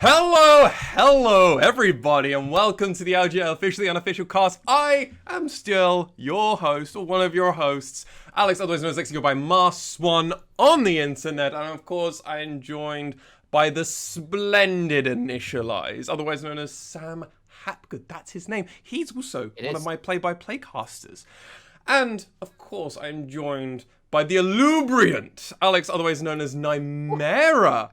Hello everybody, and welcome to the LJL Officially Unofficial Cast. I am still your host, or one of your hosts, Alex, otherwise known as Lexi, go by MaskedSwan on the internet, and of course I am joined by the splendid Initia1ise, otherwise known as Sam Hapgood. That's his name. He's also one of my play-by-play casters. And, of course, I'm joined by the illubriant Alex, otherwise known as Nymaera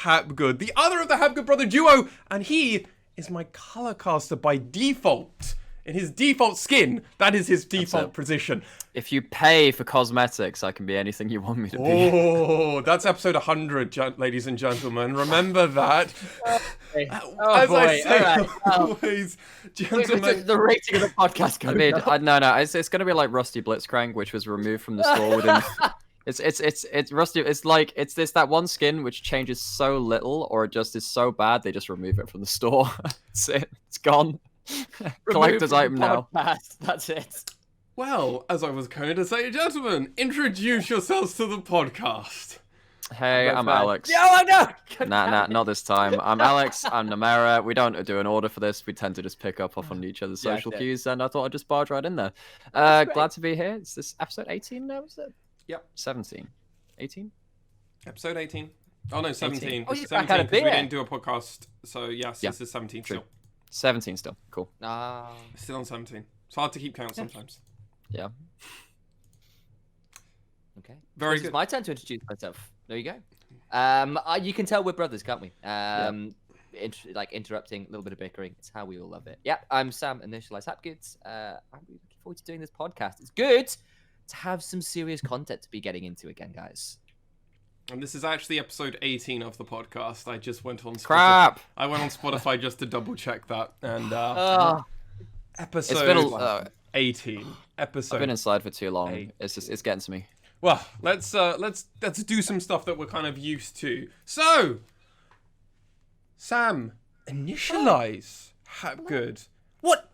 Hapgood, the other of the Hapgood brother duo, and he is my color caster by default. In his default skin, that is his default position. If you pay for cosmetics, I can be anything you want me to be. Oh, that's episode 100, ladies and gentlemen. Remember that. Oh boy, I say, all right. always, gentlemen. The rating of the podcast coming. No, it's going to be like Rusty Blitzcrank, which was removed from the store within. It's Rusty. It's that one skin which changes so little, or it just is so bad they just remove it from the store. That's it. It's gone. Collector's item now. That's it. Well, as I was going to say, gentlemen, introduce yourselves to the podcast. Hey, I'm Alex. No. Nah, not this time. I'm Alex. I'm Nymaera. We don't do an order for this. We tend to just pick up off on each other's social cues, and I thought I'd just barge right in there. Glad to be here. Is this episode 18 now, is it? Yep. 17. 18? Episode 18. Oh, no, 17. 18. Oh, you 17, had a because we beer. didn't do a podcast. So, yes, Yeah, this is 17 true. still. 17 still. Cool. Still on 17. It's hard to keep count sometimes. Yeah. Okay. Very It's good. my turn to introduce myself. There you go. You can tell we're brothers, can't we? Like interrupting, a little bit of bickering. It's how we all love it. Yep, I'm Sam, Initial1ise Hapgood. I'm really looking forward to doing this podcast. It's good to have some serious content to be getting into again, guys. And this is actually episode 18 of the podcast. I just went on Spotify. Crap! I went on Spotify just to double check that. And episode It's been 18. Episode. I've been inside for too long. 18. It's getting to me. Well, let's do some stuff that we're kind of used to. So, Sam, Initial1ise Hapgood. What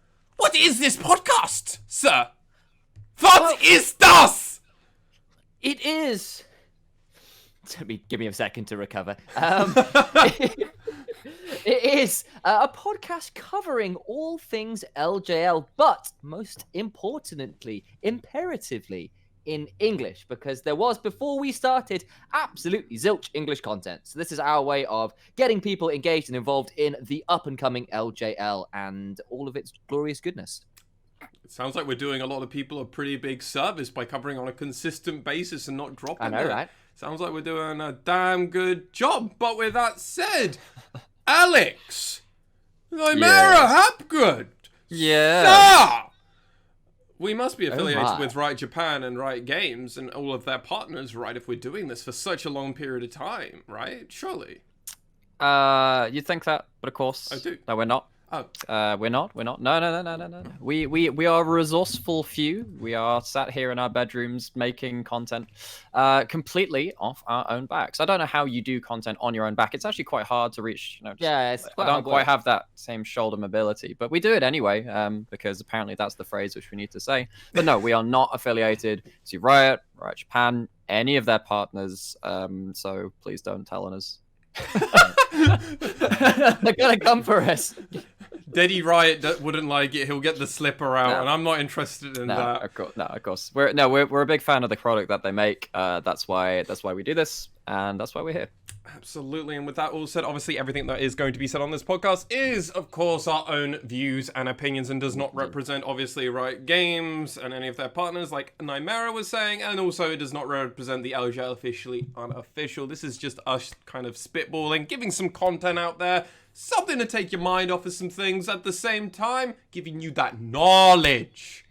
is this podcast, sir? What is das? It is. Give me a second to recover. It is a podcast covering all things LJL, but most importantly, imperatively, in English, because there was, before we started, absolutely zilch English content. So this is our way of getting people engaged and involved in the up-and-coming LJL and all of its glorious goodness. It sounds like we're doing a lot of people a pretty big service by covering on a consistent basis and not dropping I know, it. right? Sounds like we're doing a damn good job. But with that said, Alex, Nymaera Hapgood, Yeah. sir, we must be affiliated with Riot Japan and Riot Games and all of their partners, right? If we're doing this for such a long period of time, right? Surely. You'd think that, but of course. I do. No, we're not. Oh, We're not. No. We are a resourceful few. We are sat here in our bedrooms making content completely off our own backs. I don't know how you do content on your own back. It's actually quite hard to reach. It's I don't quite have that same shoulder mobility, but we do it anyway because apparently that's the phrase which we need to say. But no, we are not affiliated to Riot Japan, any of their partners. So please don't tell on us. They're gonna come for us. Daddy Riot wouldn't like it. He'll get the slipper out, and I'm not interested in that. Of course. We're a big fan of the product that they make. That's why we do this, and that's why we're here. Absolutely, and with that all said, obviously everything that is going to be said on this podcast is, of course, our own views and opinions and does not represent, obviously, Riot Games and any of their partners, like Nymaera was saying, and also it does not represent the LJL Officially Unofficial. This is just us kind of spitballing, giving some content out there, something to take your mind off of some things, at the same time, giving you that knowledge.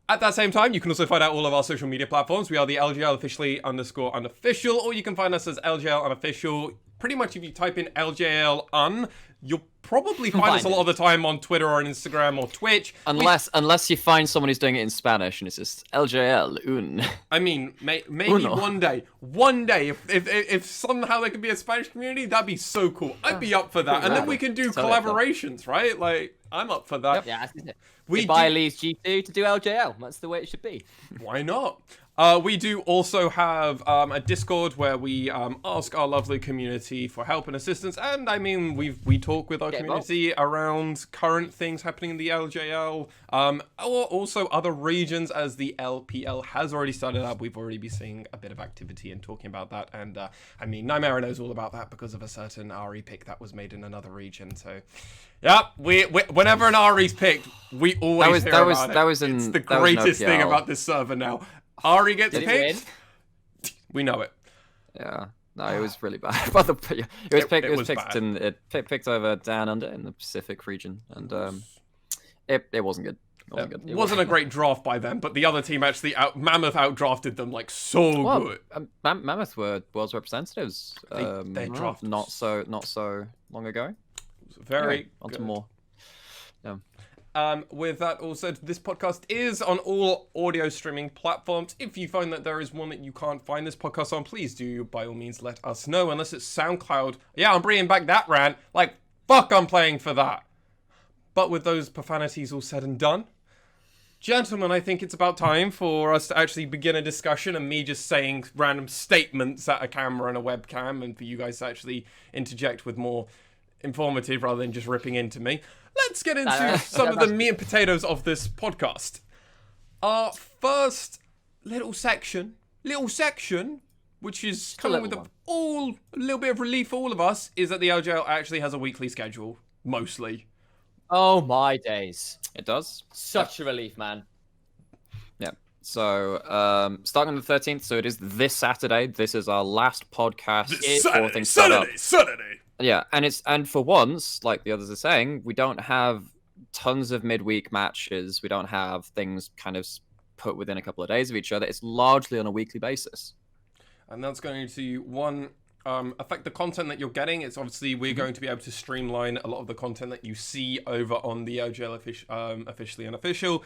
At that same time, you can also find out all of our social media platforms. We are the LJL Officially_Unofficial, or you can find us as LJL Unofficial. Pretty much if you type in LJL Un, you'll probably find us a lot of the time on Twitter or on Instagram or Twitch. Unless you find someone who's doing it in Spanish and it's just LJL Un. I mean, maybe Uno. one day, if somehow there could be a Spanish community, that'd be so cool. I'd be up for that. And then we can do collaborations, right? Like, I'm up for that. Yeah, that's it. We Goodbye leaves G2 to do LJL. That's the way it should be. Why not? We do also have a Discord where we ask our lovely community for help and assistance, and I mean we talk with our community around current things happening in the LJL, or also other regions as the LPL has already started up. We've already been seeing a bit of activity and talking about that, and I mean Nymaera knows all about that because of a certain RE pick that was made in another region. So, yeah, we whenever an RE's picked, we always hear about it. It's the greatest thing about this server now. Ari gets picked. We know it. Yeah. No, it was really bad. It was picked over down under in the Pacific region, and it wasn't good. It wasn't a great draft by them, but the other team actually Mammoth outdrafted them like good. Mammoth were World's representatives. They drafted not so long ago. Very on to more. Yeah. With that all said, this podcast is on all audio streaming platforms. If you find that there is one that you can't find this podcast on, please do, by all means, let us know. Unless it's SoundCloud. Yeah, I'm bringing back that rant. Like, fuck, I'm playing for that. But with those profanities all said and done, gentlemen, I think it's about time for us to actually begin a discussion and me just saying random statements at a camera and a webcam, and for you guys to actually interject with more informative rather than just ripping into me. Let's get into some of the meat and potatoes of this podcast. Our first little section, which is coming with a little bit of relief for all of us, is that the LJL actually has a weekly schedule, mostly. Oh my days. It does. Such a relief, man. Yeah. So, starting on the 13th, so it is this Saturday. This is our last podcast. Saturday. Yeah, and for once, like the others are saying, we don't have tons of midweek matches. We don't have things kind of put within a couple of days of each other. It's largely on a weekly basis. And that's going to, affect the content that you're getting. It's obviously, we're going to be able to streamline a lot of the content that you see over on the LJL Officially Unofficial.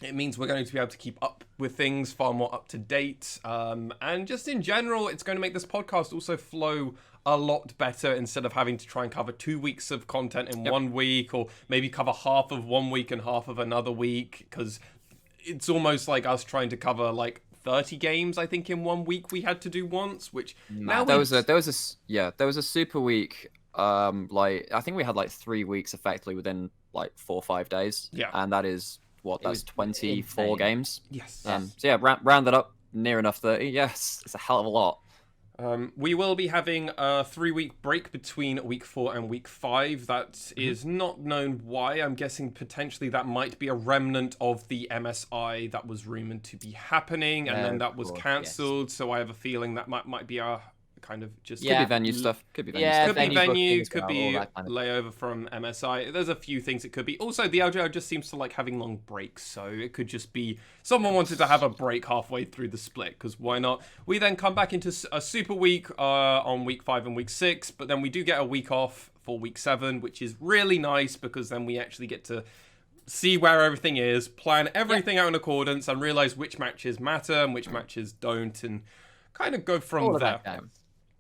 It means we're going to be able to keep up with things far more up to date. And just in general, it's going to make this podcast also flow a lot better instead of having to try and cover 2 weeks of content in 1 week, or maybe cover half of 1 week and half of another week, because it's almost like us trying to cover like 30 games, I think, in 1 week we had to do once, which now there was a super week. Like I think we had like 3 weeks effectively within like 4 or 5 days. Yeah, and that is that's 24 games. Yes. So yeah, round that up near enough 30. Yes, it's a hell of a lot. We will be having a 3-week break between week 4 and week 5. That is not known why. I'm guessing potentially that might be a remnant of the MSI that was rumored to be happening, and then that was cancelled. So I have a feeling that might be a kind of just could be venue stuff. Could be venue. Could be layover from MSI. There's a few things it could be. Also, the LJL just seems to like having long breaks, so it could just be someone wanted to have a break halfway through the split, because why not? We then come back into a super week on week 5 and week 6, but then we do get a week off for week 7, which is really nice because then we actually get to see where everything is, plan everything out in accordance, and realize which matches matter and which matches don't, and kind of go from there.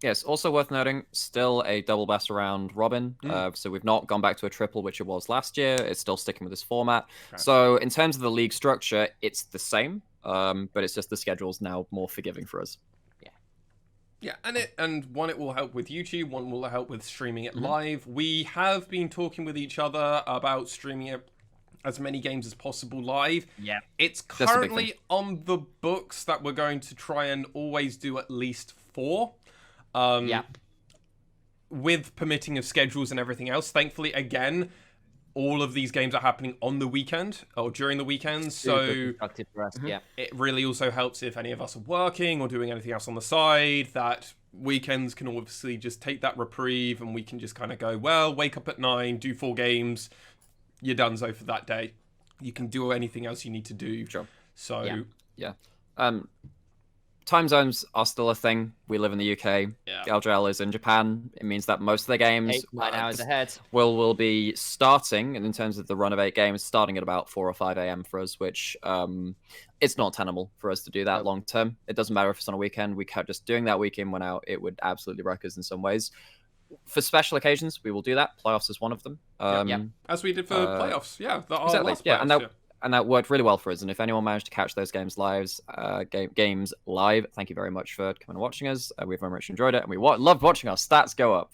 Yes, also worth noting, still a double best round robin. So we've not gone back to a triple, which it was last year. It's still sticking with this format. Okay. So in terms of the league structure, it's the same, but it's just the schedule's now more forgiving for us. Yeah, and one, it will help with YouTube, one will help with streaming it live. We have been talking with each other about streaming it as many games as possible live. Yeah. It's currently on the books that we're going to try and always do at least 4. With permitting of schedules and everything else. Thankfully, again, all of these games are happening on the weekend or during the weekends, so it really also helps if any of us are working or doing anything else on the side, that weekends can obviously just take that reprieve and we can just kind of go, well, wake up at 9, do 4 games, you're donezo for that day. You can do anything else you need to do. Sure. So time zones are still a thing. We live in the UK. Yeah. LJL is in Japan. It means that most of the games 8-9 hours ahead will be starting, and in terms of the run of 8 games, starting at about 4 or 5 a.m. for us, which it's not tenable for us to do that long term. It doesn't matter if it's on a weekend. We kept just doing that week in, when out. It would absolutely wreck us in some ways. For special occasions, we will do that. Playoffs is one of them. As we did for playoffs. Yeah. Exactly. Yeah, that worked really well for us. And if anyone managed to catch those games live, thank you very much for coming and watching us. We very much enjoyed it, and we loved watching our stats go up.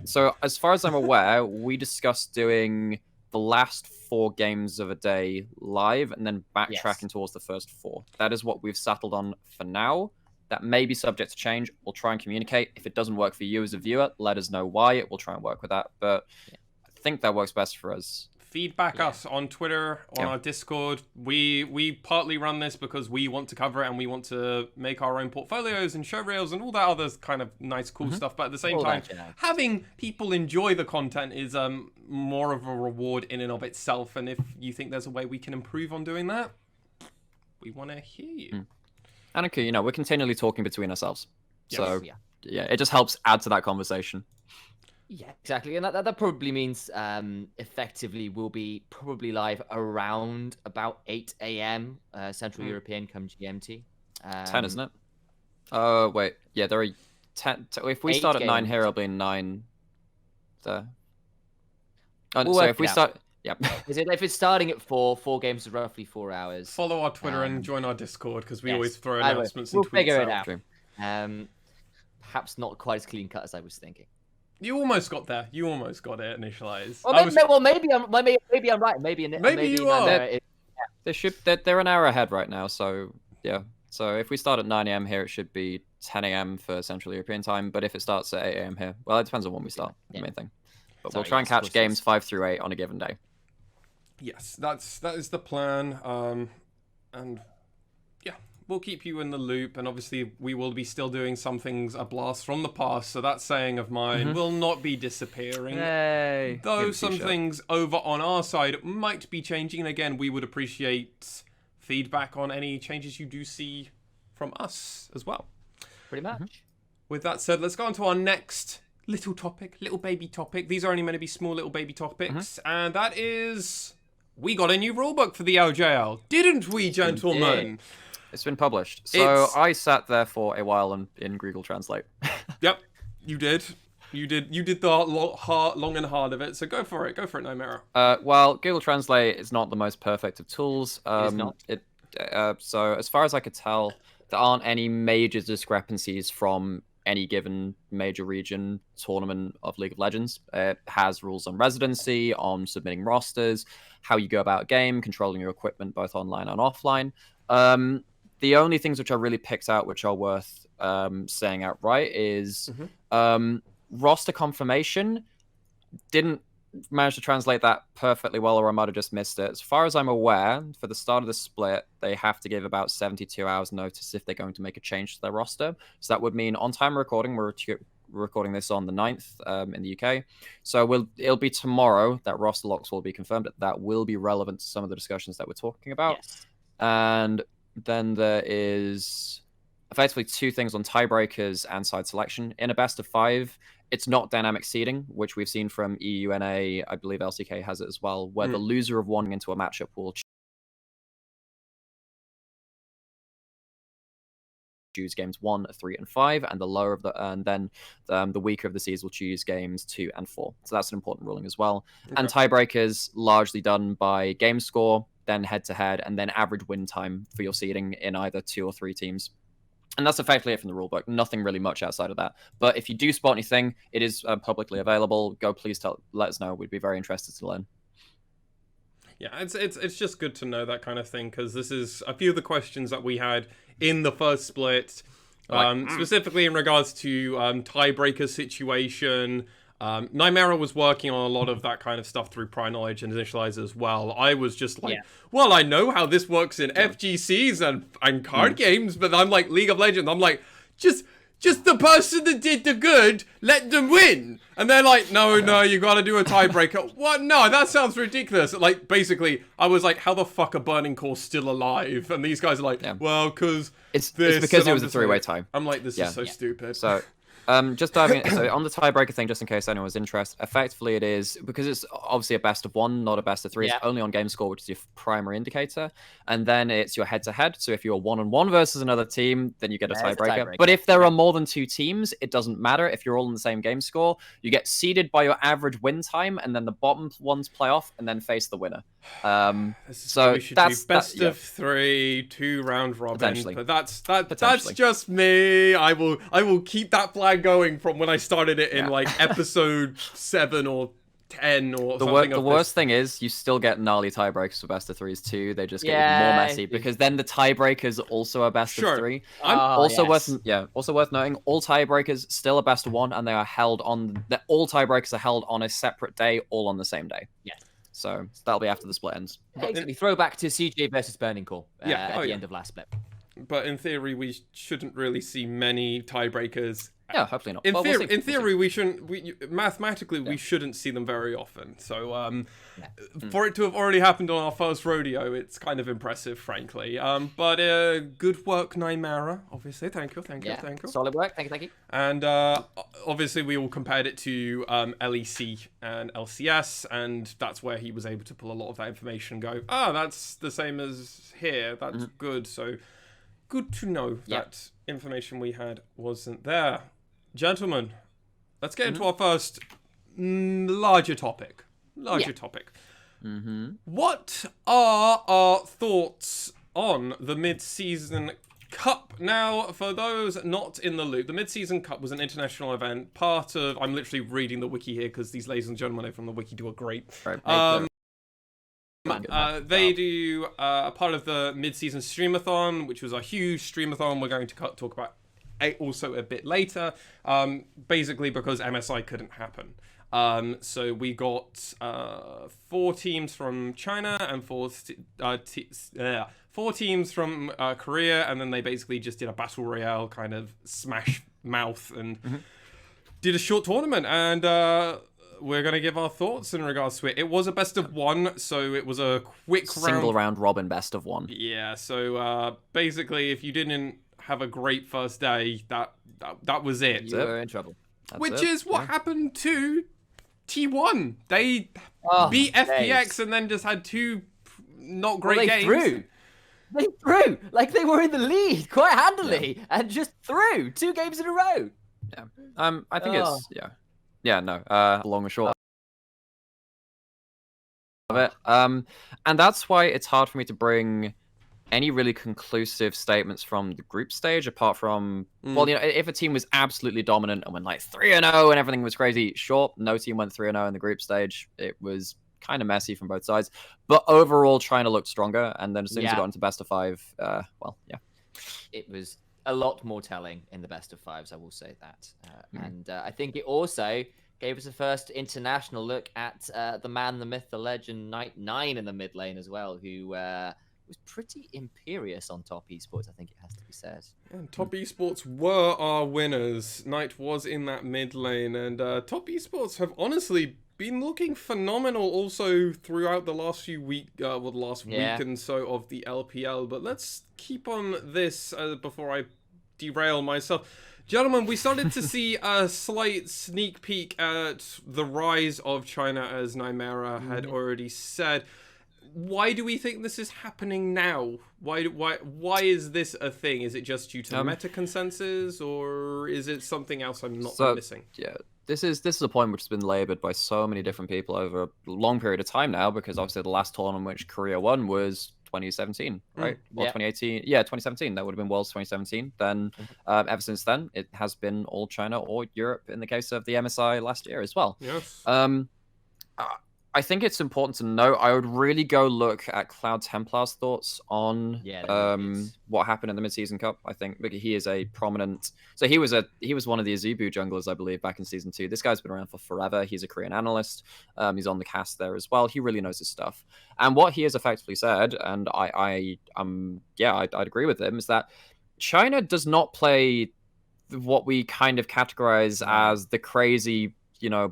So as far as I'm aware, we discussed doing the last 4 games of a day live, and then backtracking towards the first 4. That is what we've settled on for now. That may be subject to change. We'll try and communicate. If it doesn't work for you as a viewer, let us know why. We'll try and work with that. But I think that works best for us. Feedback us on Twitter, on our Discord. We partly run this because we want to cover it and we want to make our own portfolios and show reels and all that other kind of nice, cool stuff. But at the same time, having people enjoy the content is more of a reward in and of itself. And if you think there's a way we can improve on doing that, we want to hear you. And okay, we're continually talking between ourselves. So yeah, it just helps add to that conversation. Yeah, exactly. And that probably means effectively we'll be probably live around about 8 a.m. Central European come GMT. 10, isn't it? Oh, wait. Yeah, there are 10. If we start at 9 here, it'll be 9 there. So if we start... Yeah. If it's starting at 4 games are roughly 4 hours. Follow our Twitter and join our Discord, because we always throw announcements and tweets figure it out. Perhaps not quite as clean cut as I was thinking. You almost got there. You almost got it, Initia1ise. Well, maybe I'm right. Maybe you are. They're an hour ahead right now, so yeah. So if we start at 9 a.m. here, it should be 10 a.m. for Central European time. But if it starts at 8 a.m. here, well, it depends on when we start. The main thing. But we'll try and catch games 5 through 8 on a given day. Yes, that is the plan. And yeah, we'll keep you in the loop. And obviously, we will be still doing some things a blast from the past. So that saying of mine will not be disappearing. Yay. Though some things over on our side might be changing. And again, we would appreciate feedback on any changes you do see from us as well. Pretty much. With that said, let's go on to our next little baby topic. These are only meant to be small little baby topics. And that is, we got a new rulebook for the LJL. Didn't we, gentlemen? It's been published. So I sat there for a while in Google Translate. Yep, you did. You did the long and hard of it. So go for it, Nymaera. Well, Google Translate is not the most perfect of tools. It is not. So as far as I could tell, there aren't any major discrepancies from any given major region tournament of League of Legends. It has rules on residency, on submitting rosters, how you go about a game, controlling your equipment both online and offline. The only things which I really picked out which are worth saying outright is roster confirmation. Didn't manage to translate that perfectly well, or I might have just missed it. As far as I'm aware, for the start of the split, they have to give about 72 hours notice if they're going to make a change to their roster. So that would mean on time recording, we're recording this on the 9th in the UK. So it'll be tomorrow that roster locks will be confirmed. That will be relevant to some of the discussions that we're talking about. Yes. And then there is effectively 2 things on tiebreakers and side selection. In a best of 5, it's not dynamic seeding, which we've seen from EUNA. I believe LCK has it as well, where the loser of one into a matchup will choose games 1, 3, and 5, and then the weaker of the seeds will choose games 2 and 4. So that's an important ruling as well. Okay. And tiebreakers largely done by game score, then head-to-head, and then average win time for your seeding in either 2 or 3 teams. And that's effectively it from the rulebook. Nothing really much outside of that. But if you do spot anything, it is publicly available. Please let us know. We'd be very interested to learn. Yeah, it's just good to know that kind of thing, because this is a few of the questions that we had in the first split, specifically in regards to tiebreaker situation. Nymaera was working on a lot of that kind of stuff through prior knowledge and Initia1ise as well. I was just like, well, I know how this works in FGCs and card games, but I'm like, League of Legends, I'm like, just the person that did the good, let them win. And they're like, no, you gotta do a tiebreaker. What? No, that sounds ridiculous. Like, basically, I was like, how the fuck are Burning Core still alive? And these guys are like, well, because it's because it was a 3-way tie. I'm like, this is so stupid. So Just diving in, so on the tiebreaker thing, just in case anyone was interested, effectively it is, because it's obviously a best of one, not a best of three, it's only on game score, which is your primary indicator, and then it's your head-to-head, so if you're 1-on-1 versus another team, then you get a tiebreaker. But if there are more than 2 teams, it doesn't matter. If you're all in the same game score, you get seeded by your average win time, and then the bottom ones play off, and then face the winner. So we should do best of 3, 2 round robin, but that's just me. I will keep that flag going from when I started it in like episode 7 or 10 or something. The worst thing is you still get gnarly tiebreakers for best of 3s too. They just get even more messy because then the tiebreakers also a best of 3. Also worth noting, all tiebreakers still a best of 1, and they are held on all tiebreakers are held on a separate day, all on the same day. Yes. So that'll be after the split ends. Exactly. Throwback to CJ versus Burning Core at the end of last split. But in theory, we shouldn't really see many tiebreakers. Yeah, hopefully not. In theory, we shouldn't. Mathematically, we shouldn't see them very often. So, for it to have already happened on our first rodeo, it's kind of impressive, frankly. But good work, Nymaera. Obviously, thank you. Solid work. Thank you. And obviously, we all compared it to LEC and LCS, and that's where he was able to pull a lot of that information and go, that's the same as here. That's good. So. Good to know that information we had wasn't there. Gentlemen, let's get into our first larger topic. What are our thoughts on the Mid-Season Cup? Now, for those not in the loop, the Mid-Season Cup was an international event, part of... I'm literally reading the wiki here because these ladies and gentlemen from the wiki do a great... they do a part of the mid-season streamathon, which was a huge streamathon we're going to talk about also a bit later, basically because MSI couldn't happen. So we got 4 teams from China and 4 teams from Korea, and then they basically just did a battle royale kind of smash mouth and did a short tournament, and we're going to give our thoughts in regards to it. It was a best of 1, so it was a quick single round robin best of 1. Yeah, so basically, if you didn't have a great first day, that was it. You were in trouble. Which is what happened to T1. They beat FPX and then just had 2 not great games. They threw like they were in the lead quite handily and just threw 2 games in a row. Yeah. I think it's long and short of it. And that's why it's hard for me to bring any really conclusive statements from the group stage, apart from, well, if a team was absolutely dominant and went like 3-0 and everything was crazy, sure, no team went 3-0 in the group stage. It was kind of messy from both sides. But overall, China looked stronger, and then as soon as it got into best of 5, it was a lot more telling in the best of 5s, I will say that. And I think it also gave us a first international look at the man, the myth, the legend, Knight9 in the mid lane as well, who was pretty imperious on top esports, I think it has to be said. Yeah, top esports were our winners. Knight was in that mid lane, and top esports have honestly been looking phenomenal also throughout the last few week and so of the LPL. But let's keep on this before I derail myself. Gentlemen, we started to see a slight sneak peek at the rise of China, as Nymaera had already said. Why do we think this is happening now? Why is this a thing? Is it just due to the meta consensus, or is it something else I'm not missing? Yeah, this is a point which has been laboured by so many different people over a long period of time now, because obviously the last tournament which Korea won was 2017, right? Or 2018. Yeah, 2017. That would have been Worlds 2017. Then ever since then, it has been all China or Europe in the case of the MSI last year as well. Yes. I think it's important to note, I would really go look at Cloud Templar's thoughts on what happened in the Mid-Season Cup. I think he is a prominent... So he was one of the Azubu junglers, I believe, back in Season 2. This guy's been around for forever. He's a Korean analyst. He's on the cast there as well. He really knows his stuff. And what he has effectively said, and I'd agree with him, is that China does not play what we kind of categorize as the crazy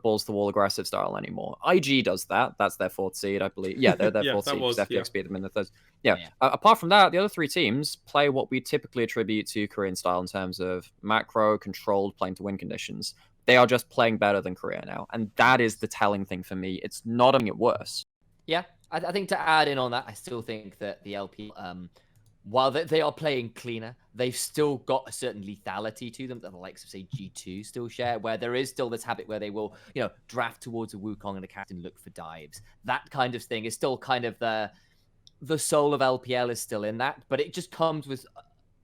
balls to wall aggressive style anymore. IG does that. That's their 4th seed, I believe. Yeah, they're their Yeah, 4th that seed was, because FPX yeah. beat them in the 3rd. Yeah. Apart from that, the other 3 teams play what we typically attribute to Korean style in terms of macro, controlled, playing to win conditions. They are just playing better than Korea now. And that is the telling thing for me. It's not making it worse. Yeah, I think to add in on that, I still think that the LP, while they are playing cleaner, they've still got a certain lethality to them that the likes of, say, G2 still share, where there is still this habit where they will, draft towards a Wukong and a captain, look for dives. That kind of thing is still kind of the soul of LPL is still in that, but it just comes with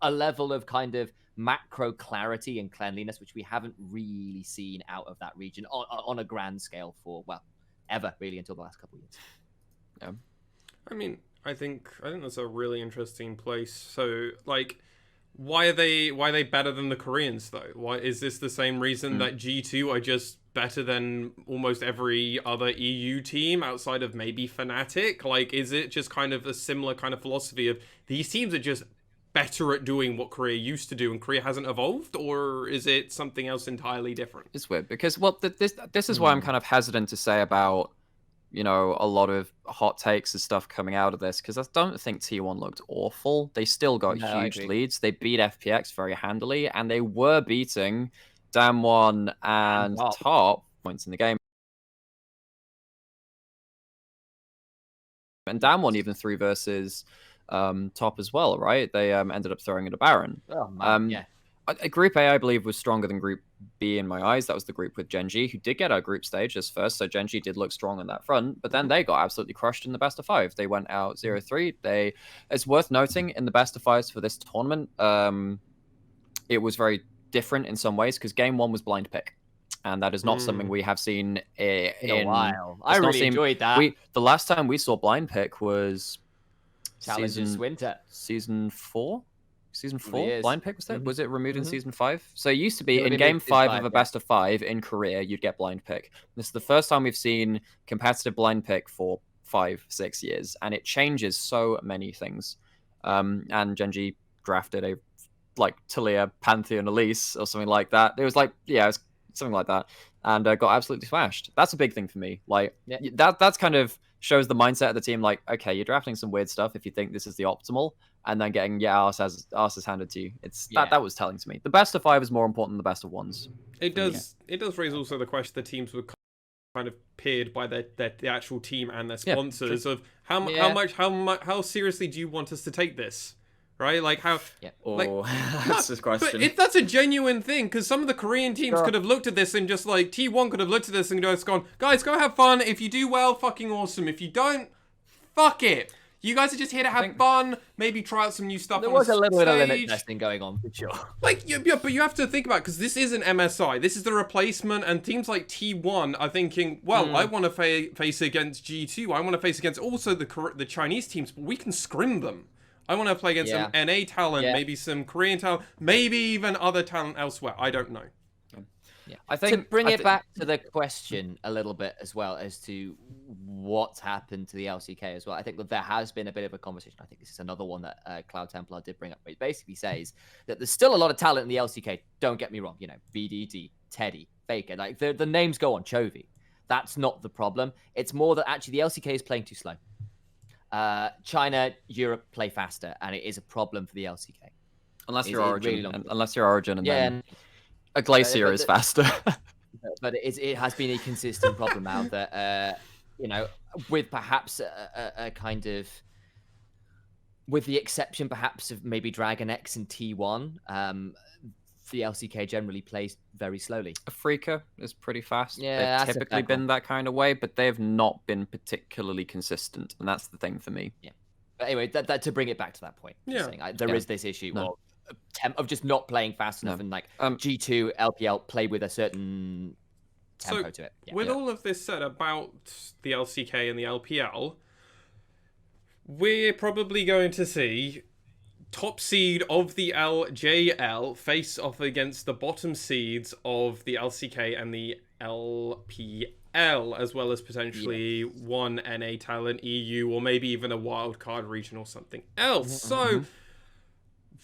a level of kind of macro clarity and cleanliness, which we haven't really seen out of that region on a grand scale for, well, ever really until the last couple of years. Yeah. I mean, I think that's a really interesting place. So, like, why are they better than the Koreans though? Why is this the same reason that G2 are just better than almost every other EU team outside of maybe Fnatic? Like, is it just kind of a similar kind of philosophy of these teams are just better at doing what Korea used to do and Korea hasn't evolved, or is it something else entirely different? It's weird because, well, this is why I'm kind of hesitant to say about a lot of hot takes and stuff coming out of this, because I don't think T1 looked awful. They still got huge leads. They beat FPX very handily, and they were beating Damwon and Top points in the game. And Damwon even threw versus Top as well, right? They ended up throwing at a Baron. Oh, man, yeah. Group A, I believe, was stronger than Group B in my eyes. That was the group with Genji, who did get our group stage as first, so Genji did look strong on that front, but then they got absolutely crushed in the best of 5. They went out 0-3. It's worth noting, in the best of 5s for this tournament, it was very different in some ways, because game 1 was blind pick, and that is not something we have seen in a while. I really enjoyed that. The last time we saw blind pick was Challenges Winter. Season 4? Season 4 blind pick was that? Was it removed in season 5? So it used to be in game 5 of a best of 5 in Korea, you'd get blind pick. This is the first time we've seen competitive blind pick for 5-6 years, and it changes so many things. And Genji drafted a Talia Pantheon Elise or something like that. It was something like that, and got absolutely smashed. That's a big thing for me. That's kind of shows the mindset of the team. Like, okay, you're drafting some weird stuff if you think this is the optimal, and then getting arse is handed to you. That was telling to me. The best of 5 is more important than the best of 1s. It does raise also the question the teams were kind of peered by the actual team and their sponsors of how seriously do you want us to take this? Right, like how? Yeah. That's the question. But that's a genuine thing, because some of the Korean teams could have looked at this and just like T1 could have looked at this and just gone, guys, go have fun. If you do well, fucking awesome. If you don't, fuck it. You guys are just here to have fun. Maybe try out some new stuff. There was a little bit of limit testing going on for sure. But you have to think about it, because this is an MSI. This is the replacement, and teams like T1 are thinking, well, I want to face against G2. I want to face against also the Chinese teams, but we can scrim them. I want to play against some NA talent, maybe some Korean talent, maybe even other talent elsewhere. I don't know. Yeah. I think to bring it back to the question a little bit as well as to what's happened to the LCK as well. I think that there has been a bit of a conversation. I think this is another one that Cloud Templar did bring up. It basically says that there's still a lot of talent in the LCK. Don't get me wrong. BDD, Teddy, Faker, like the names go on. Chovy. That's not the problem. It's more that actually the LCK is playing too slow. China, Europe play faster, and it is a problem for the LCK. Unless you're Origin, and then a Glacier is faster. But it has been a consistent problem now that, with perhaps a kind of, with the exception perhaps of maybe Dragon X and T1, the LCK generally plays very slowly. Afrika is pretty fast. Yeah, they've typically been that kind of way, but they've not been particularly consistent, and that's the thing for me. Yeah. But anyway, that to bring it back to that point, there is this issue of just not playing fast enough, and G2 LPL play with a certain tempo to it. Yeah. With all of this said about the LCK and the LPL, we're probably going to see top seed of the LJL face off against the bottom seeds of the LCK and the LPL, as well as potentially one NA talent, EU, or maybe even a wildcard region or something else. So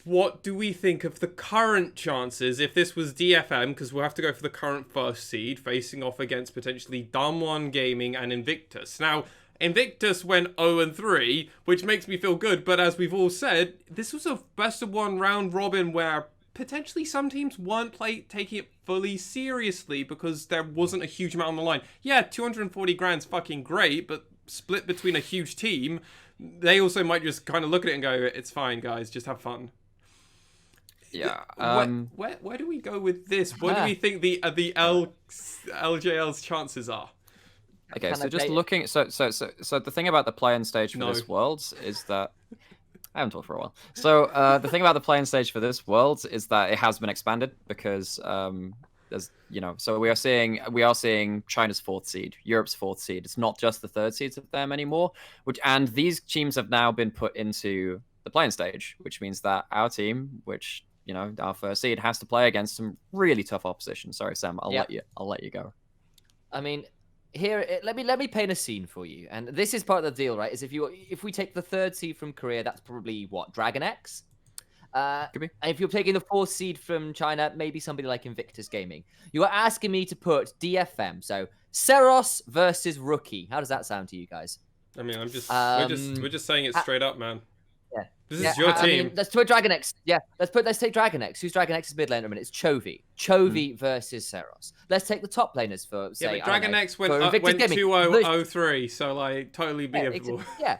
what do we think of the current chances if this was DFM, because we'll have to go for the current first seed, facing off against potentially Damwon Gaming and Invictus. Now, Invictus went 0-3, which makes me feel good, but as we've all said, this was a best-of-1 round robin where potentially some teams weren't taking it fully seriously because there wasn't a huge amount on the line. Yeah, 240 grand's fucking great, but split between a huge team, they also might just kind of look at it and go, it's fine, guys, just have fun. Yeah. Where do we go with this? What do we think the LJL's chances are? Okay, so just looking, so the thing about the play-in stage for this Worlds is that I haven't talked for a while. So the thing about the play-in stage for this Worlds is that it has been expanded because there's, you know, so we are seeing China's 4th seed, Europe's 4th seed. It's not just the 3rd seeds of them anymore. And these teams have now been put into the play-in stage, which means that our team, which, you know, our 1st seed, has to play against some really tough opposition. Sorry, Sam, I'll let you go. I mean, here, let me paint a scene for you, and this is part of the deal, right? Is if we take the 3rd seed from Korea, that's probably what, Dragon X. Could be. And if you're taking the 4th seed from China, maybe somebody like Invictus Gaming. You are asking me to put DFM, so Seros versus Rookie. How does that sound to you guys? I mean, we're just saying it straight up, man. Yeah. This is your team. Mean, let's put Dragon X. Yeah, let's take Dragon X. Who's Dragon X's mid laner? It's Chovy versus Seros. Let's take the top laners for, say, but Dragon X went 2-0-0-3, so like totally beatable. Yeah.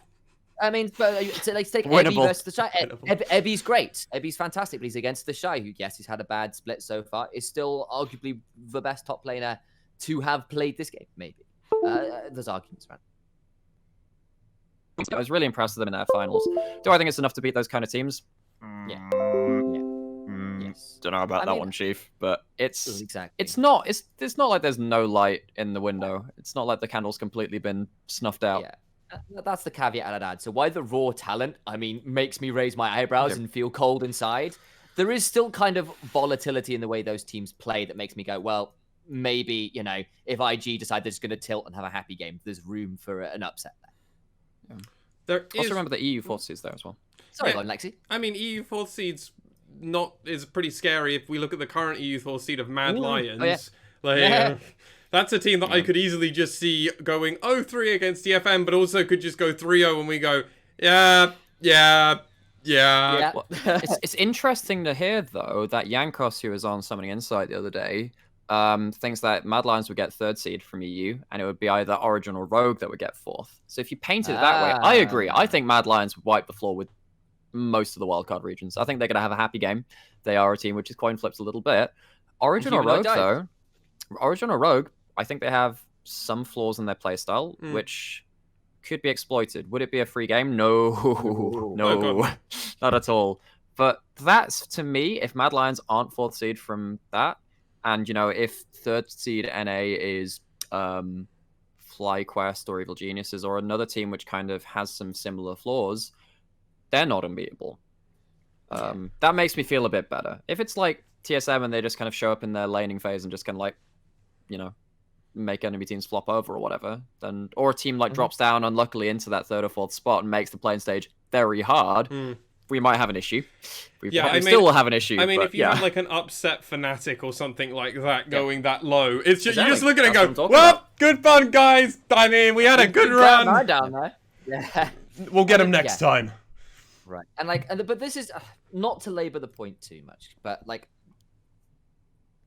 I mean, but so let's take Ebby versus the Shy. Ebby's great. Ebby's fantastic, but he's against the Shy, who, yes, he's had a bad split so far, is still arguably the best top laner to have played this game, maybe. There's arguments around. I was really impressed with them in their finals. Do I think it's enough to beat those kind of teams? Yeah. Yes. Don't know about that one, Chief, but it's exactly. It's not like there's no light in the window. It's not like the candle's completely been snuffed out. Yeah. That's the caveat I'd add. So why the raw talent, I mean, makes me raise my eyebrows and feel cold inside. There is still kind of volatility in the way those teams play that makes me go, well, maybe, you know, if IG decide they're just going to tilt and have a happy game, there's room for an upset there. Also remember the EU 4th seeds there as well. Sorry, Lexi. I mean, EU 4th seeds is pretty scary if we look at the current EU 4th seed of Mad Lions. Oh, yeah. That's a team that I could easily just see going 0-3 against DFM, but also could just go 3-0 and we go, yeah. Well, it's interesting to hear, though, that Yankos, who was on Summoning Insight the other day, thinks that Mad Lions would get 3rd seed from EU, and it would be either Origin or Rogue that would get 4th. So if you paint it that way, I agree. I think Mad Lions would wipe the floor with most of the wildcard regions. I think they're going to have a happy game. They are a team which is coin flips a little bit. Origin or Rogue, though, I think they have some flaws in their playstyle, which could be exploited. Would it be a free game? No, not at all. But that's, to me, if Mad Lions aren't 4th seed from that, and, you know, if 3rd seed NA is FlyQuest or Evil Geniuses or another team which kind of has some similar flaws, they're not unbeatable. That makes me feel a bit better. If it's like TSM and they just kind of show up in their laning phase and just kind of like, you know, make enemy teams flop over or whatever, then, or a team like drops down unluckily into that 3rd or 4th spot and makes the playing stage very hard, we might have an issue. We still will have an issue. I mean, if you have like an upset Fnatic or something like that going that low, it's just, you just look at it and go, well, good fun, guys. I mean, we had a good run. Down there. Yeah. We'll get them next time. Right. And but this is not to labor the point too much, but like,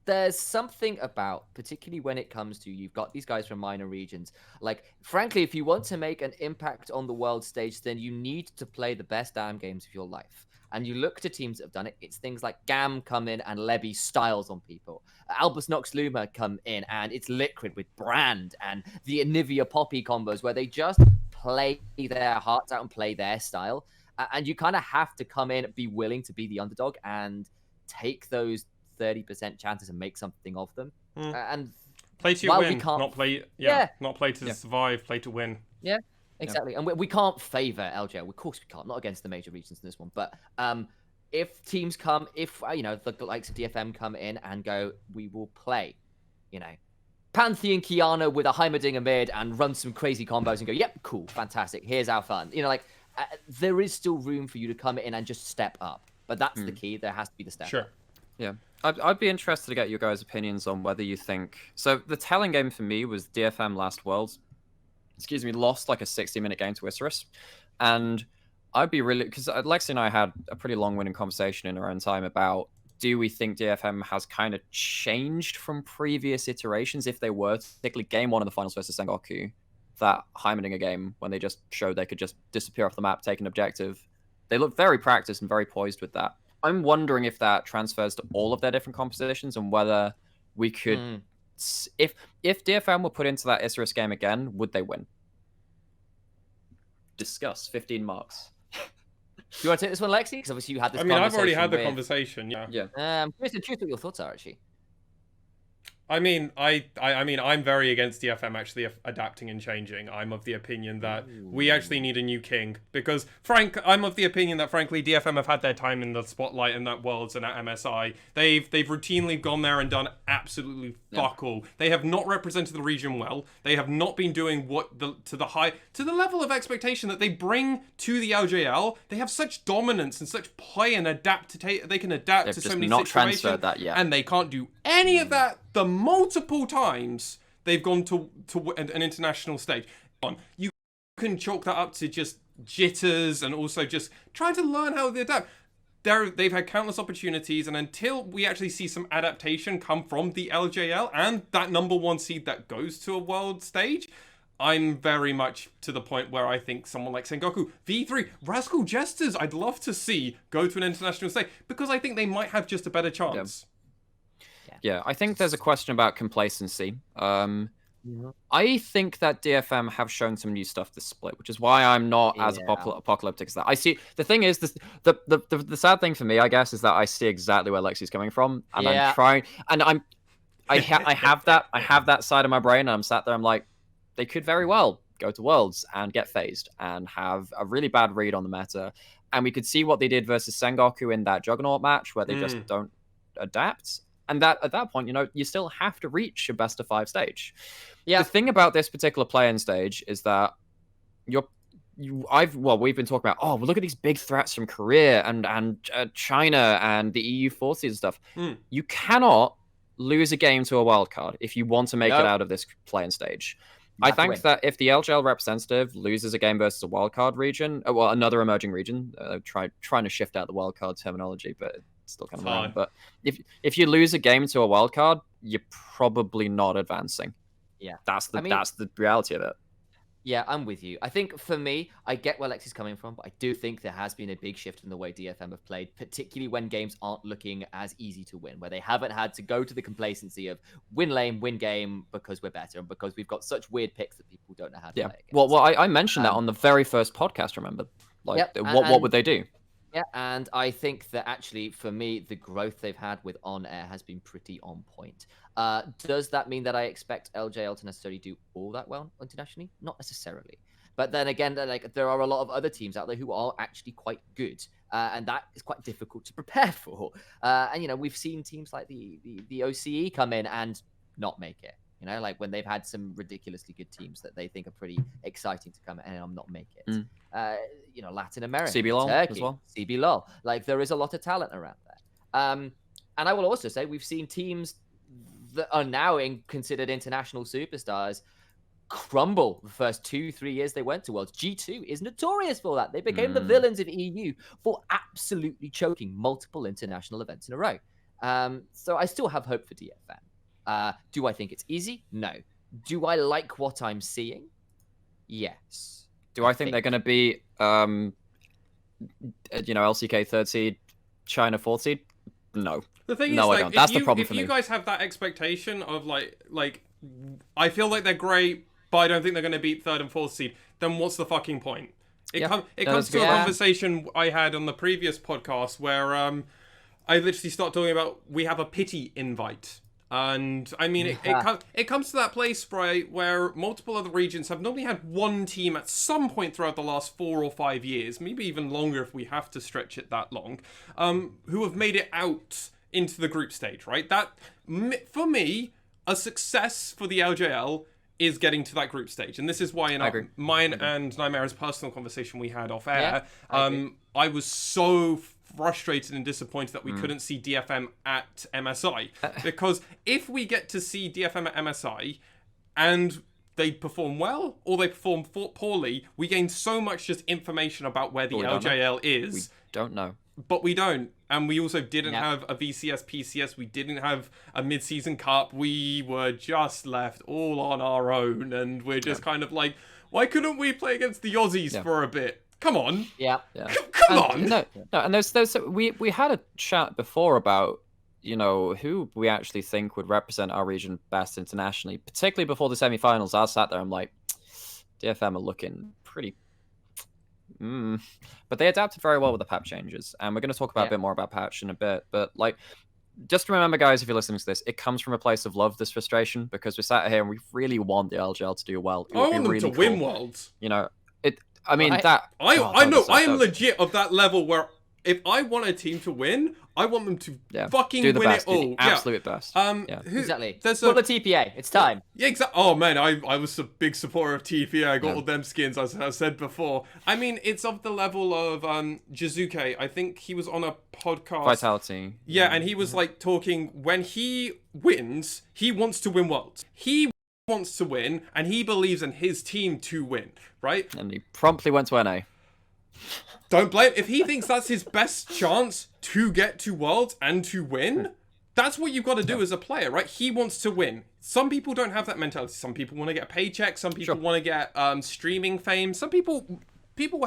there's something about, particularly when it comes to, you've got these guys from minor regions. Like, frankly, if you want to make an impact on the world stage, then you need to play the best damn games of your life. And you look to teams that have done it. It's things like Gam come in and levy styles on people. Albus Nox Luma come in and it's Liquid with Brand and the Anivia Poppy combos where they just play their hearts out and play their style. And you kind of have to come in, be willing to be the underdog and take those 30% chances and make something of them. And play to win, not play. Not play to survive. Play to win. Yeah, exactly. And we can't favor LJL. Of course we can't. Not against the major regions in this one. But if teams come, if you know, the likes of DFM come in and go, we will play, you know, Pantheon Kiana with a Heimerdinger mid and run some crazy combos and go, yep, cool, fantastic. Here's our fun. You know, like there is still room for you to come in and just step up. But that's the key. There has to be the step. Sure. Yeah, I'd be interested to get your guys' opinions on whether you think... So the telling game for me was DFM last Worlds, lost like a 60-minute game to Initia1ise. And I'd be really... Because Lexi and I had a pretty long-winded conversation in our own time about, do we think DFM has kind of changed from previous iterations if they were, particularly game 1 of the finals versus Sengoku, that Heimerdinger game, when they just showed they could just disappear off the map, take an objective. They looked very practiced and very poised with that. I'm wondering if that transfers to all of their different compositions and whether we could... If DFM were put into that Initia1ise game again, would they win? Discuss. 15 marks. Do you want to take this one, Lexi? Because obviously you had this conversation. I've already had the conversation, yeah. I'm curious what your thoughts are, actually. I mean, I'm very against DFM actually adapting and changing. I'm of the opinion that we actually need a new king because, I'm of the opinion that, frankly, DFM have had their time in the spotlight in that Worlds and at MSI. They've routinely gone there and done absolutely fuck all. They have not represented the region well. They have not been doing to the level of expectation that they bring to the LJL. They have such dominance and such play and they can adapt to so many situations. Transferred that yet. And they can't do any of that. The multiple times they've gone to an international stage. You can chalk that up to just jitters and also just trying to learn how they adapt. They've had countless opportunities, and until we actually see some adaptation come from the LJL and that #1 seed that goes to a world stage, I'm very much to the point where I think someone like Sengoku, V3, Rascal Jesters, I'd love to see go to an international stage because I think they might have just a better chance. Yeah, I think there's a question about complacency. I think that DFM have shown some new stuff this split, which is why I'm not as apocalyptic as that. I see. The thing is, the sad thing for me, I guess, is that I see exactly where Lexi's coming from, and I'm trying, and I have that side of my brain, and I'm sat there, I'm like, they could very well go to Worlds and get phased and have a really bad read on the meta, and we could see what they did versus Sengoku in that Juggernaut match, where they just don't adapt. And that at that point, you still have to reach a best of 5 stage. Yeah. The thing about this particular play-in stage is that we've been talking about, well, look at these big threats from Korea and China and the EU forces and stuff. You cannot lose a game to a wildcard if you want to make it out of this play-in stage. I think that if the LJL representative loses a game versus a wildcard region, another emerging region, trying to shift out the wildcard terminology, but it's still kind of around. But if you lose a game to a wildcard, you're probably not advancing. Yeah, that's the reality of it. Yeah, I'm with you. I think for me, I get where Lexi's coming from, but I do think there has been a big shift in the way DFM have played, particularly when games aren't looking as easy to win, where they haven't had to go to the complacency of win lane, win game because we're better and because we've got such weird picks that people don't know how to play against. Well, I mentioned that on the very first podcast, remember? What would they do? Yeah, and I think that actually, for me, the growth they've had with on-air has been pretty on point. Does that mean that I expect LJL to necessarily do all that well internationally? Not necessarily. But then again, there are a lot of other teams out there who are actually quite good, and that is quite difficult to prepare for. And, we've seen teams like the OCE come in and not make it. When they've had some ridiculously good teams that they think are pretty exciting to come in and not make it. Latin America, CBLOL Turkey, as well. CBLOL. There is a lot of talent around there. And I will also say we've seen teams that are now considered international superstars crumble the first 2-3 years they went to Worlds. G2 is notorious for that. They became the villains of EU for absolutely choking multiple international events in a row. So I still have hope for DFM. Do I think it's easy? No. Do I like what I'm seeing? Yes. Do I think they're going to be, LCK 3rd seed, China 4th seed? No. The thing is, I don't. That's the problem for me. If you guys have that expectation of I feel like they're great, but I don't think they're going to beat 3rd and 4th seed, then what's the fucking point? It comes to a conversation I had on the previous podcast where I literally start talking about we have a pity invite. And I mean, it comes to that place, right, where multiple other regions have normally had one team at some point throughout the last 4 or 5 years, maybe even longer if we have to stretch it that long, who have made it out into the group stage, right? That, for me, a success for the LJL is getting to that group stage. And this is why in mine and Nymaera's personal conversation we had off air, I was so frustrated and disappointed that we couldn't see DFM at MSI. Because if we get to see DFM at MSI and they perform well or they perform poorly, we gain so much just information about where the LJL is. We don't know. But we don't. And we also didn't have a VCS, PCS. We didn't have a mid-season cup. We were just left all on our own. And we're just kind of like, why couldn't we play against the Aussies for a bit? Come on. Yeah. Come on. No, and we had a chat before about, you know, who we actually think would represent our region best internationally, particularly before the semi-finals. I sat there, I'm like, DFM are looking pretty... But they adapted very well with the patch changes, and we're going to talk about a bit more about patch in a bit. But like, just remember, guys, if you're listening to this, it comes from a place of love, this frustration, because we sat here and we really want the LJL to do well. I want them to win Worlds. You know, I mean, I know, I am legit of that level where if I want a team to win, I want them to fucking win best, it all. Do the absolute best. Exactly. Well, the TPA. It's time. Yeah, exactly. Oh, man, I was a big supporter of TPA. I got all them skins, as I said before. I mean, it's of the level of Jizuke. I think he was on a podcast. Vitality. Yeah, and he was like talking, when he wins, he wants to win Worlds. He wants to win, and he believes in his team to win, right? And he promptly went to NA. Don't blame. If he thinks that's his best chance to get to Worlds and to win, that's what you've got to do as a player, right? He wants to win. Some people don't have that mentality. Some people want to get a paycheck. Some people want to get streaming fame. Some people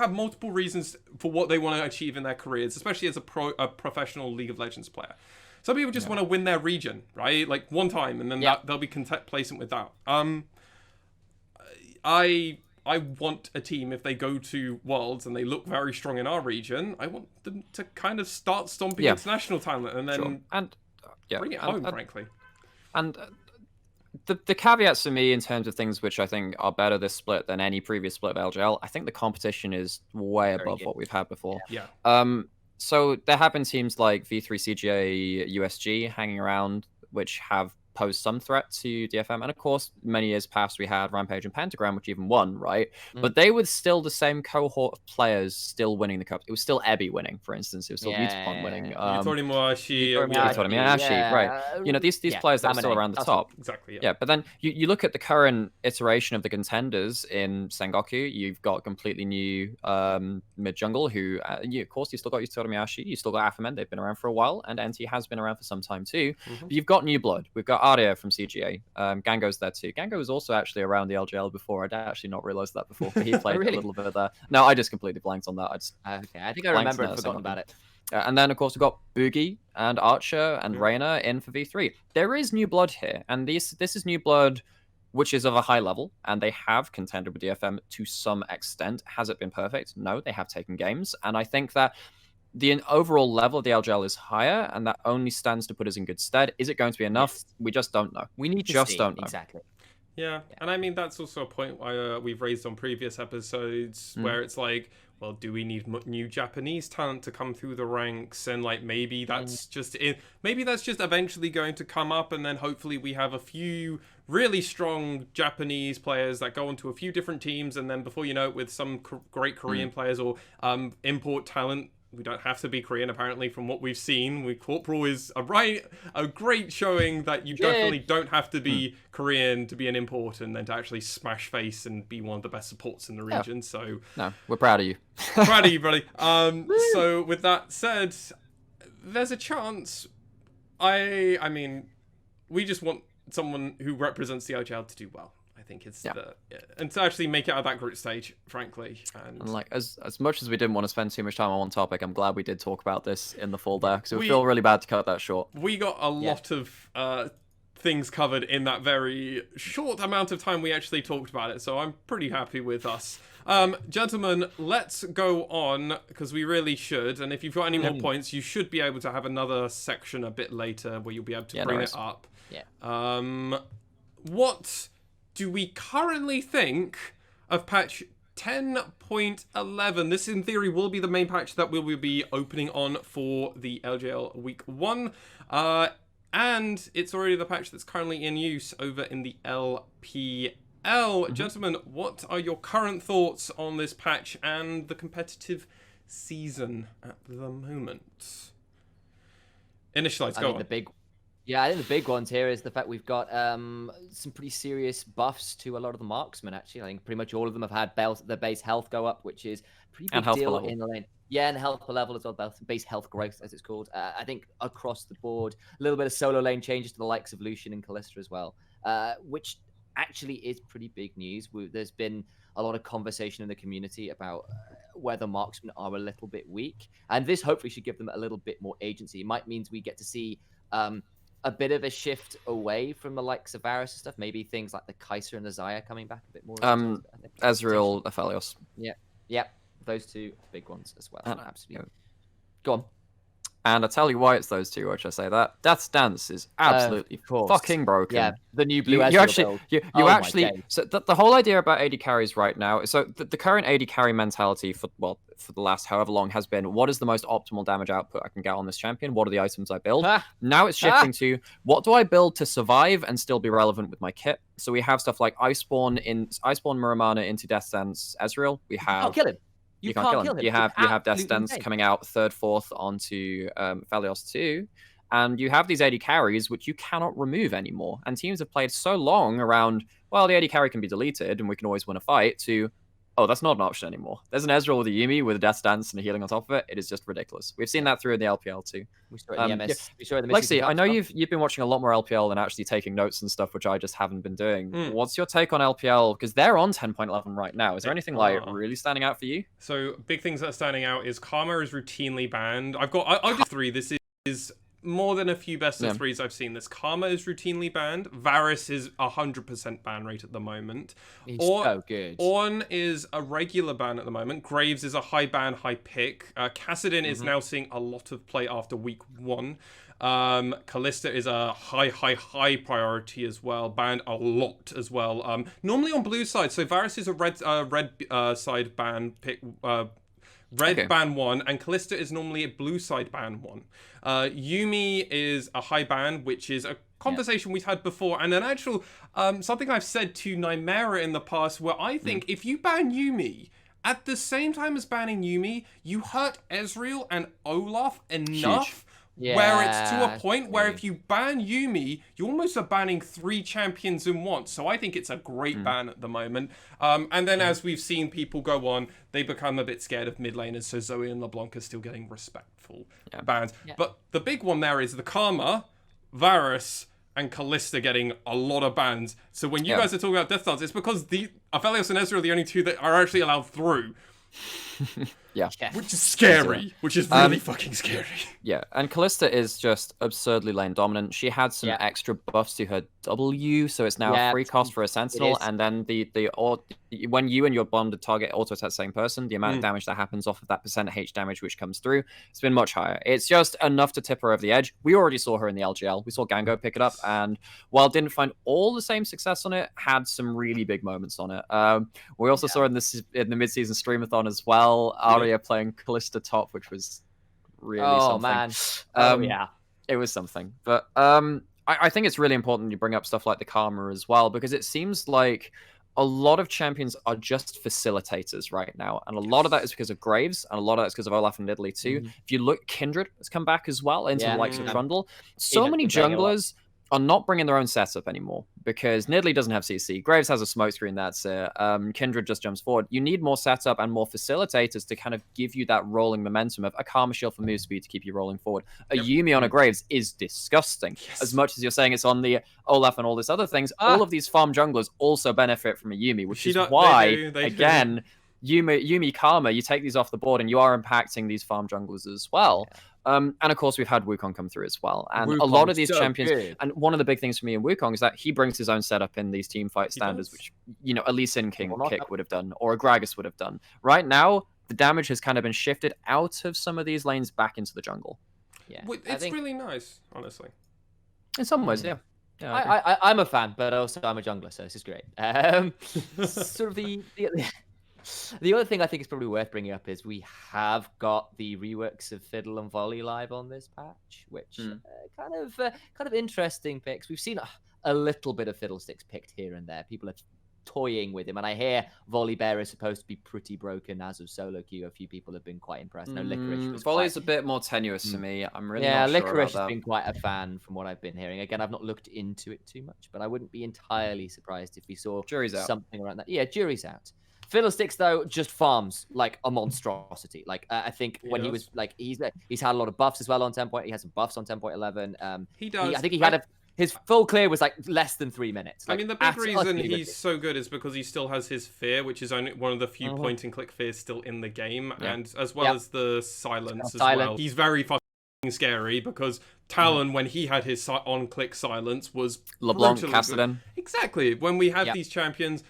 have multiple reasons for what they want to achieve in their careers, especially as a professional League of Legends player. Some people just want to win their region, right? Like one time, and then they'll be complacent with that. I want a team, if they go to Worlds and they look very strong in our region, I want them to kind of start stomping international talent and then bring it home, frankly. And the caveats for me in terms of things which I think are better this split than any previous split of LJL, I think the competition is way above what we've had before. Yeah. So there have been teams like V3 CGA, USG hanging around, which have posed some threat to DFM, and of course many years past we had Rampage and Pentagram, which even won, right? But they were still the same cohort of players still winning the cup. It was still Ebby winning, for instance. It was still Beautiful winning. Yutorimashi, right? You know, these players that are still around the top. Exactly. Yeah, but then you look at the current iteration of the contenders in Sengoku. You've got completely new mid jungle who, of course, you still got Yutorimashi, you still got Afamen. They've been around for a while, and NT has been around for some time too. But you've got new blood. We've got Aria from CGA. Gango's there too. Gango was also actually around the LJL before. I'd actually not realized that before, but he played a little bit there. No, I just completely blanked on that. Okay, I think I remember and forgotten about it. And then, of course, we've got Boogie and Archer and Reyna in for V3. There is new blood here, and this is new blood which is of a high level, and they have contended with DFM to some extent. Has it been perfect? No, they have taken games, and I think that the overall level of the LJL is higher, and that only stands to put us in good stead. Is it going to be enough? Yes. We just don't know. We just don't know. Exactly. Yeah, and I mean, that's also a point we've raised on previous episodes where it's like, well, do we need new Japanese talent to come through the ranks? And like, maybe that's just eventually going to come up, and then hopefully we have a few really strong Japanese players that go onto a few different teams, and then before you know it, with some great Korean players or import talent. We don't have to be Korean, apparently, from what we've seen. Corporal is a great showing that you definitely don't have to be Korean to be an import and then to actually smash face and be one of the best supports in the region. So no, we're proud of you. Proud of you, buddy. So with that said, there's a chance. I mean, we just want someone who represents the LJL to do well. I think it's and to actually make it out of that group stage, frankly. And like, as much as we didn't want to spend too much time on one topic, I'm glad we did talk about this in the fall there, because it would feel really bad to cut that short. We got a lot of things covered in that very short amount of time we actually talked about it, so I'm pretty happy with us. Gentlemen, let's go on, because we really should, and if you've got any more points, you should be able to have another section a bit later where you'll be able to bring it up. What do we currently think of patch 10.11? This, in theory, will be the main patch that we will be opening on for the LJL Week 1. And it's already the patch that's currently in use over in the LPL. Gentlemen, what are your current thoughts on this patch and the competitive season at the moment. Initialize, go on. I think the big ones here is the fact we've got some pretty serious buffs to a lot of the marksmen, actually. I think pretty much all of them have had their base health go up, which is a pretty big deal in the lane. Yeah, and health per level as well, base health growth, as it's called. I think across the board, a little bit of solo lane changes to the likes of Lucian and Kalista as well, which actually is pretty big news. There's been a lot of conversation in the community about whether marksmen are a little bit weak, and this hopefully should give them a little bit more agency. It might mean we get to see a bit of a shift away from the likes of Varus and stuff. Maybe things like the Kaiser and the Xayah coming back a bit more. Ezreal, Aphelios. Yeah, those two big ones as well. Absolutely. Go on. And I tell you why it's those two, which I say that Death's Dance is absolutely fucking broken. Yeah, the new blue So the whole idea about AD carries right now, so the current AD carry mentality for the last however long has been, what is the most optimal damage output I can get on this champion? What are the items I build? Now it's shifting to, what do I build to survive and still be relevant with my kit? So we have stuff like Iceborne Muramana into Death's Dance Ezreal. We have... I'll kill him. You can't kill him. You have Death's Dance coming out 3rd, 4th onto Aphelios 2. And you have these AD carries, which you cannot remove anymore. And teams have played so long around, well, the AD carry can be deleted and we can always win a fight, to, oh, that's not an option anymore. There's an Ezreal with a Yuumi with a Death's Dance and a healing on top of it. It is just ridiculous. We've seen that through in the LPL too. We saw it in the MS. We saw it in the Lexi, I know you've been watching a lot more LPL than actually taking notes and stuff, which I just haven't been doing. What's your take on LPL? Because they're on 10.11 right now. Is there anything like really standing out for you? So big things that are standing out is Karma is routinely banned. I'll do 3. This is more than a few best of 3s I've seen. This Karma is routinely banned. Varus is 100% ban rate at the moment. He's so good. Ornn is a regular ban at the moment. Graves is a high ban, high pick. Kassadin is now seeing a lot of play after week 1. Kalista is a high priority as well, banned a lot as well. Normally on blue side, so Varus is a red side ban pick. Ban 1, and Kalista is normally a blue side ban 1. Yuumi is a high ban, which is a conversation we've had before, and an actual something I've said to Nymaera in the past, where I think if you ban Yuumi at the same time as banning Yuumi, you hurt Ezreal and Olaf enough. Where it's to a point where if you ban Yuumi, you almost are banning 3 champions in once. So I think it's a great ban at the moment. And then as we've seen people go on, they become a bit scared of mid laners. So Zoe and LeBlanc are still getting respectful bans. But the big one there is the Karma, Varus, and Kalista getting a lot of bans. So when you guys are talking about Death Dance, it's because the Aphelios and Ezreal are the only 2 that are actually allowed through. Which is scary. Which is really fucking scary. Yeah, and Kalista is just absurdly lane dominant. She had some extra buffs to her W, so it's now a free cost for a Sentinel, and then when you and your bonded target auto attack the same person, the amount of damage that happens off of that % damage which comes through, it's been much higher. It's just enough to tip her over the edge. We already saw her in the LJL. We saw Gango pick it up, and while didn't find all the same success on it, had some really big moments on it. We also saw in the mid-season streamathon as well, Arya playing Kalista top, which was really something. It was something. But I think it's really important you bring up stuff like the Karma as well, because it seems like a lot of champions are just facilitators right now, and a lot of that is because of Graves, and a lot of that is because of Olaf and Nidalee too. If you look, Kindred has come back as well into the likes of Trundle. So many junglers are not bringing their own setup anymore, because Nidalee doesn't have CC. Graves has a smoke screen, that's it. Kindred just jumps forward. You need more setup and more facilitators to kind of give you that rolling momentum of a Karma shield for move speed to keep you rolling forward. A Yuumi on a Graves is disgusting. As much as you're saying it's on the Olaf and all this other things, all of these farm junglers also benefit from a Yuumi, which is why, again, Yuumi Karma, you take these off the board and you are impacting these farm junglers as well. And of course, we've had Wukong come through as well. And a lot of these champions, and one of the big things for me in Wukong is that he brings his own setup in these team fight standards, which, you know, a Lee Sin King kick would have done, or a Gragas would have done. Right now, the damage has kind of been shifted out of some of these lanes back into the jungle. It's really nice, honestly. In some ways, I'm a fan, but also I'm a jungler, so this is great. Sort of the other thing I think is probably worth bringing up is we have got the reworks of Fiddle and Volley live on this patch, which kind of interesting picks. We've seen a little bit of Fiddlesticks picked here and there. People have toying with him. And I hear Volibear is supposed to be pretty broken as of solo queue. A few people have been quite impressed. No, Licorice was Volley's a bit more tenuous to me. I'm really yeah, not sure Licorice about has been quite a fan from what I've been hearing. Again, I've not looked into it too much, but I wouldn't be entirely surprised if we saw Jury's out. something around that. Yeah, jury's out. Fiddlesticks though just farms like a monstrosity. Like I think when he was like he's had a lot of buffs as well on 10 point. He has some buffs on 10.11. He does. I think he had his full clear was like less than 3 minutes. Like, I mean, the big reason he's so good is because he still has his fear, which is only one of the few point-and-click fears still in the game, and as well as the silence as well. He's very fucking scary because Talon, when he had his on-click silence, was LeBlanc Castellan. Exactly. When we have these champions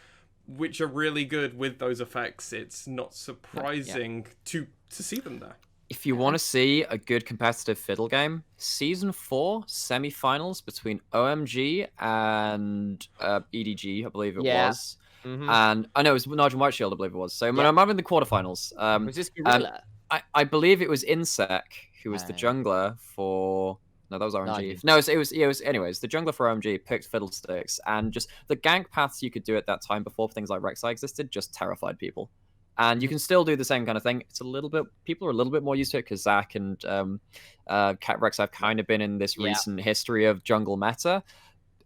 which are really good with those effects, it's not surprising to see them there. If you want to see a good competitive fiddle game, Season 4 semi-finals between OMG and EDG, I believe it was. And I know it was Nigel Whiteshield, I believe it was. So I'm in the quarterfinals. Was this Gorilla? I believe it was Insec, who was the jungler for... No, that was RNG. No, it was anyways, the jungler for OMG picked Fiddlesticks, and just the gank paths you could do at that time before things like Rek'Sai existed just terrified people. And you can still do the same kind of thing. It's a little bit, people are a little bit more used to it because Zach and Rek'Sai have kind of been in this recent history of jungle meta.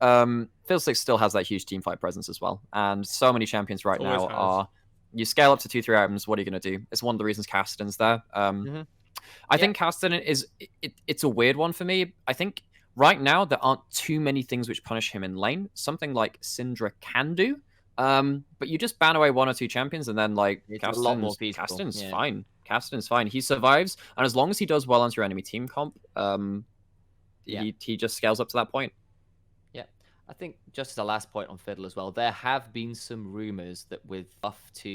Fiddlesticks still has that huge teamfight presence as well. And so many champions right now are, you scale up to 2-3 items, what are you going to do? It's one of the reasons Castan's there. I think Castan it's a weird one for me. I think right now there aren't too many things which punish him in lane. Something like Syndra can do. But you just ban away 1 or 2 champions and then like Castan's fine. Castan's fine. He survives, and as long as he does well onto your enemy team comp, he just scales up to that point. Yeah. I think just as a last point on Fiddle as well, there have been some rumors that with buff to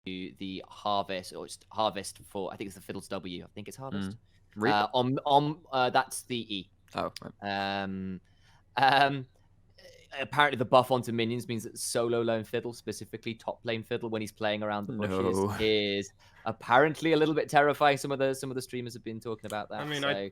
the harvest, or just harvest for, I think it's the Fiddle's W. I think it's harvest. That's the E. Oh, right. Apparently the buff onto minions means that solo lane Fiddle, specifically top lane Fiddle, when he's playing around the bushes, is apparently a little bit terrifying. Some of the streamers have been talking about that. I mean, so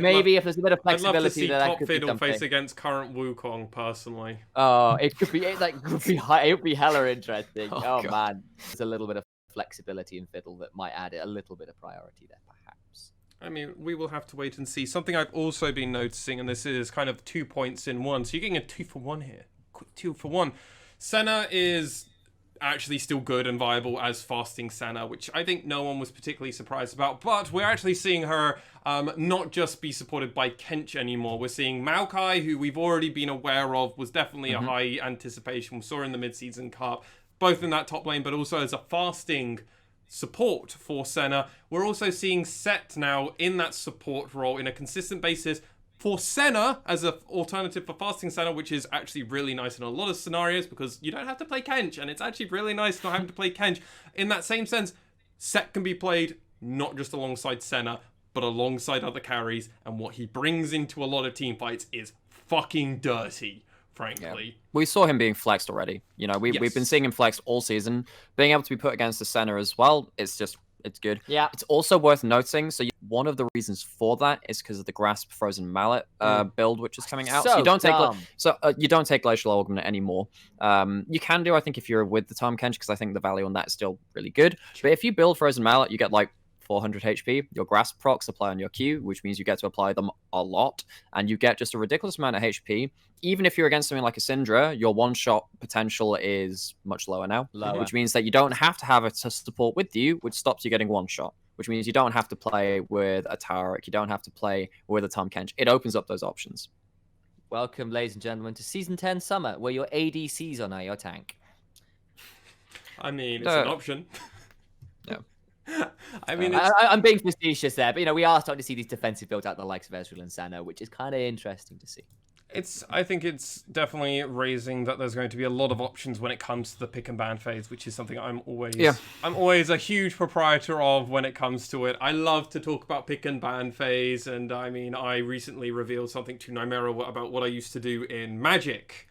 maybe if there's a bit of flexibility, I'd love to see top could Fiddle face against current Wukong personally. Oh, it could be it would be hella interesting. Oh man, there's a little bit of flexibility in Fiddle that might add a little bit of priority there, perhaps. I mean, we will have to wait and see. Something I've also been noticing, and this is kind of 2 points in one, so you're getting a 2-for-1 here. Quick 2-for-1. Senna is actually still good and viable as fasting Senna, which I think no one was particularly surprised about, but we're actually seeing her not just be supported by Kench anymore. We're seeing Maokai, who we've already been aware of, was definitely a high anticipation. We saw her in the mid-season cup, both in that top lane, but also as a fasting support for Senna. We're also seeing Set now in that support role in a consistent basis for Senna as an alternative for fasting Senna, which is actually really nice in a lot of scenarios because you don't have to play Kench, and it's actually really nice not having to play Kench. In that same sense, Set can be played not just alongside Senna, but alongside other carries, and what he brings into a lot of team fights is fucking dirty, frankly. Yeah. We saw him being flexed already. You know, we've been seeing him flexed all season. Being able to be put against the Senna as well, it's good. Yeah. It's also worth noting, so one of the reasons for that is because of the Grasp Frozen Mallet build, which is coming out. So you don't take Glacial Augment anymore. You can do, I think, if you're with the Tom Kench, because I think the value on that is still really good. But if you build Frozen Mallet, you get like 400 HP. Your Grasp procs apply on your Q, which means you get to apply them a lot, and you get just a ridiculous amount of HP. Even if you're against something like a Syndra, your one-shot potential is much lower now, which means that you don't have to have it to support with you, which stops you getting one-shot, which means you don't have to play with a Tarek, you don't have to play with a Tom Kench. It opens up those options. Welcome, ladies and gentlemen, to Season 10 Summer, where your ADCs are now your tank. I mean, it's an option. No. I mean, I'm being facetious there, but we are starting to see these defensive builds out the likes of Ezreal and Senna, which is kind of interesting to see. I think it's definitely raising that there's going to be a lot of options when it comes to the pick and ban phase, which is something I'm always a huge proprietor of when it comes to it. I love to talk about pick and ban phase, and I mean, I recently revealed something to Nymaera about what I used to do in Magic.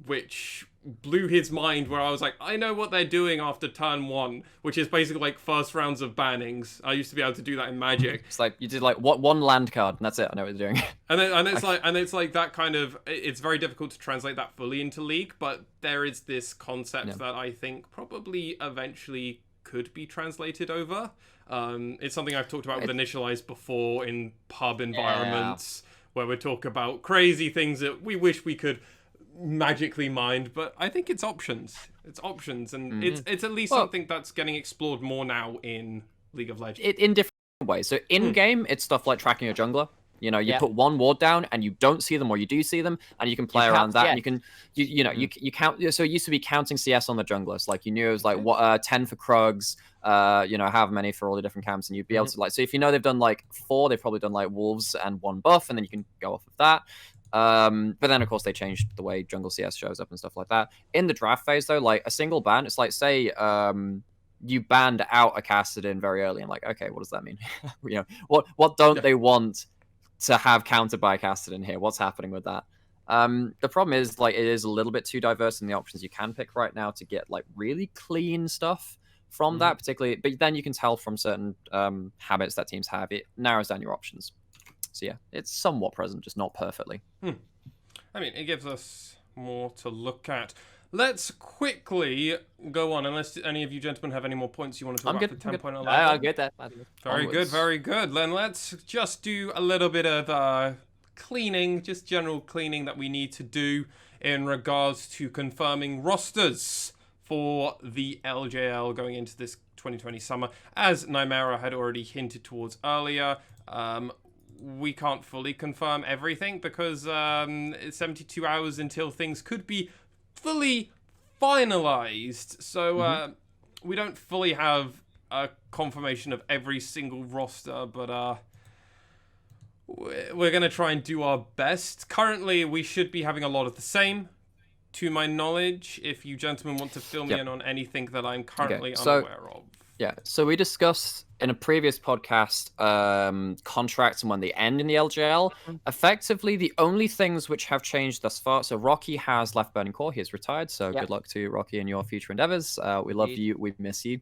which blew his mind, where I was like, I know what they're doing after turn 1, which is basically like first rounds of bannings. I used to be able to do that in Magic. It's like you did like one land card, and that's it. I know what they're doing. And it's like that kind of, it's very difficult to translate that fully into League, but there is this concept that I think probably eventually could be translated over. It's something I've talked about with Initia1ise before in pub environments, where we talk about crazy things that we wish we could magically mind, but I think it's options. It's options, and it's at least something that's getting explored more now in League of Legends. In different ways. So in game, it's stuff like tracking a jungler. You know, you put one ward down and you don't see them, or you do see them, and you can play around that. And you can, you count. So it used to be counting CS on the junglers. Like you knew it was like 10 for Krugs, however many for all the different camps, and you'd be able to like. So if you know they've done like 4, they've probably done like wolves and 1 buff, and then you can go off of that. But then of course they changed the way jungle CS shows up and stuff like that. In the draft phase though, like a single ban, it's like say you banned out a Kassadin very early, and like, okay, what does that mean? What don't they want to have countered by a Kassadin here? What's happening with that? The problem is like it is a little bit too diverse in the options you can pick right now to get like really clean stuff from that, particularly. But then you can tell from certain habits that teams have, it narrows down your options. So yeah, it's somewhat present, just not perfectly. I mean, it gives us more to look at. Let's quickly go on, unless any of you gentlemen have any more points you want to talk about for 10.11. I'll get that. Very good, very good. Then let's just do a little bit of cleaning, just general cleaning that we need to do in regards to confirming rosters for the LJL going into this 2020 summer. As Nymaera had already hinted towards earlier, we can't fully confirm everything because it's 72 hours until things could be fully finalized. So we don't fully have a confirmation of every single roster, but we're going to try and do our best. Currently, we should be having a lot of the same, to my knowledge. If you gentlemen want to fill me in on anything that I'm currently unaware of. Yeah, so we discussed in a previous podcast contracts and when they end in the LJL. Effectively, the only things which have changed thus far, so Rocky has left Burning Core, he has retired, so good luck to Rocky in your future endeavors. We love you, we miss you.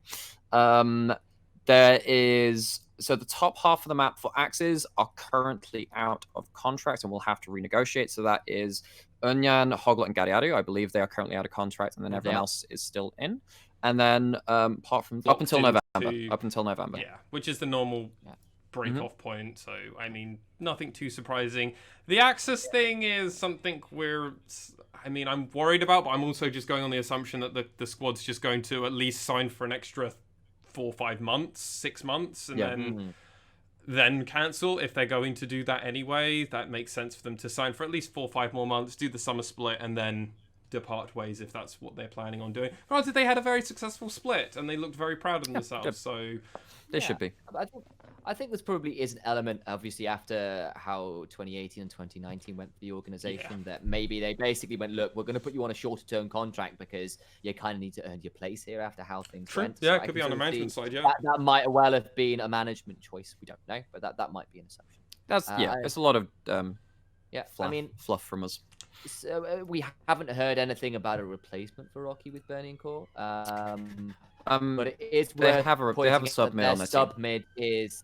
There is, so the top half of the map for Axes are currently out of contract and we'll have to renegotiate, so that is Unyan, Hoglet, and Gadiadu. I believe they are currently out of contract, and then everyone else is still in. And then, apart from up until November, yeah, which is the normal break-off point. So, I mean, nothing too surprising. The Axis thing is something I'm worried about, but I'm also just going on the assumption that the squad's just going to at least sign for an extra 4 or 5 months, 6 months, and then cancel if they're going to do that anyway. That makes sense for them to sign for at least 4 or 5 more months, do the summer split, and then depart ways if that's what they're planning on doing. Granted, they had a very successful split and they looked very proud of themselves, so they should be. I think this probably is an element, obviously, after how 2018 and 2019 went for the organization, that maybe they basically went, look, we're going to put you on a shorter-term contract because you kind of need to earn your place here after how things went. Yeah, so it could be on the management side, That might well have been a management choice. We don't know, but that might be an assumption. That's it's a lot of fluff from us. So, we haven't heard anything about a replacement for Rocky with Burning Core. But it is they have a sub mid on their sub mid is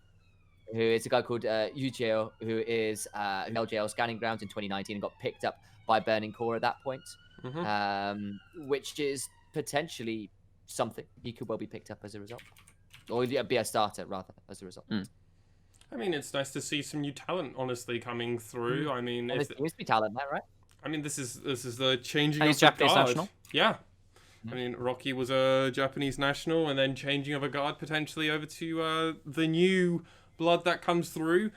a guy called UJO, who is LJL Scanning Grounds in 2019 and got picked up by Burning Core at that point, which is potentially something. He could well be picked up as a result, or be a starter rather as a result. I mean, it's nice to see some new talent, honestly, coming through. I mean, there seems to be talent there, right? I mean, this is the changing of the Japanese guard. national. Yeah. I mean, Rocky was a Japanese national, and then changing of a guard potentially over to the new blood that comes through.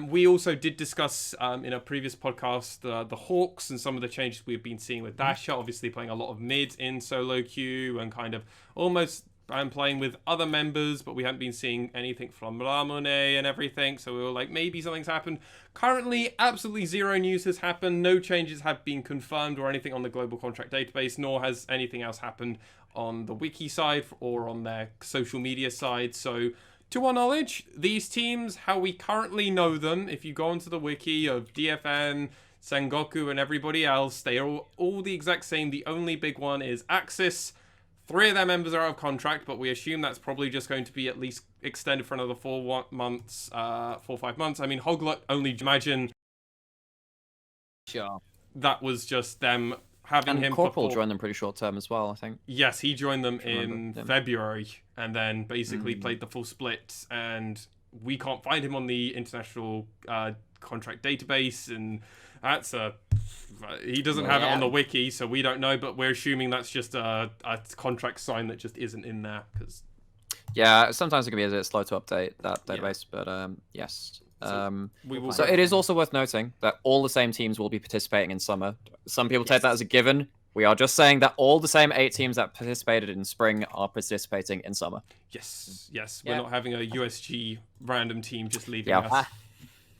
We also did discuss in a previous podcast the Hawks and some of the changes we've been seeing with Dasher, obviously playing a lot of mid in solo queue and kind of almost playing with other members, but we haven't been seeing anything from Ramone and everything, so we were like, maybe something's happened. Currently, absolutely zero news has happened. No changes have been confirmed or anything on the global contract database, nor has anything else happened on the wiki side or on their social media side. So, to our knowledge, these teams, how we currently know them, if you go onto the wiki of DFN, Sengoku and everybody else, they are all the exact same. The only big one is Axis. 3 of their members are out of contract, but we assume that's probably just going to be at least extended for another 4 months, 4 or 5 months. I mean, Hoglet, only imagine Sure. that was just them having And him. Corporal joined them pretty short term as well, I think. Yes, he joined them in remember. February and then basically played the full split. And we can't find him on the international contract database, and that's he doesn't have it on the wiki, so we don't know. But we're assuming that's just a contract sign that just isn't in there. Because yeah, sometimes it can be a bit slow to update that database, but yes. So it is also worth noting that all the same teams will be participating in summer. Some people take that as a given. We are just saying that all the same 8 teams that participated in spring are participating in summer. Yes. We're not having a USG random team just leaving Yeah. us.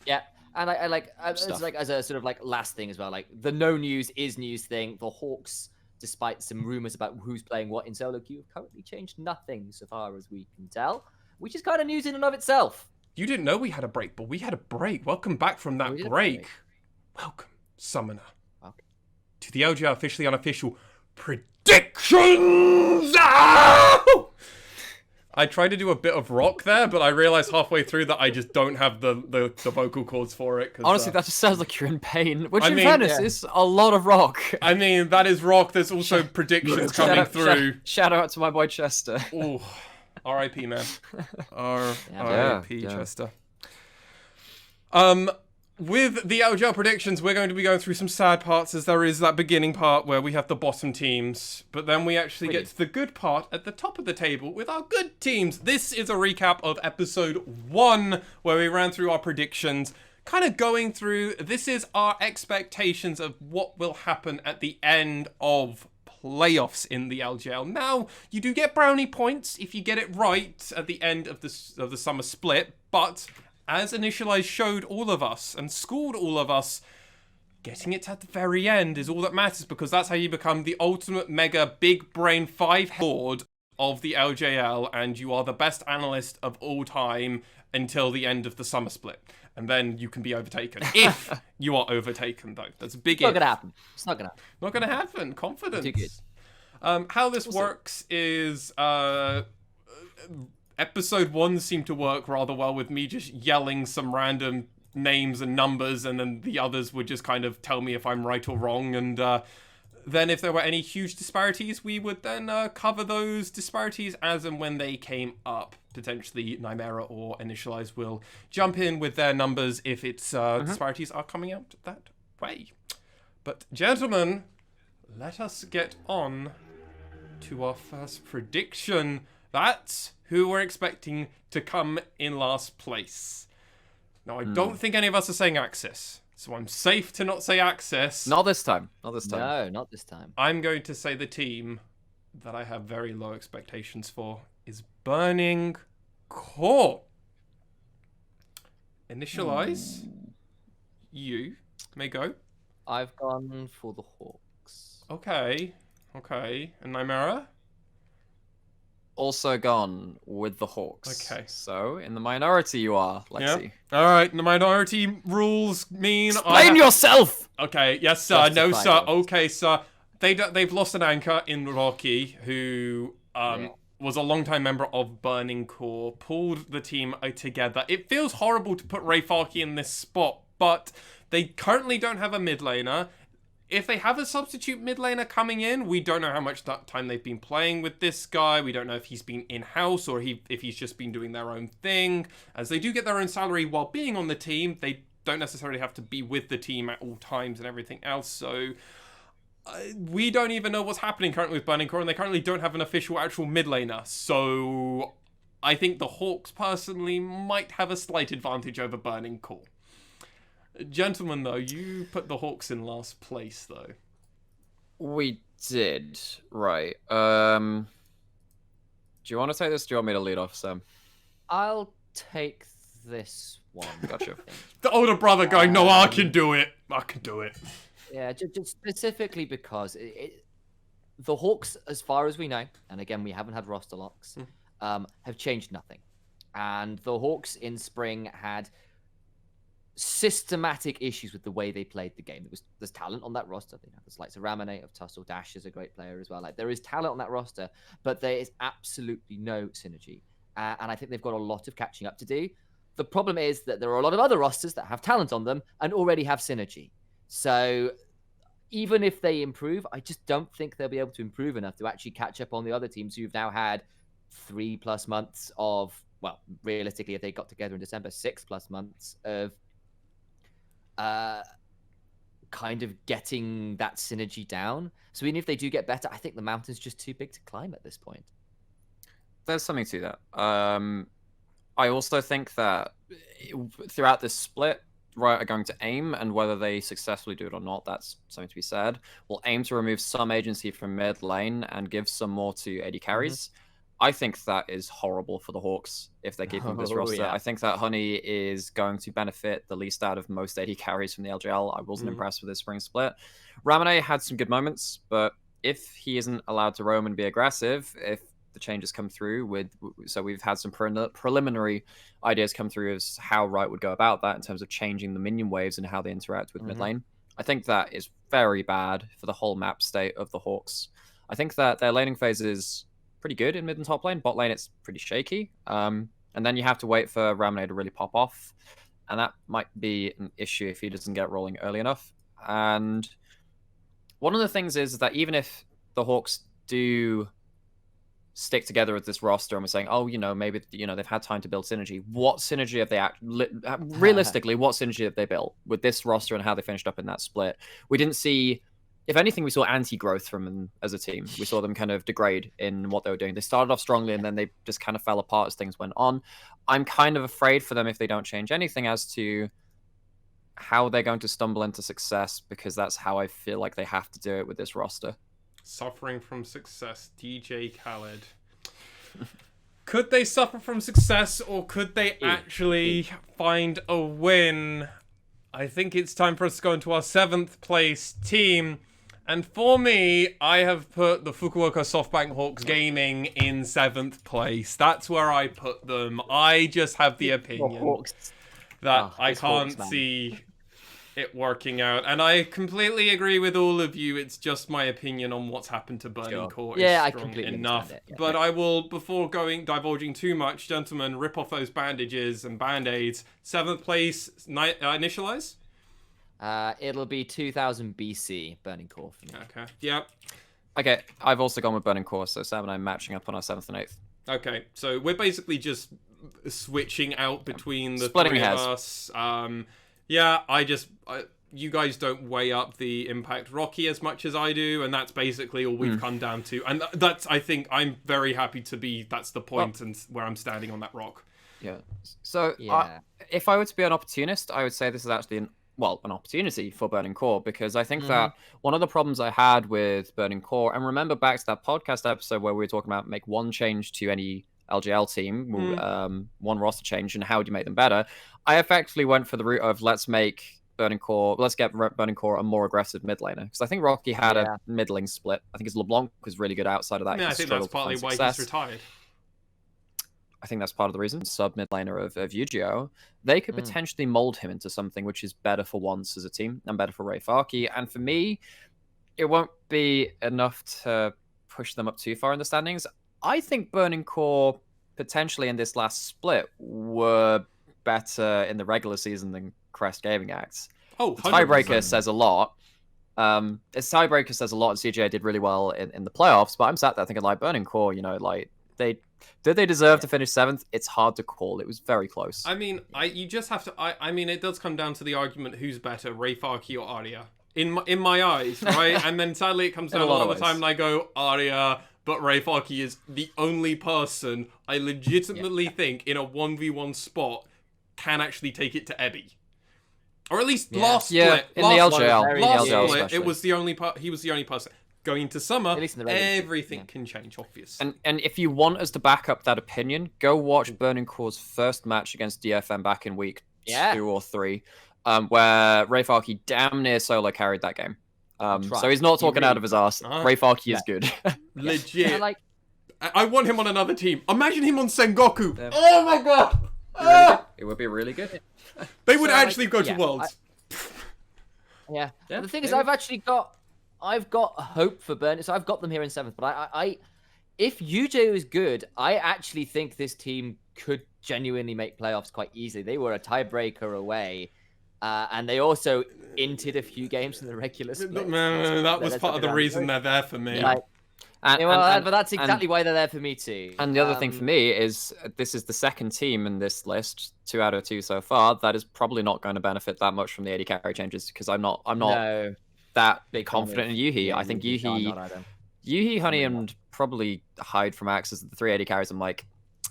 Yeah, and I like it's like as a sort of like last thing as well. Like the no news is news thing. The Hawks, despite some rumors about who's playing what in solo queue, have currently changed nothing so far as we can tell, which is kind of news in and of itself. You didn't know we had a break, but we had a break. Welcome back from that break. Welcome, Summoner, to the LJL Officially Unofficial Predictions! Ah! I tried to do a bit of rock there, but I realized halfway through that I just don't have the vocal cords for it. Honestly, that just sounds like you're in pain, which I in mean, fairness is a lot of rock. I mean, that is rock. There's also predictions coming through. Shout out to my boy Chester. Ooh, R.I.P. man. R.I.P. Chester. With the LJL predictions, we're going to be going through some sad parts, as there is that beginning part where we have the bottom teams, but then we actually get to the good part at the top of the table with our good teams. This is a recap of episode 1, where we ran through our predictions, kind of going through, this is our expectations of what will happen at the end of playoffs in the LJL. Now, you do get brownie points if you get it right at the end of the summer split, but as Initia1ise showed all of us and schooled all of us, getting it at the very end is all that matters, because that's how you become the ultimate mega big brain 5 lord of the LJL, and you are the best analyst of all time until the end of the summer split. And then you can be overtaken. If you are overtaken, though. That's a big if. It's not going to happen. It's not going to happen. Not going to happen. Confidence. Too good. How this works is... Episode 1 seemed to work rather well with me just yelling some random names and numbers, and then the others would just kind of tell me if I'm right or wrong, and then if there were any huge disparities, we would then cover those disparities as and when they came up. Potentially Nymaera or Initia1ise will jump in with their numbers if its disparities are coming out that way. But gentlemen, let us get on to our first prediction. That's who we're expecting to come in last place. Now, I don't think any of us are saying Axis, so I'm safe to not say Axis. Not this time. Not this time. No, not this time. I'm going to say the team that I have very low expectations for is Burning Core. Initia1ise, you may go. I've gone for the Hawks. Okay. And Nymaera? Also gone with the Hawks. Okay. So, in the minority you are, Lexi. Yep. Alright, the minority rules mean Explain yourself! Okay, yes sir, no Justify sir, it. okay sir. They've lost an anchor in Rocky, who was a long-time member of Burning Core, pulled the team together. It feels horrible to put Ray Farkey in this spot, but they currently don't have a mid laner. If they have a substitute mid laner coming in, we don't know how much time they've been playing with this guy. We don't know if he's been in-house or if he's just been doing their own thing. As they do get their own salary while being on the team, they don't necessarily have to be with the team at all times and everything else. So we don't even know what's happening currently with Burning Core, and they currently don't have an official actual mid laner. So I think the Hawks personally might have a slight advantage over Burning Core. Gentlemen, though, you put the Hawks in last place, though. We did. Right. Do you want to take this? Do you want me to lead off, Sam? I'll take this one. Gotcha. The older brother going, no, I can do it. I can do it. Yeah, just specifically because the Hawks, as far as we know, and again, we haven't had roster locks, have changed nothing. And the Hawks in spring had systematic issues with the way they played the game. There's talent on that roster. They have the likes of Ramane, of Tussle. Dash is a great player as well. Like, there is talent on that roster, but there is absolutely no synergy. And I think they've got a lot of catching up to do. The problem is that there are a lot of other rosters that have talent on them and already have synergy. So even if they improve, I just don't think they'll be able to improve enough to actually catch up on the other teams who've now had 3+ months of, well, realistically, if they got together in December, 6+ months of kind of getting that synergy down. So even if they do get better, I think the mountain's just too big to climb at this point. There's something to that. I also think that throughout this split, Riot are going to aim, and whether they successfully do it or not, that's something to be said. We'll aim to remove some agency from mid lane and give some more to AD carries. I think that is horrible for the Hawks if they keep him this roster. Yeah. I think that Honey is going to benefit the least out of most AD carries from the LJL. I wasn't impressed with this spring split. Ramane had some good moments, but if he isn't allowed to roam and be aggressive, if the changes come through so we've had some preliminary ideas come through as how Riot would go about that in terms of changing the minion waves and how they interact with mid lane. I think that is very bad for the whole map state of the Hawks. I think that their laning phase is pretty good in mid and top lane. Bot lane, it's pretty shaky. And then you have to wait for Ramane to really pop off. And that might be an issue if he doesn't get rolling early enough. And one of the things is that even if the Hawks do stick together with this roster and we're saying, oh, maybe, they've had time to build synergy. What synergy have they realistically, what synergy have they built with this roster and how they finished up in that split? We didn't see, if anything, we saw anti-growth from them as a team. We saw them kind of degrade in what they were doing. They started off strongly and then they just kind of fell apart as things went on. I'm kind of afraid for them if they don't change anything as to how they're going to stumble into success, because that's how I feel like they have to do it with this roster. Suffering from success, DJ Khaled. Could they suffer from success, or could they actually find a win? I think it's time for us to go into our 7th place team. And for me, I have put the Fukuoka SoftBank Hawks Gaming in 7th place. That's where I put them. I just have the opinion that I can't see it working out. And I completely agree with all of you. It's just my opinion on what's happened to Burning Core is strong I completely enough. understand it. But I will, before divulging too much, gentlemen, rip off those bandages and band-aids. 7th place, Initia1ise? It'll be 2000 BC, Burning Core for me. Okay, yep. Okay, I've also gone with Burning Core, so Sam and I are matching up on our 7th and 8th. Okay, so we're basically just switching out between the Splitting three hairs. of us. Yeah, you guys don't weigh up the Impact Rocky as much as I do, and that's basically all we've come down to. And I think I'm very happy to be, that's the point and where I'm standing on that rock. Yeah. So if I were to be an opportunist, I would say this is actually an opportunity for Burning Core, because I think that one of the problems I had with Burning Core, and remember back to that podcast episode where we were talking about make one change to any LJL team, one roster change, and how do you make them better? I effectively went for the route of let's get Burning Core a more aggressive mid laner, because I think Rocky had a middling split. I think his LeBlanc was really good outside of that. I think that's partly why he's retired. I think that's part of the reason. Sub mid laner of Yu-Gi-Oh! They could potentially mold him into something which is better for once as a team and better for Rayfarki. And for me, it won't be enough to push them up too far in the standings. I think Burning Core potentially in this last split were better in the regular season than Crest Gaming Acts. Oh, 100%. Tiebreaker says a lot. Tiebreaker says a lot, and CJ did really well in the playoffs. But I'm sat there thinking, like, Burning Core, did they deserve to finish 7th? It's hard to call. It was very close. I mean, you just have to. I mean, it does come down to the argument: who's better, Rayfarki or Arya? In my eyes, right? And then sadly, it comes down a lot of the time, and I go Arya. But Rayfarki is the only person I legitimately think in a 1v1 spot can actually take it to Ebby. Or at least last split. In the LJL. Last LJL split, especially. it was the only he was the only person. Going into Summer, everything can change, obviously. And if you want us to back up that opinion, go watch Burning Core's first match against DFM back in week 2 or 3, where Rayfarki damn near solo carried that game. So he's not talking out of his ass. Rayfarki is good. Legit. I want him on another team. Imagine him on Sengoku. Oh my god. It would be really good. They would So, actually like, go to yeah, Worlds. Yeah. Yeah, The thing is, maybe. I've got hope for Burnley, so I've got them here in 7th. But if UJ is good, I actually think this team could genuinely make playoffs quite easily. They were a tiebreaker away, and they also inted a few games in the regular split. That was part of the reason they're there for me. Like, but that's exactly why they're there for me too. And the other thing for me is this is the second team in this list, 2 out of 2 so far, that is probably not going to benefit that much from the AD carry changes because I'm not that confident in Yuhi. I think Yuhi, Honey, and probably Hyde from Axe as the 3 AD carries. I'm like,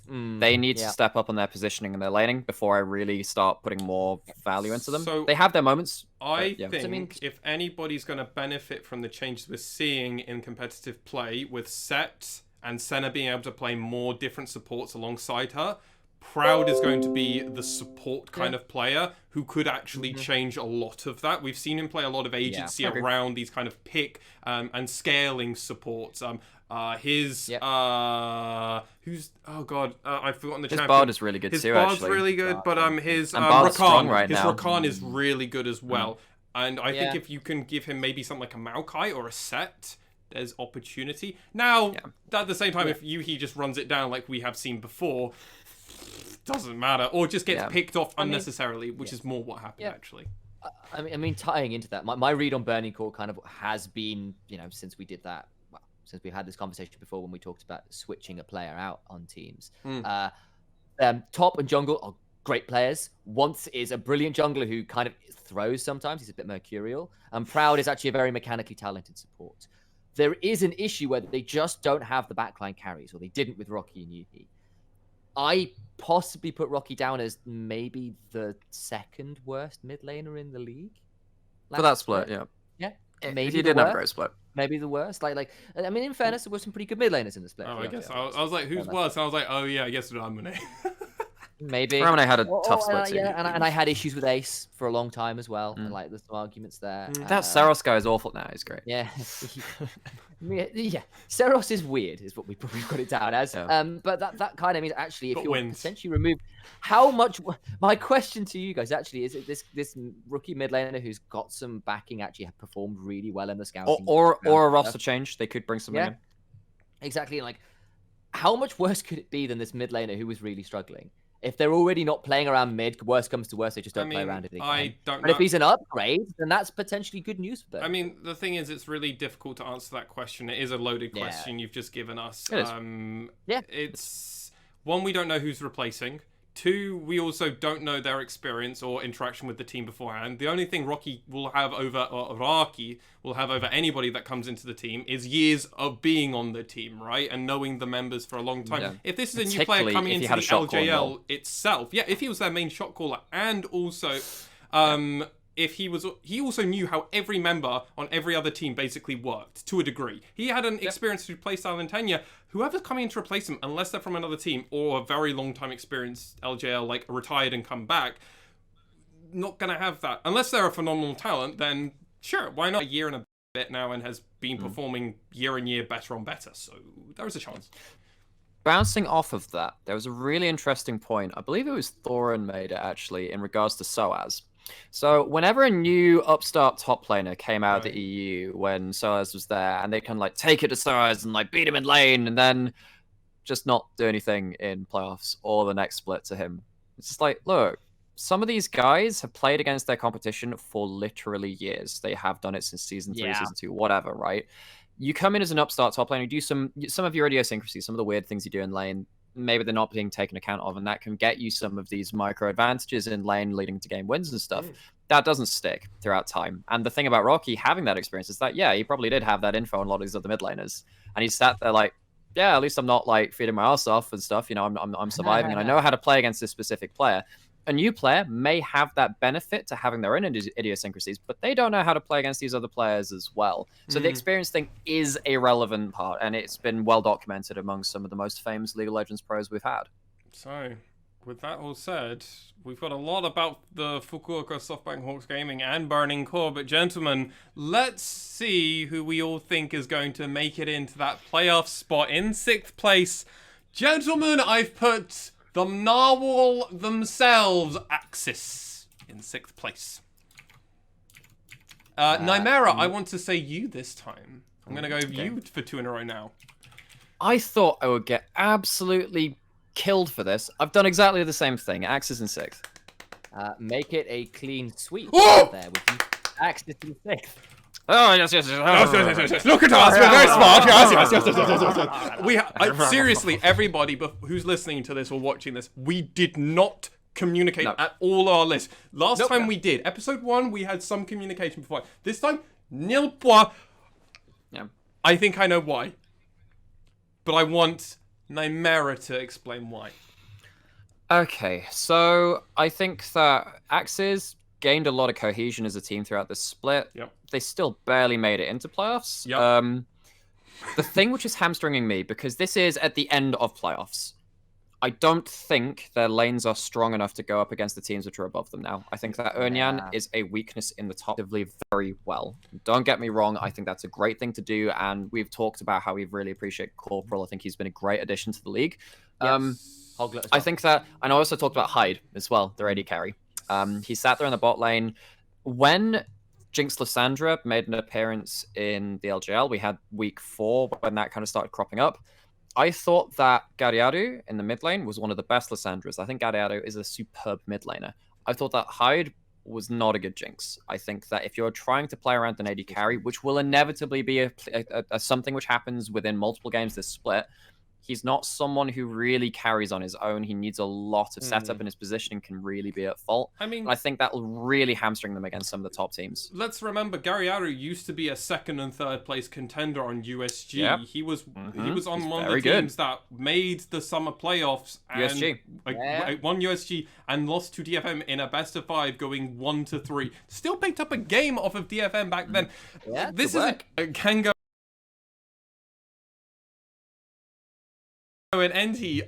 they need to step up on their positioning and their laning before I really start putting more value into them. So they have their moments. I think if anybody's going to benefit from the changes we're seeing in competitive play with Set and Senna being able to play more different supports alongside her, Proud is going to be the support kind of player who could actually change a lot of that. We've seen him play a lot of agency around these kind of pick and scaling supports. Who's I've forgotten the champion. His Bard is really good his too. Bard's Actually, really good, but his Bard's strong Rakan, right his now. Rakan is really good as well. And I think if you can give him maybe something like a Maokai or a Set, there's opportunity. Now, at the same time, if Yuhi just runs it down like we have seen before, doesn't matter, or just gets picked off unnecessarily, which is more what happened actually. I mean, tying into that, my read on Burning Core kind of has been, since we did that. Since we had this conversation before when we talked about switching a player out on teams. Top and jungle are great players. Once is a brilliant jungler who kind of throws sometimes. He's a bit mercurial. And Proud is actually a very mechanically talented support. There is an issue where they just don't have the backline carries, or they didn't with Rocky and Yuhi. I possibly put Rocky down as maybe the 2nd worst mid laner in the league. For that split, Yeah. Maybe he didn't have a great split. Maybe the worst. Like, I mean, in fairness, there were some pretty good mid laners in the split. Oh, I guess. I was like, who's worse? And I was like, oh yeah, I guess Ramune. Maybe. Ramune had a tough split too. And I had issues with Ace for a long time as well. And there's some arguments there. That Saros guy is awful now. He's great. Yeah. Saros is weird, is what we've got it down as. But that kind of means actually, if you're essentially removed, how much? My question to you guys actually is: this rookie mid laner who's got some backing actually have performed really well in the scouting, or a roster change? They could bring something in. Exactly. Like, how much worse could it be than this mid laner who was really struggling? If they're already not playing around mid, worst comes to worst, they just don't play around it. I don't know. But if he's an upgrade, then that's potentially good news for them. I mean, the thing is, it's really difficult to answer that question. It is a loaded question you've just given us. It is. It's one, we don't know who's replacing. 2, we also don't know their experience or interaction with the team beforehand. The only thing Rocky will have over, or Raki will have over anybody that comes into the team is years of being on the team, right? And knowing the members for a long time. Yeah. If this is a new player coming into the LJL itself, if he was their main shot caller, and also if he also knew how every member on every other team basically worked to a degree. He had an experience through playstyle and tenure. Whoever's coming in to replace him, unless they're from another team or a very long time experienced LJL, like retired and come back, not gonna have that. Unless they're a phenomenal talent, then sure, why not? A year and a bit now and has been performing year on year better on better. So there is a chance. Bouncing off of that, there was a really interesting point. I believe it was Thorin made it actually in regards to SOAS. So whenever a new upstart top laner came out of the EU when SOAS was there, and they can like take it to SOAS and like beat him in lane and then just not do anything in playoffs or the next split to him. It's just like, look, some of these guys have played against their competition for literally years. They have done it since season 3, season 2, whatever, right? You come in as an upstart top laner, you do some of your idiosyncrasies, some of the weird things you do in lane. Maybe they're not being taken account of, and that can get you some of these micro advantages in lane leading to game wins and stuff. That doesn't stick throughout time. And the thing about Rocky having that experience is that, he probably did have that info on a lot of these other mid laners. And he sat there like, at least I'm not like feeding my ass off and stuff. I'm surviving and I know how to play against this specific player. A new player may have that benefit to having their own idiosyncrasies, but they don't know how to play against these other players as well. So the experience thing is a relevant part, and it's been well documented among some of the most famous League of Legends pros we've had. So, with that all said, we've got a lot about the Fukuoka SoftBank Hawks Gaming and Burning Core, but gentlemen, let's see who we all think is going to make it into that playoff spot in 6th place. Gentlemen, I've put the narwhal themselves, Axis, in 6th place. Nymaera, I want to say you this time. I'm going to go you for 2 in a row now. I thought I would get absolutely killed for this. I've done exactly the same thing. Axis in 6th. Make it a clean sweep Whoa! there with Axis in 6th. Oh, yes. Yes. Look at us, we're very smart. Yes. Seriously, everybody who's listening to this or watching this, we did not communicate at all our lists. Last time we did. Episode 1, we had some communication before. This time, nil point. Yeah. I think I know why. But I want Nymaera to explain why. Okay, so I think that Axis gained a lot of cohesion as a team throughout the split. Yep. They still barely made it into playoffs. Yep. The thing which is hamstringing me, because this is at the end of playoffs, I don't think their lanes are strong enough to go up against the teams which are above them now. I think that Ernyan is a weakness in the top very well. Don't get me wrong, I think that's a great thing to do, and we've talked about how we really appreciate Corporal. I think he's been a great addition to the league. I think that, and I also talked about Hyde as well, their AD carry. He sat there in the bot lane. When Jinx Lysandra made an appearance in the LJL, we had week 4 when that kind of started cropping up. I thought that Gariadu in the mid lane was one of the best Lysandras. I think Gariadu is a superb mid laner. I thought that Hyde was not a good Jinx. I think that if you're trying to play around an AD carry, which will inevitably be a something which happens within multiple games this split, he's not someone who really carries on his own. He needs a lot of setup, and his positioning can really be at fault. I mean, I think that will really hamstring them against some of the top teams. Let's remember, Gariadu used to be a 2nd and 3rd place contender on USG. Yep. He was on one of the teams that made the summer playoffs and won USG and lost to DFM in a best of 5, going 1-3. Still picked up a game off of DFM back then. Yeah, this is a Kango and Enty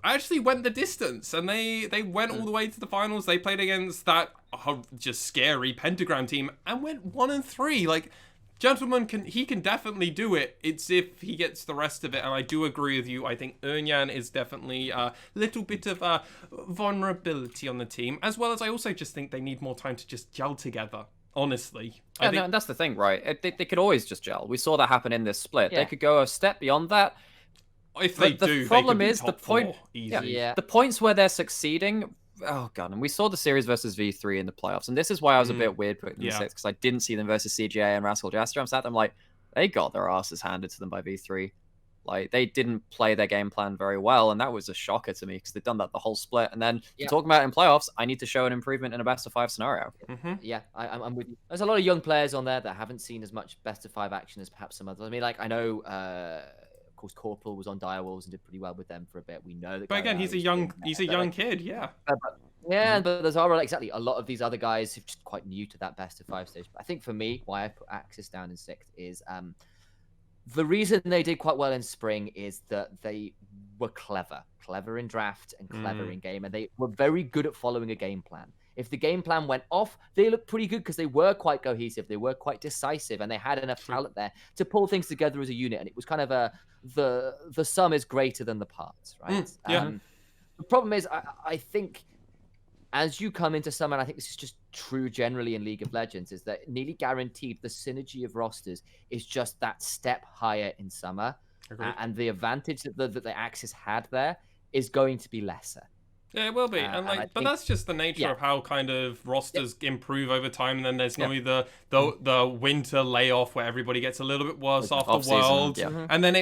actually went the distance, and they went all the way to the finals. They played against that just scary Pentagram team and went 1-3. Like, gentleman, he can definitely do it. It's if he gets the rest of it, and I do agree with you. I think Ernyan is definitely a little bit of a vulnerability on the team, as well as I also just think they need more time to just gel together. Honestly. Yeah, no, and that's the thing, right? They could always just gel. We saw that happen in this split. They could go a step beyond that. If they do, the problem is the point. The points where they're succeeding. Oh god, and we saw the series versus V3 in the playoffs, and this is why I was a bit weird putting them in 6th, because I didn't see them versus CGA and Rascal Jester. I'm sat there, I'm like, they got their asses handed to them by V3. Like, they didn't play their game plan very well, and that was a shocker to me because they've done that the whole split. And then talking about it in playoffs, I need to show an improvement in a best of 5 scenario. Yeah, I'm with you. There's a lot of young players on there that haven't seen as much best of 5 action as perhaps some others. I mean, like, I know. Of course, Corporal was on Direwolves and did pretty well with them for a bit. We know that. But again, he's a young kid, yeah. But there's exactly a lot of these other guys who're just quite new to that best of 5 stage. But I think for me, why I put Axis down in 6th is the reason they did quite well in spring is that they were clever in draft and clever in game, and they were very good at following a game plan. If the game plan went off, they looked pretty good because they were quite cohesive, they were quite decisive, and they had enough talent there to pull things together as a unit. And it was kind of the sum is greater than the parts, right? The problem is, I think as you come into summer, and I think this is just true generally in League of Legends, is that nearly guaranteed the synergy of rosters is just that step higher in summer, and the advantage that the Axis had there is going to be lesser. Yeah, it will be, but that's just the nature of how kind of rosters improve over time. And then there's normally the winter layoff where everybody gets a little bit worse after Worlds, and then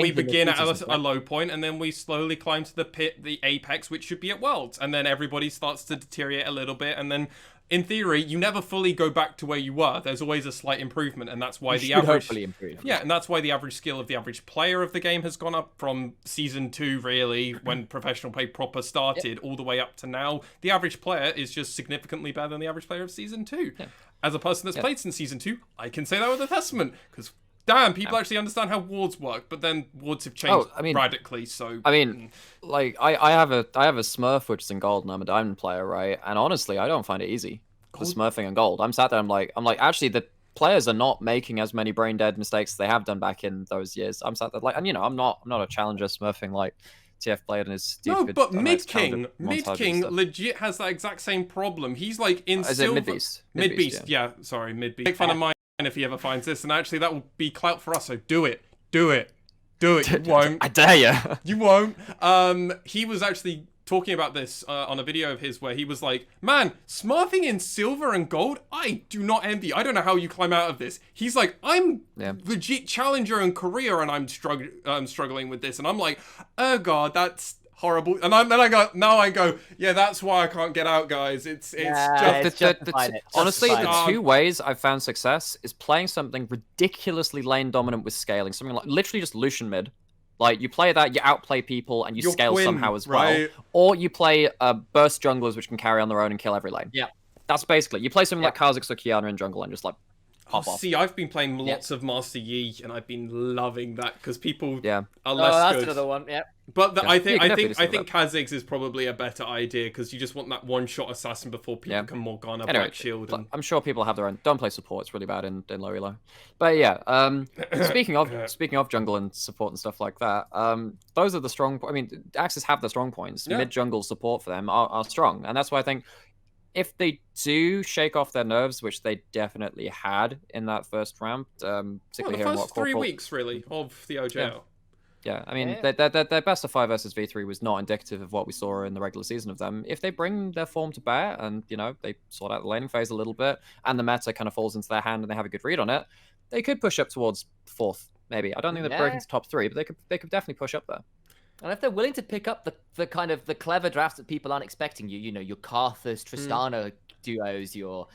we begin at a low point, and then we slowly climb to the apex, which should be at Worlds, and then everybody starts to deteriorate a little bit, and then. In theory, you never fully go back to where you were. There's always a slight improvement, and that's why the average hopefully improve. Yeah, and that's why the average skill of the average player of the game has gone up from season 2, really, when professional play proper started, all the way up to now. The average player is just significantly better than the average player of season 2. As a person that's played since season 2, I can say that with a testament, because damn, people actually understand how wards work, but then wards have changed radically. So I mean, like I have a Smurf which is in gold, and I'm a diamond player, right? And honestly, I don't find it easy. The smurfing in gold. I'm sat there. I'm like, actually, the players are not making as many brain dead mistakes as they have done back in those years. I'm sat there like, and I'm not a challenger smurfing like TF Blade and his No, stupid. but Mid King legit has that exact same problem. He's like in Is silver. it Mid Beast? Mid Beast, yeah. Sorry, Mid Beast. Make fun of mine if he ever finds this, and actually that will be clout for us. So do it. You won't. I dare you. You won't. He was actually talking about this on a video of his where he was like, man, smurfing in silver and gold, I do not envy. I don't know how you climb out of this. He's like, I'm legit challenger in Korea and I'm struggling with this. And I'm like, oh God, that's horrible. And then I go, yeah, that's why I can't get out, guys. It's honestly, the two ways I've found success is playing something ridiculously lane dominant with scaling. Something like literally just Lucian mid. Like, you play that, you outplay people, and you scale somehow as well. Right? Or you play burst junglers, which can carry on their own and kill every lane. Yeah. That's basically... You play something like Kha'Zix or Kiana in jungle and just, like, pop off. See, I've been playing lots of Master Yi, and I've been loving that, because people are less good. That's good. another one, But I think Kha'Zix is probably a better idea, because you just want that one-shot assassin before people can Morgana Black Shield. And... I'm sure people have their own. Don't play support; it's really bad in low elo. But yeah, speaking of jungle and support and stuff like that, those are the strong. I mean, Axis have the strong points. Mid jungle support for them are strong, and that's why I think if they do shake off their nerves, which they definitely had in that first ramp, particularly here in the first 3 weeks really of the OJL. Yeah, I mean, their best of 5 versus V3 was not indicative of what we saw in the regular season of them. If they bring their form to bear and, you know, they sort out the laning phase a little bit and the meta kind of falls into their hand and they have a good read on it, they could push up towards 4th, maybe. I don't think they've broken to top 3, but they could definitely push up there. And if they're willing to pick up the kind of the clever drafts that people aren't expecting, you know, your Karthus, Tristana duos, your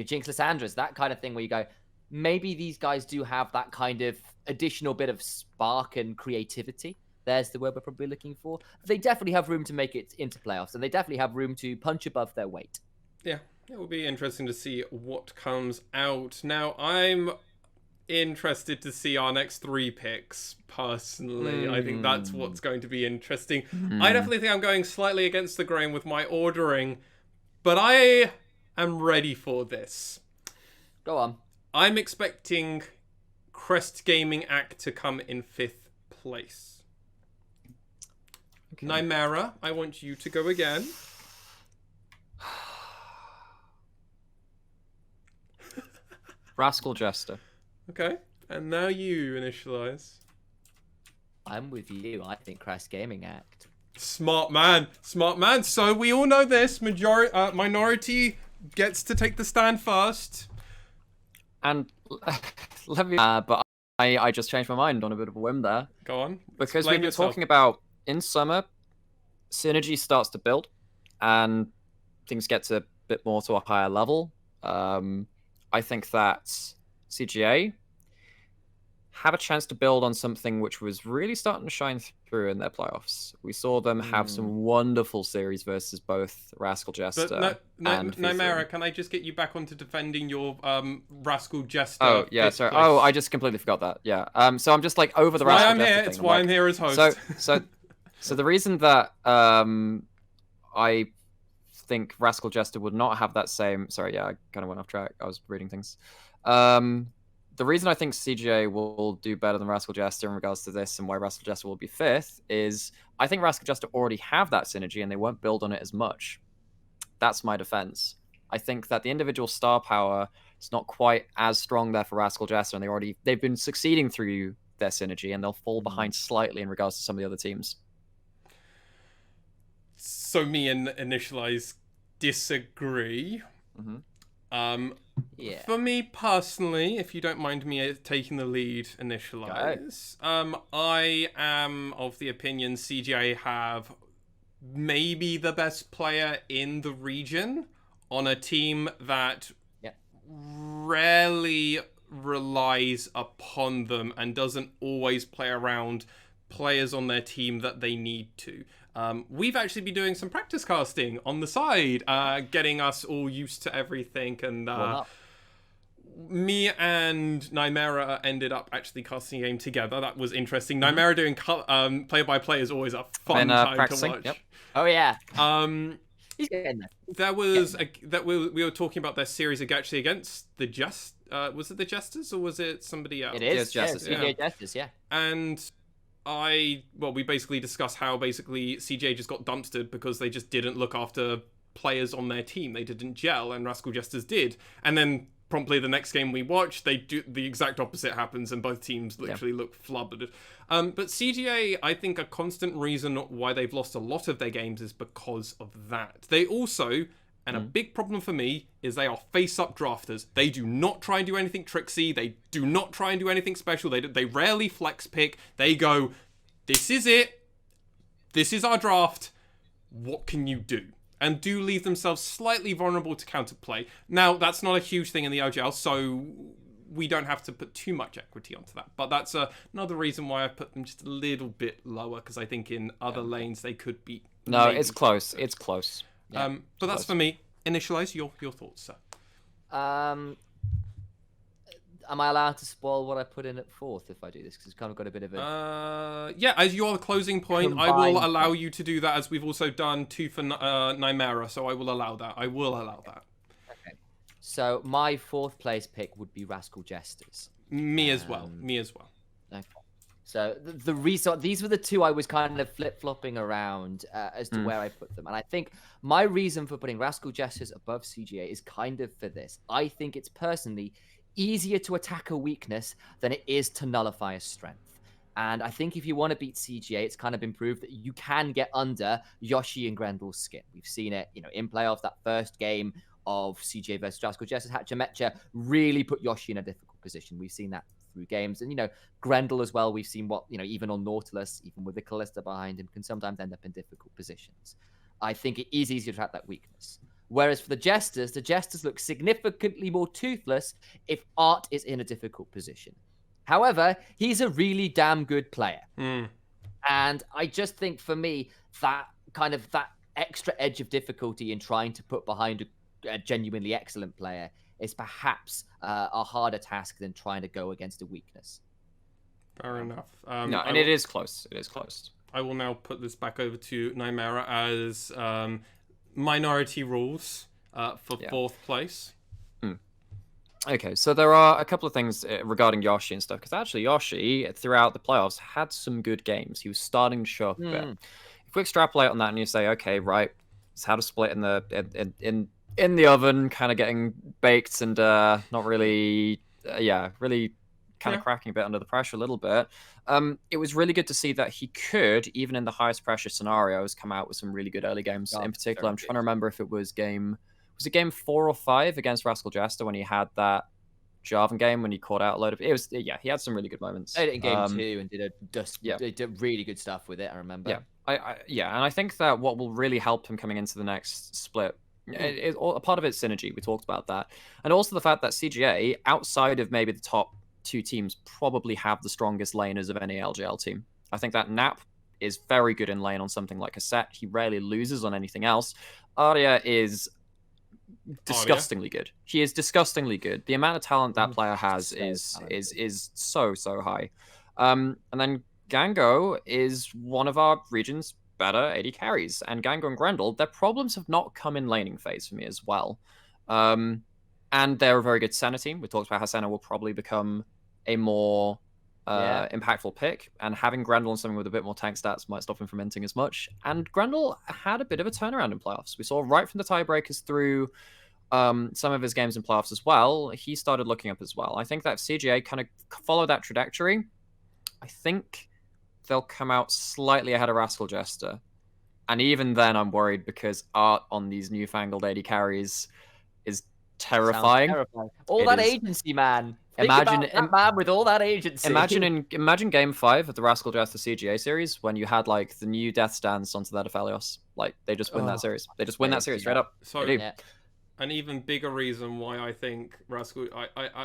Jinx Lissandras, that kind of thing where you go, maybe these guys do have that kind of additional bit of spark and creativity. There's the word we're probably looking for. They definitely have room to make it into playoffs, and they definitely have room to punch above their weight. Yeah, it will be interesting to see what comes out. Now, I'm interested to see our next 3 picks, personally. I think that's what's going to be interesting. I definitely think I'm going slightly against the grain with my ordering, but I am ready for this. Go on. I'm expecting Crest Gaming Act to come in 5th place. Okay. Nymaera, I want you to go again. Rascal Jester. Okay, and now you initialize. I'm with you. I think Crest Gaming Act. Smart man. So we all know this. Minority gets to take the stand first. And let me... but I just changed my mind on a bit of a whim there. Go on. Because we've been talking about, in summer, synergy starts to build, and things get to a bit more to a higher level. I think that CGA have a chance to build on something which was really starting to shine through in their playoffs. We saw them have some wonderful series versus both Rascal Jester and Nymaera, can I just get you back onto defending your Rascal Jester? Oh, yeah, sorry. Place? Oh, I just completely forgot that. Yeah. So I'm just like over the Rascal Jester thing. It's why I'm here as host. So the reason that I think Rascal Jester would not have that same... Sorry, yeah, I kind of went off track. I was reading things. The reason I think CGA will do better than Rascal Jester in regards to this and why Rascal Jester will be 5th is I think Rascal Jester already have that synergy and they won't build on it as much. That's my defense. I think that the individual star power is not quite as strong there for Rascal Jester, and they've been succeeding through their synergy, and they'll fall behind slightly in regards to some of the other teams. So me and Initialize disagree. For me personally, if you don't mind me taking the lead, Initialize, I am of the opinion CGA have maybe the best player in the region on a team that rarely relies upon them and doesn't always play around players on their team that they need to. We've actually been doing some practice casting on the side, getting us all used to everything, and me and Nymaera ended up actually casting a game together. That was interesting. Nymaera doing play-by-play is always a fun time to watch. Yep. Oh yeah. There was we were talking about their series actually against the was it the Jesters or was it somebody else? It is Jesters. Yeah. Jesters, yeah. And we basically discussed how basically CGA just got dumpstered because they just didn't look after players on their team. They didn't gel, and Rascal Jesters did. And then promptly the next game we watch, they do the exact opposite happens, and both teams literally look flubbered. But CGA, I think a constant reason why they've lost a lot of their games is because of that. They also, and a big problem for me, is they are face-up drafters. They do not try and do anything tricksy. They do not try and do anything special. They rarely flex pick. They go, this is it. This is our draft. What can you do? And do leave themselves slightly vulnerable to counterplay. Now, that's not a huge thing in the LJL, so we don't have to put too much equity onto that. But that's another reason why I put them just a little bit lower, because I think in other lanes they could be... No, it's close. It's close. Yeah, but that's for me. Initialize your thoughts, sir. Am I allowed to spoil what I put in at 4th if I do this? Because it's kind of got a bit of a... yeah, as your closing point, I will allow you to do that, as we've also done 2 for Nymaera, so I will allow that. I will allow that. Okay. So my 4th place pick would be Rascal Jesters. Me as well. Me as well. Okay. So the reason, these were the 2 I was kind of flip-flopping around as to where I put them. And I think my reason for putting Rascal Jesters above CGA is kind of for this. I think it's personally easier to attack a weakness than it is to nullify a strength. And I think if you want to beat CGA, it's kind of been proved that you can get under Yoshi and Grendel's skin. We've seen it, in playoffs, that first game of CGA versus Rascal Jesters. Hatchametcha really put Yoshi in a difficult position. We've seen that through games. And, Grendel as well, we've seen what, even on Nautilus, even with the Callista behind him, can sometimes end up in difficult positions. I think it is easier to attack that weakness. Whereas for the Jesters look significantly more toothless if Art is in a difficult position. However, he's a really damn good player. And I just think for me, that extra edge of difficulty in trying to put behind a genuinely excellent player is perhaps a harder task than trying to go against a weakness. Fair enough. No, and it is close. It is close. I will now put this back over to Nymaera as... minority rules for 4th place. Okay, so there are a couple of things regarding Yoshi and stuff, because actually Yoshi, throughout the playoffs, had some good games. He was starting to show up a bit. If we extrapolate on that and you say, okay, right, it's how to split in the oven, kind of getting baked and not really, really kind of cracking a bit under the pressure a little bit. It was really good to see that he could, even in the highest pressure scenarios, come out with some really good early games. In particular, I'm trying to remember if it was game 4 or 5 against Rascal Jester when he had that Jarvan game when he caught out a load of it. Was he had some really good moments. Played it in game 2 and did really good stuff with it. I remember. Yeah, and I think that what will really help him coming into the next split. A part of it's synergy. We talked about that, and also the fact that CGA, outside of maybe the top 2 teams, probably have the strongest laners of any LJL team. I think that Nap is very good in lane on something like a set. He rarely loses on anything else. Arya is disgustingly good. She is disgustingly good. The amount of talent that player has is so high. And then Gango is one of our region's better AD carries. And Gango and Grendel, their problems have not come in laning phase for me as well. And they're a very good Senna team. We talked about how Senna will probably become a more impactful pick, and having Grendel on something with a bit more tank stats might stop him from inting as much. And Grendel had a bit of a turnaround in playoffs. We saw right from the tiebreakers through some of his games in playoffs as well. He started looking up as well. I think that if CGA kind of follow that trajectory, I think they'll come out slightly ahead of Rascal Jester. And even then, I'm worried because Art on these newfangled AD carries is terrifying. All that agency, man. Imagine that man with all that agency. Imagine game 5 of the Rascal Jester CGA series when you had like the new Death Stance onto that Aphelios. Like they just win that series. They just win that series straight up. So an even bigger reason why I think Rascal.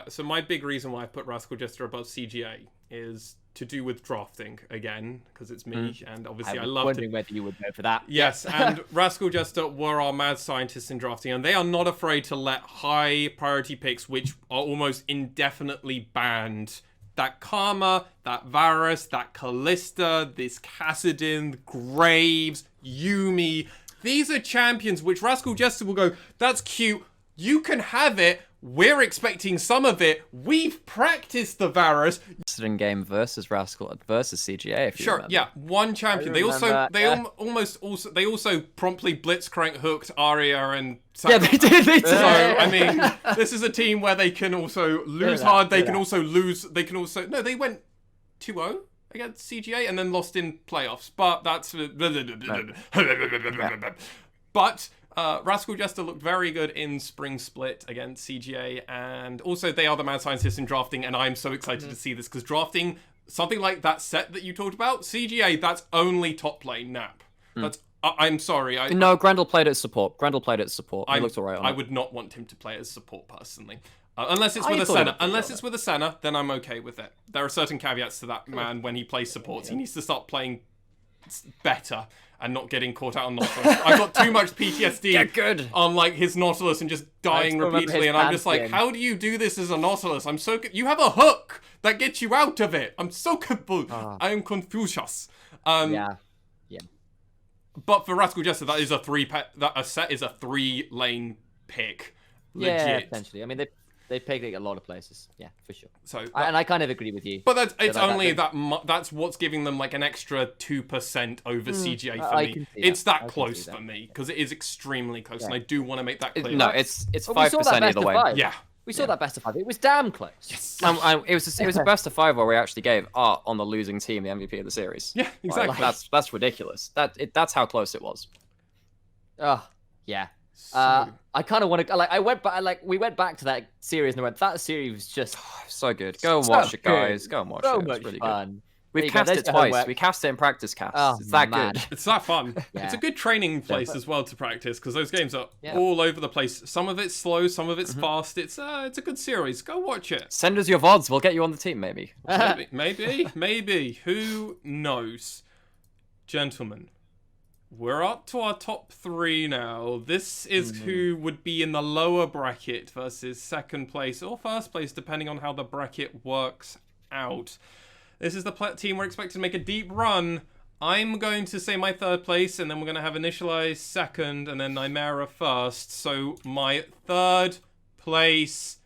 So my big reason why I put Rascal Jester above CGA is to do with drafting again, because it's me, and obviously I love wondering whether you would go for that. Yes, and Rascal Jester were our mad scientists in drafting, and they are not afraid to let high priority picks, which are almost indefinitely banned, that Karma, that Varus, that Callista, this Kassadin, Graves, Yumi, these are champions which Rascal Jester will go, that's cute, you can have it, we're expecting some of it, we've practiced the Varus, in game versus Rascal versus CGA. If you Sure, remember. yeah, one champion. They also promptly blitzcrank hooked Arya and Yeah, they did. They did. So I mean, this is a team where they can also lose hard. They can also lose. They can also they went 2-0 against CGA and then lost in playoffs. But that's but. Rascal Jester looked very good in Spring Split against CGA, and also they are the mad scientists in drafting, and I'm so excited to see this, because drafting, something like that set that you talked about, CGA, that's only top lane Nap. That's, I'm sorry. No, Grendel played it as support. He looked alright on it. I would not want him to play as support, personally. Unless it's with a Senna. Unless it's with a Senna, then I'm okay with it. There are certain caveats to that man when he plays supports. He needs to start playing better and not getting caught out on Nautilus. I've got too much PTSD on like his Nautilus and just dying repeatedly, and I'm just like, how do you do this as a Nautilus? I'm so you have a hook that gets you out of it. I'm so confused. I am confused. Yeah. But for Rascal Jester, that is a set is a 3-lane pick. Legit. Yeah, essentially. I mean, they picked it a lot of places. Yeah, for sure. So and I kind of agree with you. But that's what's giving them like an extra 2% over CGA for me. It's that close for me, because it is extremely close, and I do want to make that clear. No, it's 5% either way. Yeah. We saw that best of 5. It was damn close. Yes. It was a best of 5 where we actually gave Art on the losing team the MVP of the series. Yeah, exactly. Like, that's ridiculous. That's how close it was. Oh, yeah. So, I kind of want to we went back to that series and I went, that series was just so good. Go and watch it, guys. Go and watch it. so It's much really fun. good. We've cast it twice. We cast it in practice cast. Oh, it's that man. good. it's that fun. Yeah. It's a good training place as well to practice, because those games are all over the place. Some of it's slow, some of it's fast. It's a good series. Go watch it. Send us your VODs. We'll get you on the team, maybe. Maybe. Who knows? Gentlemen, we're up to our top 3 now. This is who would be in the lower bracket versus second place or first place, depending on how the bracket works out. This is the team we're expected to make a deep run. I'm going to say my third place, and then we're going to have Initia1ise second, and then Nymaera first. So my third place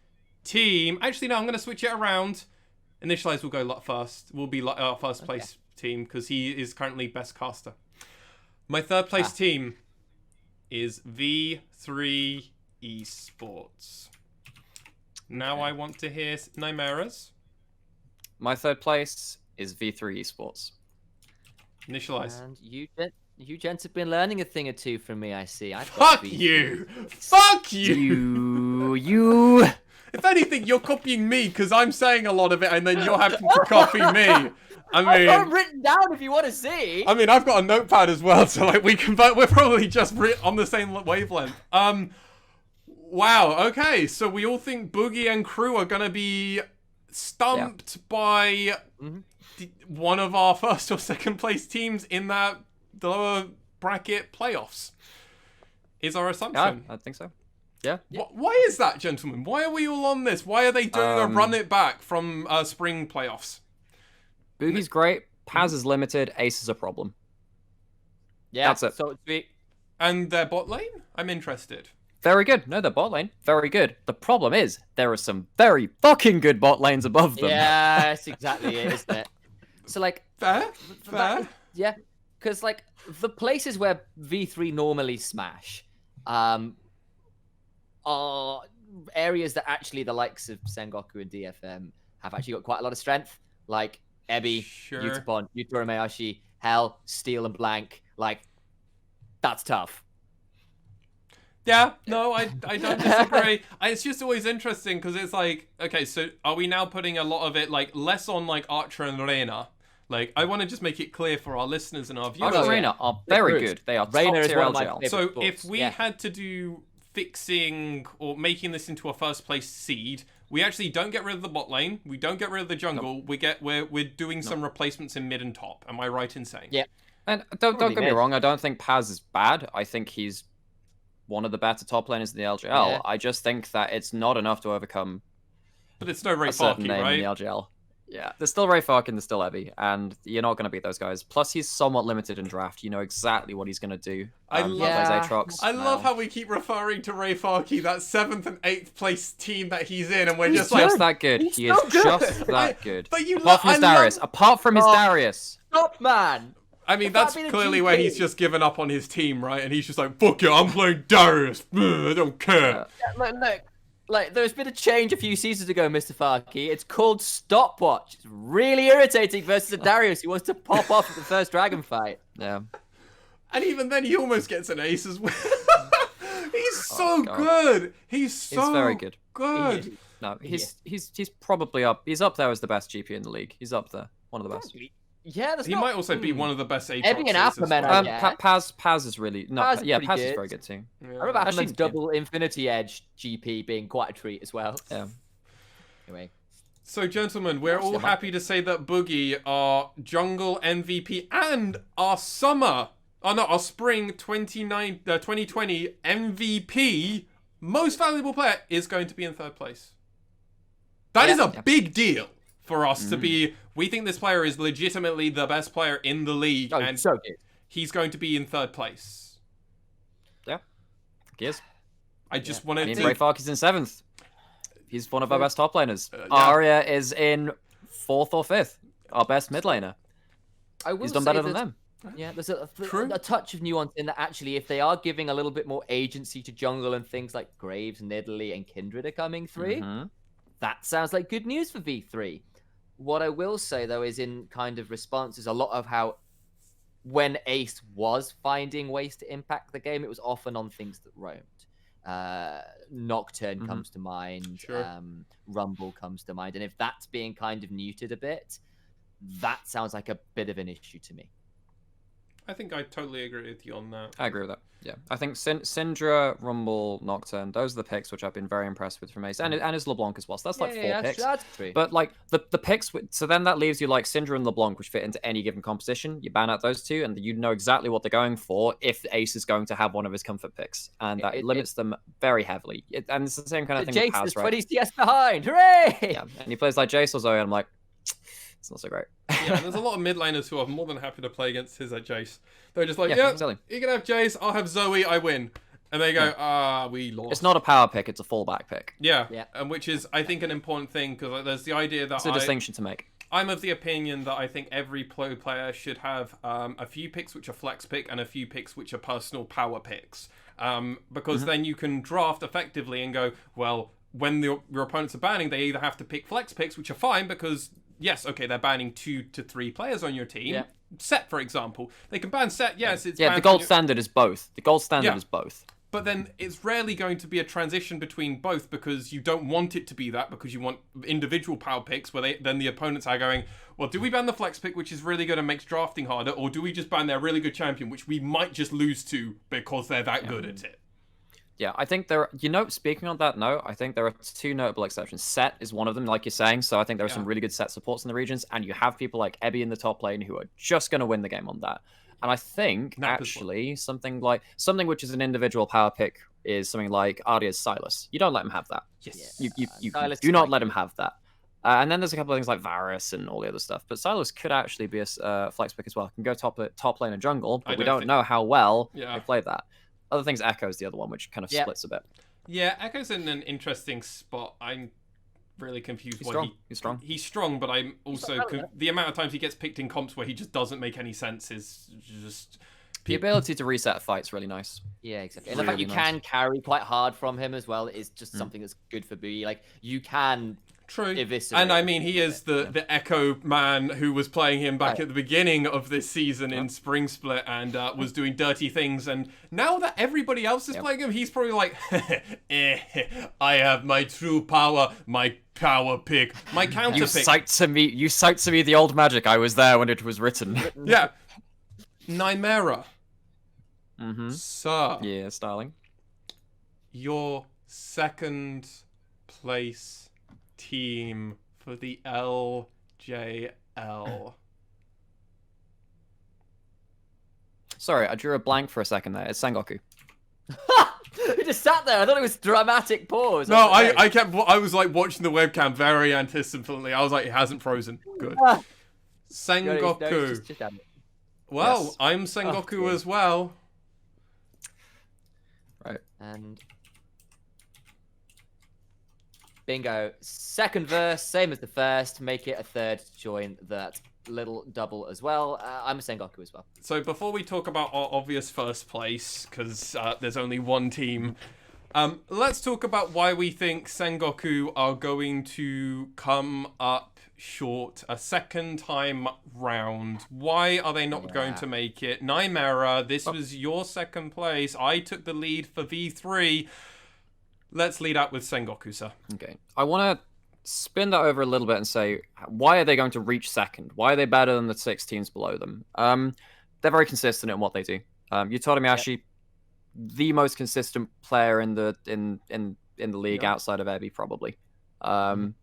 team... Actually, no, I'm going to switch it around. Initia1ise will go first. Will be our first place team, because he is currently best caster. My third place team is V3 Esports. Now I want to hear Nymaera's. My third place is V3 Esports. Initia1ise. And you gents have been learning a thing or two from me, I see. Fuck you! Fuck you! You. If anything, you're copying me, because I'm saying a lot of it, and then you're having to copy me. I've got it written down if you want to see. I mean, I've got a notepad as well, so like we're probably just on the same wavelength. Wow. Okay, so we all think Boogie and crew are gonna be stumped by one of our first or second place teams in that lower bracket playoffs. Is our assumption? Yeah, I think so. Yeah. Why is that, gentlemen? Why are we all on this? Why are they doing a run it back from spring playoffs? Boogie's great. Paz is limited. Ace is a problem. Yeah, that's it. So sweet. And their bot lane? I'm interested. Very good. No, their bot lane. Very good. The problem is, there are some very fucking good bot lanes above them. Yeah, that's exactly it, isn't it? So, like... Fair? Yeah, because, like, the places where V3 normally smash are areas that actually the likes of Sengoku and DFM have actually got quite a lot of strength. Like, Ebi, Yutapon, Yutora Meashi, Hell, Steel, and Blank. Like, that's tough. Yeah, no, I don't disagree. It's just always interesting, because it's like, okay, so are we now putting a lot of it, like, less on, like, Archer and Reina? Like, I want to just make it clear for our listeners and our viewers. Archer and Reina are very good. They are top tier LJL. So if we had to do fixing or making this into a first place seed, we actually don't get rid of the bot lane. We don't get rid of the jungle. We're doing some replacements in mid and top. Am I right in saying? Yeah. And don't get me wrong. I don't think Paz is bad. I think he's one of the better top laners in the LJL. Yeah. I just think that it's not enough to overcome. But it's no Ray a certain Farkey, name right? in the LJL. Yeah, there's still Ray Fark and there's still Ebby, and you're not going to beat those guys. Plus, he's somewhat limited in draft. You know exactly what he's going to do. I He love- plays Yeah. Aatrox I love now. how we keep referring to Ray Farkey, that 7th and 8th place team that he's in, and we're He's just He's like, just that good. He's He is so good. just that good. but you Apart from his I love- Darius. Apart from his Oh. Darius. Stop, man. I mean, If that that's be the clearly GP. where he's just given up on his team, right? And he's just like, fuck it, I'm playing Darius. I don't care. Look, like there's been a change a few seasons ago, Mr. Farkey. It's called Stopwatch. It's really irritating versus a Darius who wants to pop off at the first dragon fight. Yeah. And even then, he almost gets an ace as well. He's so God. good. He's so very good. good. No, he's probably up. He's up there as the best GP in the league. He's up there. One of the best. Yeah, that's He not, might also be one of the best Aatroxes Ebby and as Appleman, well. I guess. Paz is really no. Paz is Yeah, pretty Paz is good. very good too. Yeah. I remember Actually, Appleman's double Infinity Edge GP being quite a treat as well. Yeah. Anyway. So, gentlemen, we're all happy to say that Boogie, our jungle MVP, and our spring 2020 MVP, most valuable player, is going to be in 3rd place. That is a big deal for us to be. We think this player is legitimately the best player in the league, Oh, and so good. he's going to be in 3rd place. Yeah. He is. I just I wanted mean, to. Ray Fark is in 7th. He's one of our best top laners. yeah. Arya is in 4th or 5th. Our best mid laner. I will He's done say better than that- them. Yeah, there's True. a touch of nuance in that actually, if they are giving a little bit more agency to jungle and things like Graves, Nidalee, and Kindred are coming through, Mhm. that sounds like good news for V3. What I will say, though, is in kind of response is a lot of how when Ace was finding ways to impact the game, it was often on things that roamed. Nocturne comes to mind, Sure. Rumble comes to mind, and if that's being kind of neutered a bit, that sounds like a bit of an issue to me. I think I totally agree with you on that. I agree with that. Yeah, I think Syndra, Rumble, Nocturne, those are the picks which I've been very impressed with from Ace, and his LeBlanc as well. So that's like 4 picks. That's true. But like the picks, so then that leaves you like Syndra and LeBlanc, which fit into any given composition. You ban out those two, and you know exactly what they're going for if Ace is going to have one of his comfort picks, and that limits them very heavily. And it's the same kind of thing with Jace Paz, is right? 20 CS behind. Hooray! Yeah, and he plays like Jace or Zoe, and I'm like, it's not so great. Yeah, and there's a lot of mid laners who are more than happy to play against his Jace. They're just like, Yeah, yeah, exactly. you can have Jace, I'll have Zoe, I win. And they go, we lost. It's not a power pick; it's a fallback pick. Yeah, Yeah. and which is, I think, an important thing, because there's the idea that It's a distinction to make. I'm of the opinion that I think every pro player should have a few picks which are flex pick and a few picks which are personal power picks. Because then you can draft effectively and go, well, when your opponents are banning, they either have to pick flex picks, which are fine because, yes, okay, they're banning 2 to 3 players on your team. Yeah. Set, for example. They can ban Set, yes, it's Yeah, banned the gold on your- standard is both. The gold standard Yeah. is both. But then it's rarely going to be a transition between both because you don't want it to be that because you want individual power picks where then the opponents are going, well, do we ban the flex pick, which is really good and makes drafting harder, or do we just ban their really good champion, which we might just lose to because they're that good at it? Yeah, I think there. Speaking on that note, I think there are 2 notable exceptions. Set is one of them, like you're saying. So I think there are some really good set supports in the regions, and you have people like Ebby in the top lane who are just going to win the game on that. And I think Nap as actually something which is an individual power pick is something like Arya's Silas. You don't let him have that. Yes. You Silas do not is let him have that. And then there's a couple of things like Varus and all the other stuff. But Silas could actually be a flex pick as well. Can go top lane and jungle, but we don't know how well they play that. Other things, Echo is the other one, which kind of splits a bit. Yeah, Echo's in an interesting spot. I'm really confused. He's strong. He's strong. He's strong, but I'm also not bad, the amount of times he gets picked in comps where he just doesn't make any sense is just. The ability to reset a fight's really nice. Yeah, exactly. And the fact Really you nice. can carry quite hard from him as well is just something that's good for Boogie. Like, you can True. eviscerate And I mean, he is the Echo man who was playing him back at the beginning of this season in Spring Split and was doing dirty things. And now that everybody else is playing him, he's probably like, I have my true power, my power pick, my counter You pick. cite to me the old magic. I was there when it was written. Yeah. Nymaera. Mm-hmm. Sir, Yeah, Starling. your 2nd place team for the LJL. Sorry, I drew a blank for a second there. It's Sengoku. You just sat there. I thought it was dramatic pause. No, I was like watching the webcam very anticipantly. I was like, it hasn't frozen. Good. Sengoku. No, just Well, Yes. I'm Sengoku dear. as well. Right. And bingo. Second verse, same as the first. Make it a third to join that little double as well. I'm a Sengoku as well. So before we talk about our obvious first place, because there's only one team, let's talk about why we think Sengoku are going to come up short a second time round. Why are they not going to make it? Nymaera, this was your second place. I took the lead for V3. Let's lead out with Sengoku, sir. Okay. I want to spin that over a little bit and say, why are they going to reach second? Why are they better than the 6 teams below them? They're very consistent in what they do. Yutada Miyashi, the most consistent player in the league outside of Ebi, probably.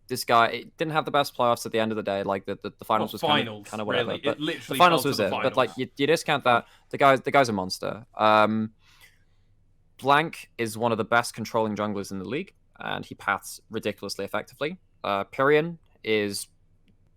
This guy didn't have the best playoffs at the end of the day. Like the finals was kind of whatever. Really. But It literally the finals fell was to it. the But like finals. you discount that, the guy's a monster. Blank is one of the best controlling junglers in the league, and he paths ridiculously effectively. Pyrian is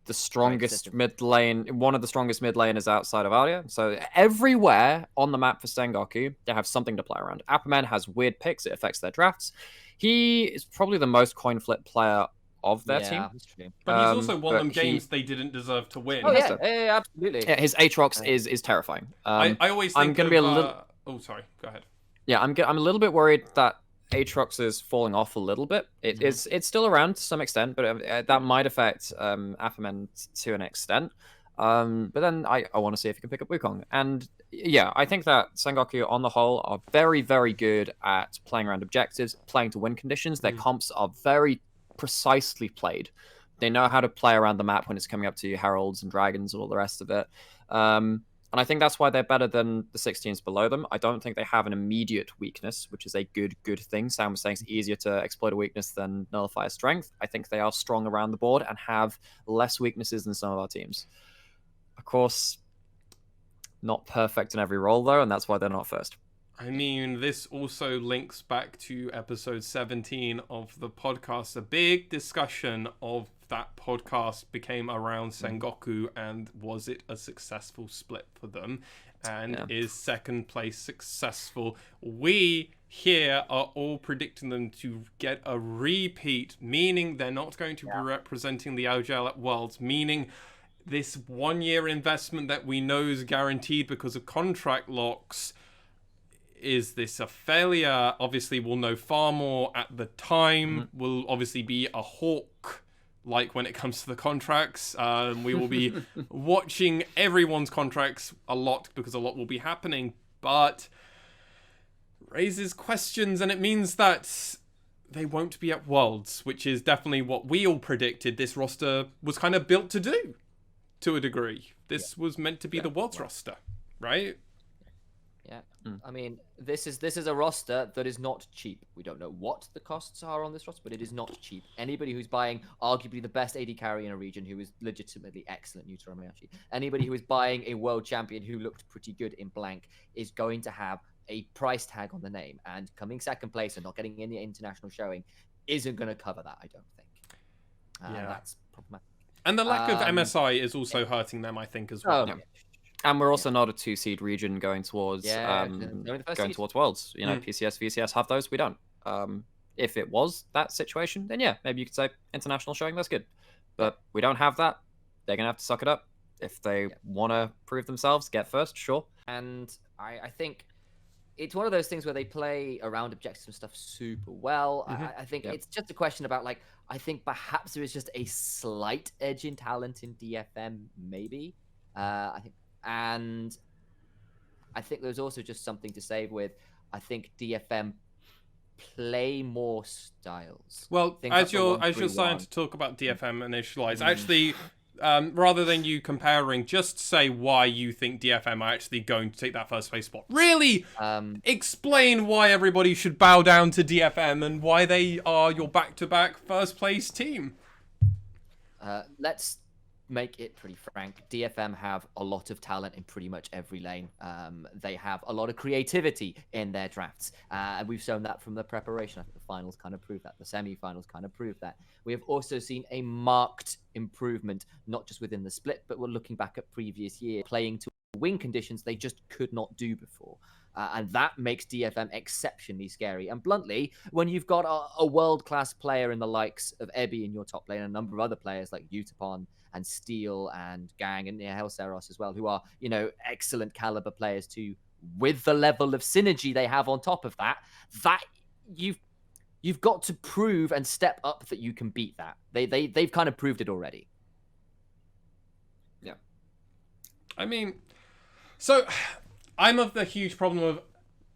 the strongest mid lane, one of the strongest mid laners outside of Arya. So everywhere on the map for Sengoku, they have something to play around. Apperman has weird picks; it affects their drafts. He is probably the most coin flip player of their team. That's true. But he's also won but them games they didn't deserve to win. Oh yeah, absolutely. Yeah, his Aatrox is terrifying. I always think I'm gonna be a little. Oh, sorry. Go ahead. Yeah, I'm a little bit worried that Aatrox is falling off a little bit. It's still around to some extent, but that might affect Apperman to an extent. But then I want to see if he can pick up Wukong. And yeah, I think that Sengoku on the whole are very, very good at playing around objectives, playing to win conditions. Their comps are very precisely played. They know how to play around the map when it's coming up to heralds and dragons and all the rest of it. And I think that's why they're better than the 6 teams below them. I don't think they have an immediate weakness, which is a good thing. Sam was saying it's easier to exploit a weakness than nullify a strength. I think they are strong around the board and have less weaknesses than some of our teams. Of course, not perfect in every role, though, and that's why they're not first. I mean, this also links back to episode 17 of the podcast. A big discussion of that podcast became around Sengoku and was it a successful split for them? And is second place successful? We here are all predicting them to get a repeat, meaning they're not going to be representing the LJL at Worlds, meaning this 1 year investment that we know is guaranteed because of contract locks. Is this a failure? Obviously, we'll know far more at the time. We'll obviously be a hawk, like when it comes to the contracts. We will be watching everyone's contracts a lot because a lot will be happening. But raises questions, and it means that they won't be at Worlds, which is definitely what we all predicted this roster was kind of built to do, to a degree. This was meant to be the Worlds roster, right? Yeah, I mean, this is a roster that is not cheap. We don't know what the costs are on this roster, but it is not cheap. Anybody who's buying arguably the best AD carry in a region who is legitimately excellent, Yutada Miyashi, anybody who is buying a world champion who looked pretty good in blank is going to have a price tag on the name, and coming second place and not getting any international showing isn't going to cover that, I don't think. That's problematic. And the lack of MSI is also hurting them, I think, as well. And we're also not a 2-seed region going towards towards Worlds. You know, PCS, VCS have those. We don't. If it was that situation, then yeah, maybe you could say international showing. That's good. But we don't have that. They're gonna have to suck it up. If they want to prove themselves, get first, sure. And I think it's one of those things where they play around objectives and stuff super well. I think it's just a question about, like, I think perhaps there is just a slight edge in talent in DFM, maybe. And I think there's also just something to say with, I think DFM play more styles. Well, as you're starting to talk about DFM Initialize, actually, rather than you comparing, just say why you think DFM are actually going to take that first place spot. Really explain why everybody should bow down to DFM and why they are your back-to-back first place team. Let's make it pretty frank, DFM have a lot of talent in pretty much every lane. They have a lot of creativity in their drafts. And we've shown that from the preparation. I think the finals kind of proved that. The semi-finals kind of proved that. We have also seen a marked improvement, not just within the split, but we're looking back at previous year, playing to win conditions they just could not do before. And that makes DFM exceptionally scary. And bluntly, when you've got a world-class player in the likes of Ebby in your top lane, and a number of other players like Utapon and Steel and Gang and Helseros as well, who are, you know, excellent caliber players too, with the level of synergy they have on top of that, you've got to prove and step up that you can beat that. They've kind of proved it already. Yeah. I mean, so I'm of the huge problem of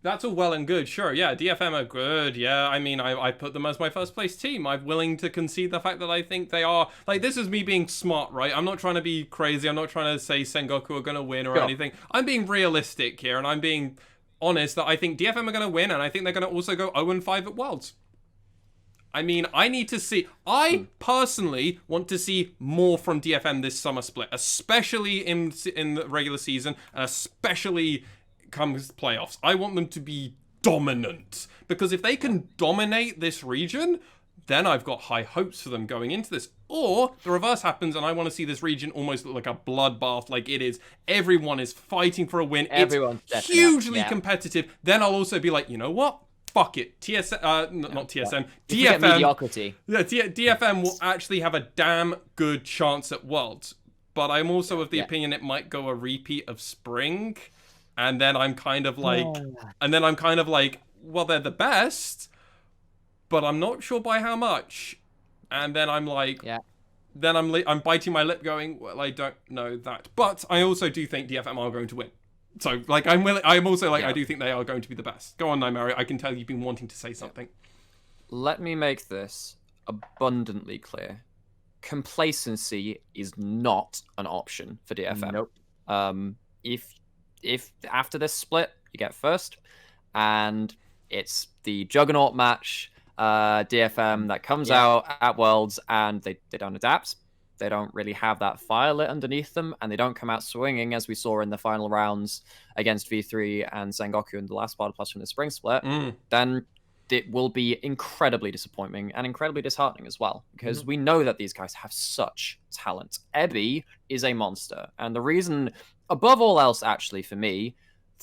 that's all well and good. Sure, yeah, DFM are good. Yeah, I mean, I put them as my first place team. I'm willing to concede the fact that I think they are, like, this is me being smart, right? I'm not trying to be crazy. I'm not trying to say Sengoku are going to win or anything. I'm being realistic here, and I'm being honest that I think DFM are going to win, and I think they're going to also go 0-5 at Worlds. I mean, I need to see, I personally want to see more from DFM this summer split, especially in the regular season, and especially comes playoffs. I want them to be dominant, because if they can dominate this region, then I've got high hopes for them going into this. Or the reverse happens, and I want to see this region almost look like a bloodbath, like it is. Everyone is fighting for a win. Everyone's it's hugely competitive. Then I'll also be like, you know what? Fuck it. Not TSM. DFM. Mediocrity. Yeah, DFM will actually have a damn good chance at Worlds. But I'm also of the opinion it might go a repeat of Spring. And then I'm kind of like, well, they're the best, but I'm not sure by how much. And then I'm like, then I'm biting my lip going, well, I don't know that. But I also do think DFM are going to win. So, like, I'm also like, I do think they are going to be the best. Go on, Nymaera. I can tell you've been wanting to say something. Let me make this abundantly clear. Complacency is not an option for DFM. Nope. If after this split you get first, and it's the Juggernaut match, DFM that comes out at Worlds, and they don't adapt. They don't really have that fire lit underneath them, and they don't come out swinging as we saw in the final rounds against V3 and Sengoku in the last Battle Plus from the Spring Split, then it will be incredibly disappointing and incredibly disheartening as well, because we know that these guys have such talent. Ebby is a monster, and the reason, above all else, actually, for me,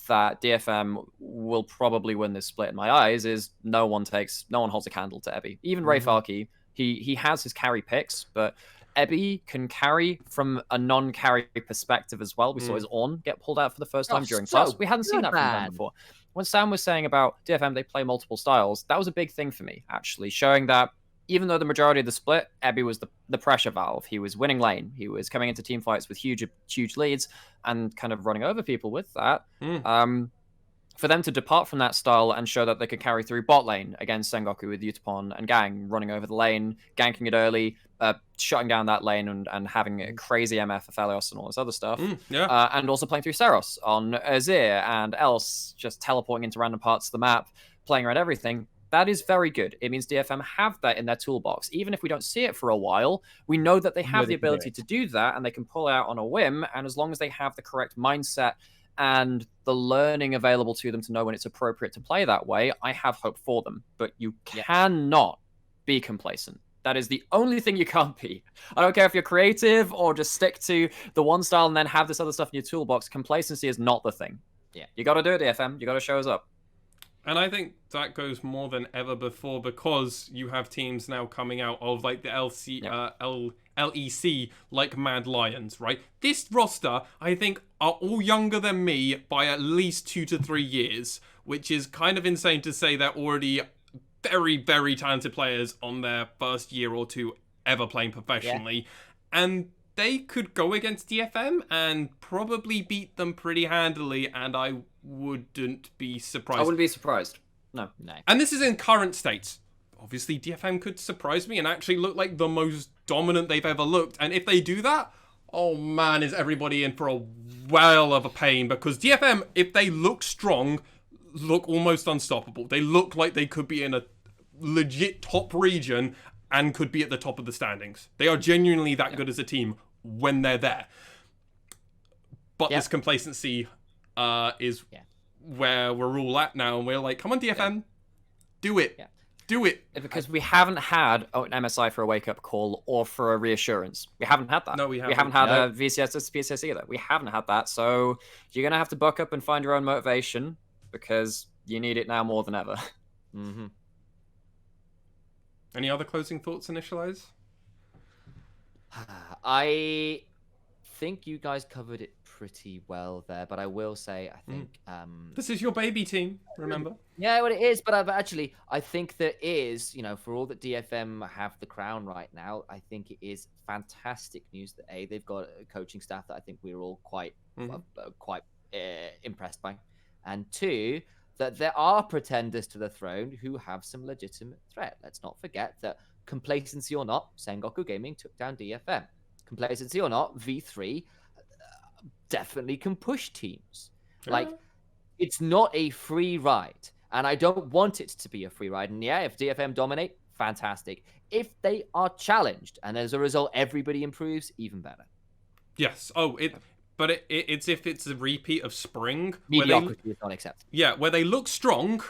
that DFM will probably win this split in my eyes is no one holds a candle to Ebby. Even Ray Farkey, he has his carry picks, but Ebby can carry from a non-carry perspective as well. We saw his Ornn get pulled out for the first time during Plus. We hadn't seen that from them before. When Sam was saying about DFM, they play multiple styles, that was a big thing for me, actually, showing that even though the majority of the split, Ebby was the pressure valve. He was winning lane. He was coming into team fights with huge leads and kind of running over people with that. For them to depart from that style and show that they could carry through bot lane against Sengoku with Utapon and Gang, running over the lane, ganking it early, shutting down that lane and having a crazy MF for Phalios and all this other stuff. And also playing through Seros on Azir and Else, just teleporting into random parts of the map, playing around everything. That is very good. It means DFM have that in their toolbox. Even if we don't see it for a while, we know that they have the ability to do that, and they can pull out on a whim. And as long as they have the correct mindset and the learning available to them to know when it's appropriate to play that way, I have hope for them. But you cannot be complacent. That is the only thing you can't be. I don't care if you're creative or just stick to the one style and then have this other stuff in your toolbox. Complacency is not the thing. You got to do it, DFM. You got to show us up. And I think that goes more than ever before, because you have teams now coming out of like the LEC like Mad Lions, right? This roster, I think, are all younger than me by at least 2 to 3 years, which is kind of insane to say they're already very, very talented players on their first year or two ever playing professionally. And they could go against DFM and probably beat them pretty handily, and I wouldn't be surprised. I wouldn't be surprised. No. And this is in current states. Obviously, DFM could surprise me and actually look like the most dominant they've ever looked. And if they do that, oh man, is everybody in for a well of a pain, because DFM, if they look strong, look almost unstoppable. They look like they could be in a legit top region and could be at the top of the standings. They are genuinely that good as a team when they're there. But this complacency is where we're all at now, and we're like, come on, DFM, do it. Yeah. Do it. Because we haven't had an MSI for a wake-up call or for a reassurance. We haven't had that. No, we haven't. We haven't had a VCS as PCS either. We haven't had that. So you're going to have to buck up and find your own motivation because you need it now more than ever. Mm-hmm. Any other closing thoughts, Initia1ise? I think you guys covered it pretty well there, but I will say I think This is your baby team, remember? Yeah, well, it is, but I think there is, for all that DFM have the crown right now, I think it is fantastic news that they've got a coaching staff that I think we're all quite impressed by, and two, that there are pretenders to the throne who have some legitimate threat. Let's not forget that, complacency or not, Sengoku Gaming took down DFM. Complacency or not, V3 definitely can push teams. Like, it's not a free ride, and I don't want it to be a free ride. And if DFM dominate, fantastic. If they are challenged, and as a result everybody improves, even better. Yes. But it's if it's a repeat of spring. Mediocrity is not acceptable. Yeah, where they look strong,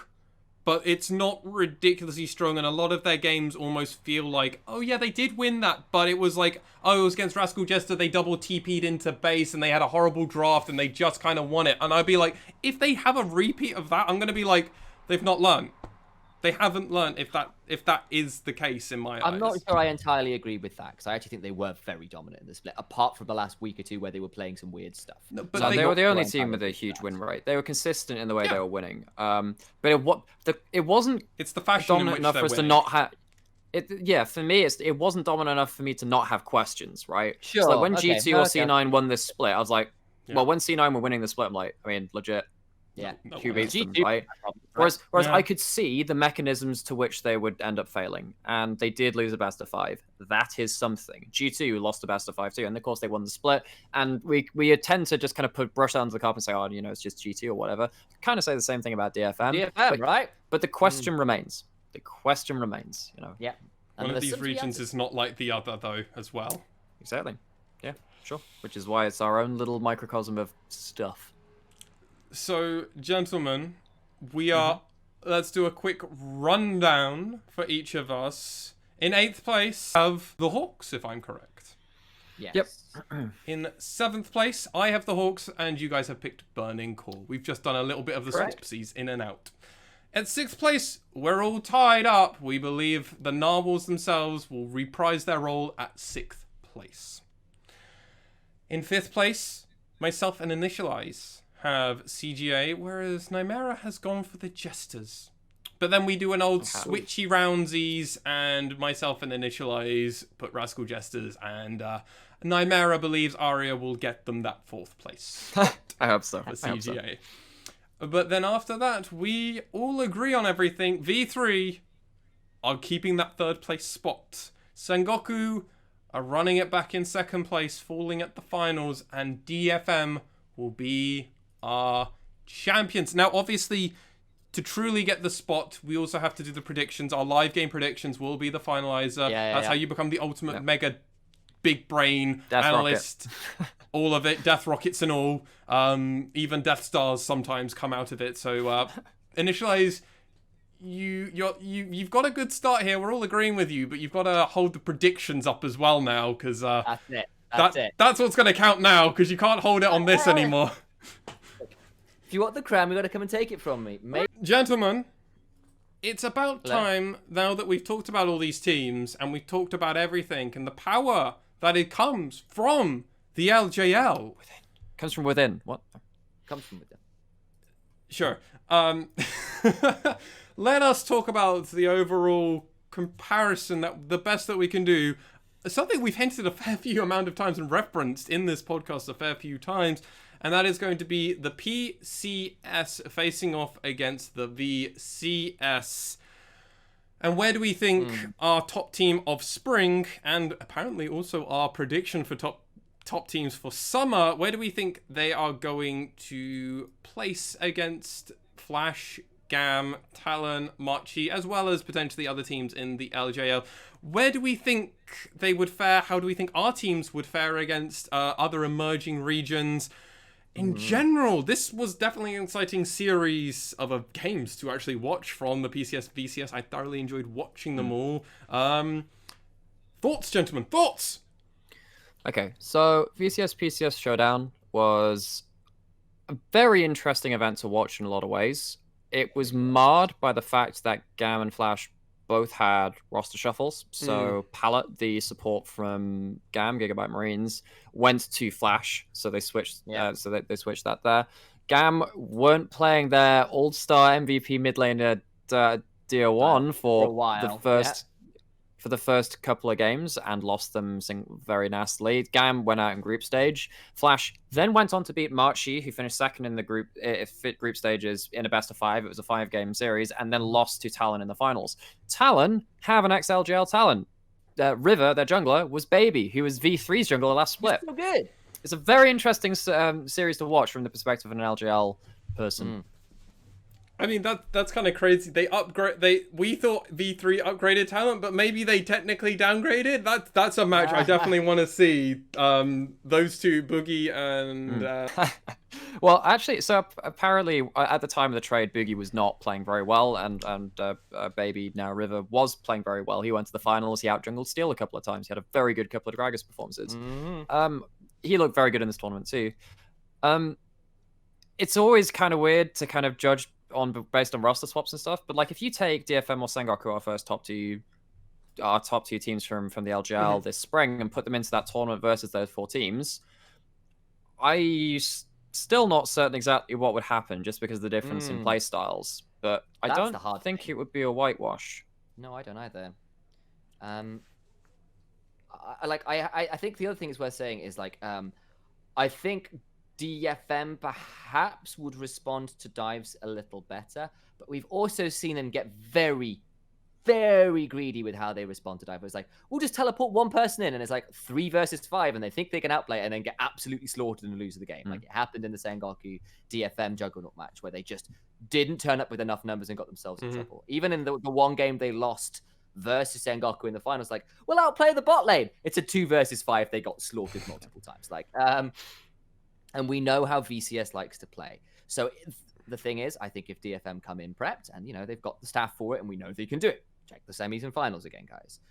but it's not ridiculously strong, and a lot of their games almost feel like, oh yeah, they did win that, but it was like, oh, it was against Rascal Jester, they double TP'd into base, and they had a horrible draft, and they just kind of won it. And I'd be like, if they have a repeat of that, I'm going to be like, they've not learned. They haven't learned if that is the case in my eyes. I'm not sure I entirely agree with that, because I actually think they were very dominant in the split, apart from the last week or two where they were playing some weird stuff. No, but So they were the only team with a huge win rate. They were consistent in the way they were winning. But it wasn't. It's the fashion dominant in which enough they're for us to winning. not have. For me, it wasn't dominant enough for me to not have questions, right? Sure. So like when okay, G2 or C9 won this split, I was like, well, when C9 were winning the split, I'm like, I mean, legit. Yeah. Who beats them, G2 right? Whereas Yeah. I could see the mechanisms to which they would end up failing, and they did lose a best of 5. That is something. G2 lost a best of 5 too, and of course they won the split. And we tend to just kind of brush that under the carpet and say, oh, it's just G2 or whatever. Kind of say the same thing about DFM. Right? But the question remains. The question remains. Yeah. One of these regions is not like the other, though, as well. Exactly. Yeah, sure. Which is why it's our own little microcosm of stuff. So, gentlemen, we are... Let's do a quick rundown for each of us. In 8th place, I have the Hawks, if I'm correct. Yes. Yep. In 7th place, I have the Hawks, and you guys have picked Burning Call. We've just done a little bit of the Correct. swapsies in and out. At 6th place, we're all tied up. We believe the Narwhals themselves will reprise their role at 6th place. In 5th place, myself and Initia1ise have CGA, whereas Nymaera has gone for the Jesters. But then we do an old switchy roundsies, and myself and Initia1ise put Rascal Jesters, and Nymaera believes Aria will get them that 4th place. I hope so. For I hope so. CGA. But then after that, we all agree on everything. V3 are keeping that 3rd place spot. Sengoku are running it back in 2nd place, falling at the finals, and DFM will be our champions. Now, obviously, to truly get the spot, we also have to do the predictions. Our live game predictions will be the finalizer. That's how you become the ultimate mega big brain Death analyst. All of it, death rockets and all. Even Death Stars sometimes come out of it. So, Initia1ise, you've got a good start here. We're all agreeing with you, but you've got to hold the predictions up as well now, because That's it. that's what's going to count now, because you can't hold it on this anymore. If you want the crown, you got to come and take it from me. Gentlemen, it's about time, now that we've talked about all these teams, and we've talked about everything, and the power that it comes from the LJL. Comes from within. What? Comes from within. Sure. Let us talk about the overall comparison, that the best that we can do. Something we've hinted a fair few amount of times and referenced in this podcast a fair few times, and that is going to be the PCS facing off against the VCS. And where do we think our top team of spring, and apparently also our prediction for top teams for summer, where do we think they are going to place against Flash, Gam, Talon, Machi, as well as potentially other teams in the LJL. Where do we think they would fare? How do we think our teams would fare against other emerging regions? In general, this was definitely an exciting series of games to actually watch from the PCS VCS. I thoroughly enjoyed watching them all. Thoughts, gentlemen? Thoughts? Okay, so VCS PCS Showdown was a very interesting event to watch in a lot of ways. It was marred by the fact that Gam and Flash both had roster shuffles. So Pallet, the support from Gam, Gigabyte Marines, went to Flash. So they switched. They switched that there. Gam weren't playing their All-Star MVP mid laner DO1 for the first couple of games and lost them very nastily. Gam went out in group stage. Flash then went on to beat Machi, who finished second in the group stages in a best of 5. It was a 5-game series, and then lost to Talon in the finals. Talon have an ex-LJL talent. River, their jungler, was Baby, who was V3's jungler last split. So good. It's a very interesting series to watch from the perspective of an LJL person. I mean, that's kind of crazy. We thought V3 upgraded talent, but maybe they technically downgraded. That's a match I definitely want to see. Those two, Boogie and well, actually, so apparently at the time of the trade, Boogie was not playing very well, and Baby, now River, was playing very well. He went to the finals. He out-jungled Steel a couple of times. He had a very good couple of Gragas performances. He looked very good in this tournament too. It's always kind of weird to kind of judge based on roster swaps and stuff, but like if you take DFM or Sengoku, our top two teams from the LJL this spring, and put them into that tournament versus those 4 teams, still not certain exactly what would happen just because of the difference in play styles. But I don't think it would be a whitewash. No, I don't either. I think the other thing is worth saying is like I think DFM perhaps would respond to dives a little better, but we've also seen them get very, very greedy with how they respond to dive. It's like, we'll just teleport one person in, and it's like 3 versus 5, and they think they can outplay it and then get absolutely slaughtered and lose the game. Like it happened in the Sengoku DFM Juggernaut match, where they just didn't turn up with enough numbers and got themselves in trouble. Even in the one game they lost versus Sengoku in the finals, like, we'll outplay the bot lane. It's a 2 versus 5. They got slaughtered multiple times. Like, and we know how VCS likes to play. So the thing is, I think if DFM come in prepped and, they've got the staff for it and we know they can do it, check the semis and finals again, guys,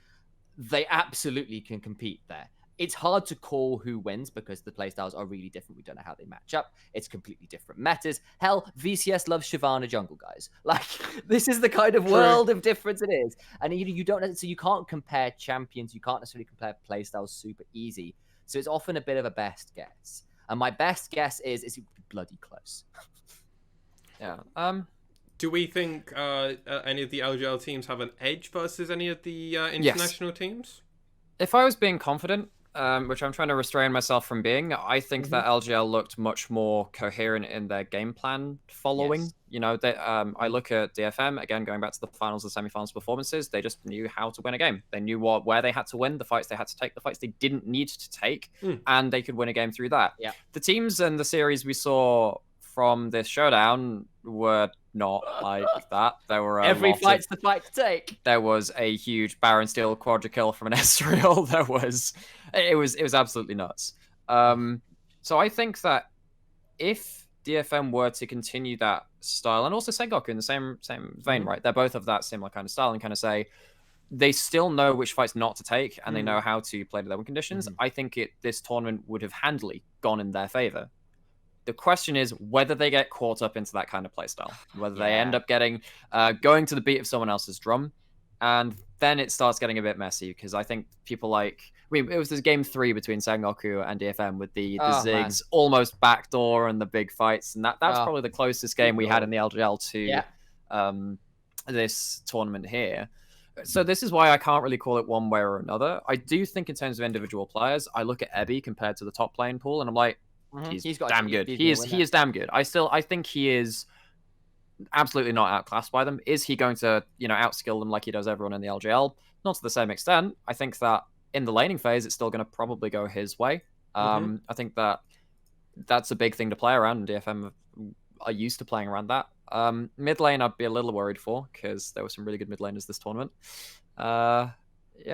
they absolutely can compete there. It's hard to call who wins because the playstyles are really different. We don't know how they match up. It's completely different metas. Hell, VCS loves Shyvana jungle, guys. Like, this is the kind of world of difference it is. And you don't, so you can't compare champions. You can't necessarily compare playstyles super easy. So it's often a bit of a best guess. And my best guess is it would be bloody close. Yeah. Do we think any of the LJL teams have an edge versus any of the international teams? If I was being confident, which I'm trying to restrain myself from being, I think that LJL looked much more coherent in their game plan following. Yes. I look at DFM, again, going back to the finals and semifinals performances, they just knew how to win a game. They knew where they had to win, the fights they had to take, the fights they didn't need to take, and they could win a game through that. Yeah. The teams and the series we saw from this showdown were not like that. There were every fight's the fight to take. There was a huge Baron Steel quadra kill from an Ezreal. It was absolutely nuts. So I think that if DFM were to continue that style, and also Sengoku in the same vein, right? They're both of that similar kind of style, and kind of say they still know which fights not to take, and they know how to play to their win conditions. I think this tournament would have handily gone in their favor. The question is whether they get caught up into that kind of playstyle, whether they end up getting going to the beat of someone else's drum, and then it starts getting a bit messy, because I think people like, it was this game 3 between Sengoku and DFM with the Ziggs almost backdoor and the big fights, and that's probably the closest game we had in the LJL to this tournament here. So this is why I can't really call it one way or another. I do think in terms of individual players, I look at Ebby compared to the top playing pool, and I'm like, he's damn good. He is damn good. I think he is absolutely not outclassed by them. Is he going to, outskill them like he does everyone in the LJL? Not to the same extent. I think that in the laning phase, it's still going to probably go his way. I think that's a big thing to play around, and DFM are used to playing around that. Mid lane, I'd be a little worried for because there were some really good mid laners this tournament. Yeah,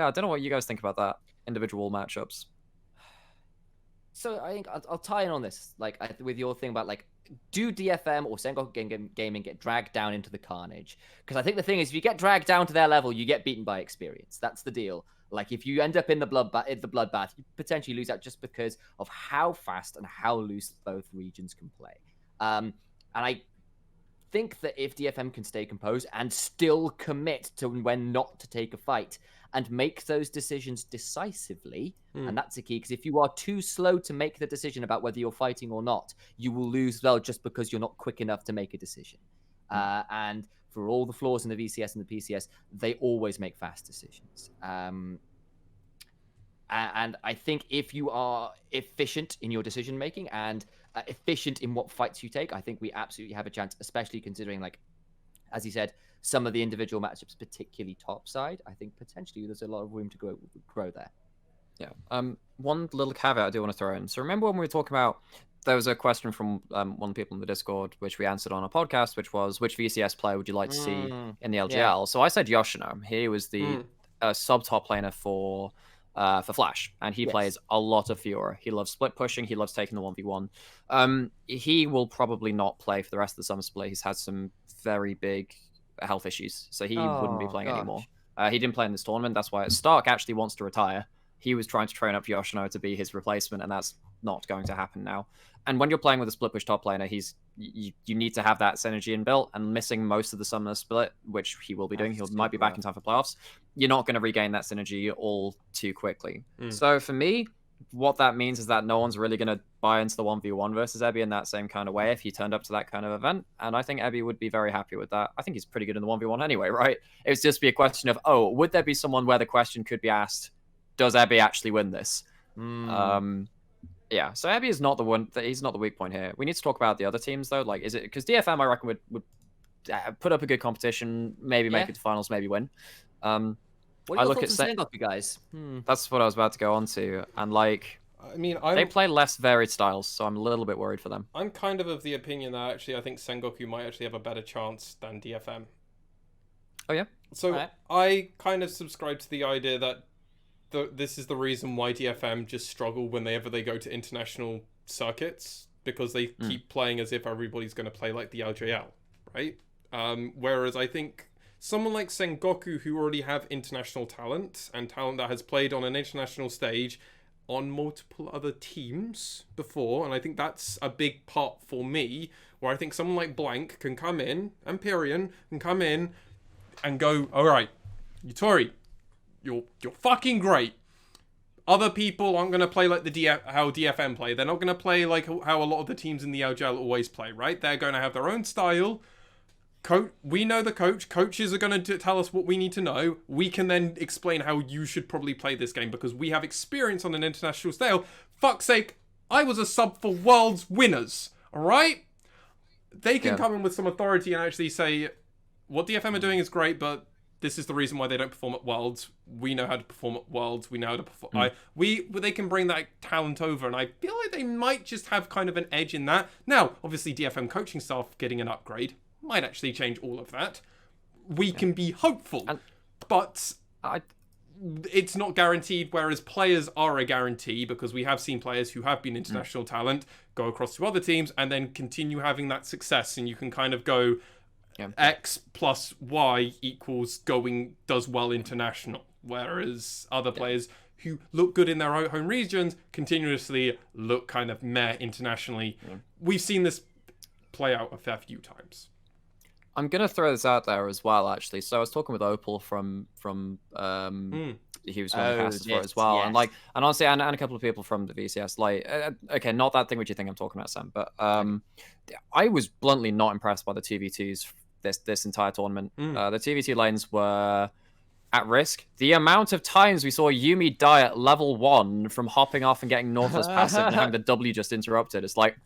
I don't know what you guys think about that individual matchups. So I think I'll tie in on this, like with your thing about like, do DFM or Sengoku Gaming get dragged down into the carnage? Because I think the thing is, if you get dragged down to their level, you get beaten by experience. That's the deal. Like if you end up in the bloodbath, you potentially lose out just because of how fast and how loose both regions can play. And I think that if DFM can stay composed and still commit to when not to take a fight and make those decisions decisively, and that's a key, because if you are too slow to make the decision about whether you're fighting or not, you will lose well just because you're not quick enough to make a decision. And for all the flaws in the VCS and the PCS, they always make fast decisions. And I think if you are efficient in your decision making and efficient in what fights you take, I think we absolutely have a chance, especially considering, like, as you said, some of the individual matchups, particularly top side. I think potentially there's a lot of room to grow there. Yeah. One little caveat I do want to throw in. So remember when we were talking about, there was a question from one of the people in the Discord, which we answered on a podcast, which was, which VCS player would you like to see in the LJL? Yeah. So I said Yoshino. He was the sub-top laner for Flash, and he plays a lot of Fiora. He loves split pushing. He loves taking the 1v1. He will probably not play for the rest of the Summer Split. He's had some very big health issues, so he wouldn't be playing anymore. He didn't play in this tournament. That's why Stark actually wants to retire. He was trying to train up Yoshino to be his replacement, and that's not going to happen now. And when you're playing with a split push top laner, you need to have that synergy inbuilt, and missing most of the Summer Split, which he will be doing. He might be back in time for playoffs. You're not going to regain that synergy all too quickly. So for me, what that means is that no one's really going to buy into the 1v1 versus Ebby in that same kind of way if he turned up to that kind of event. And I think Ebby would be very happy with that. I think he's pretty good in the 1v1 anyway, right? It would just be a question of, oh, would there be someone where the question could be asked, does Ebby actually win this? Yeah, so Ebby is not the one. He's not the weak point here. We need to talk about the other teams though. Like, is it because DFM? I reckon would put up a good competition, maybe make it to finals, maybe win. What are your thoughts on Sengoku, guys? That's what I was about to go on to, and like, I mean, they play less varied styles, so I'm a little bit worried for them. I'm kind of the opinion that actually I think Sengoku might actually have a better chance than DFM. Oh yeah. So I kind of subscribe to the idea that this is the reason why DFM just struggle whenever they go to international circuits, because they keep playing as if everybody's going to play like the LJL, right? Whereas I think someone like Sengoku, who already have international talent and talent that has played on an international stage on multiple other teams before, and I think that's a big part for me, where I think someone like Blank can come in, Empyrean can come in and go, all right, Yutori, you're fucking great. Other people aren't going to play like how DFM play. They're not going to play like how a lot of the teams in the LJL always play, right? They're going to have their own style. We know the coach. Coaches are going to tell us what we need to know. We can then explain how you should probably play this game because we have experience on an international scale. Fuck's sake, I was a sub for Worlds winners, all right? They can come in with some authority and actually say, what DFM are doing is great, but this is the reason why they don't perform at Worlds. We know how to perform at Worlds. We know how to perform. They can bring that talent over, and I feel like they might just have kind of an edge in that. Now, obviously, DFM coaching staff getting an upgrade might actually change all of that. We can be hopeful, but it's not guaranteed, whereas players are a guarantee, because we have seen players who have been international talent go across to other teams and then continue having that success, and you can kind of go X plus Y equals does well international, whereas other players who look good in their own home regions continuously look kind of meh internationally. We've seen this play out a fair few times. I'm gonna throw this out there as well, actually. So I was talking with Opal from he was one of the casters for it as well, and honestly, and a couple of people from the VCS. Like, okay, not that thing which you think I'm talking about, Sam, but I was bluntly not impressed by the 2v2s this entire tournament. The 2v2 lanes were at risk. The amount of times we saw Yumi die at level 1 from hopping off and getting Northless passive and having the W just interrupted, it's like,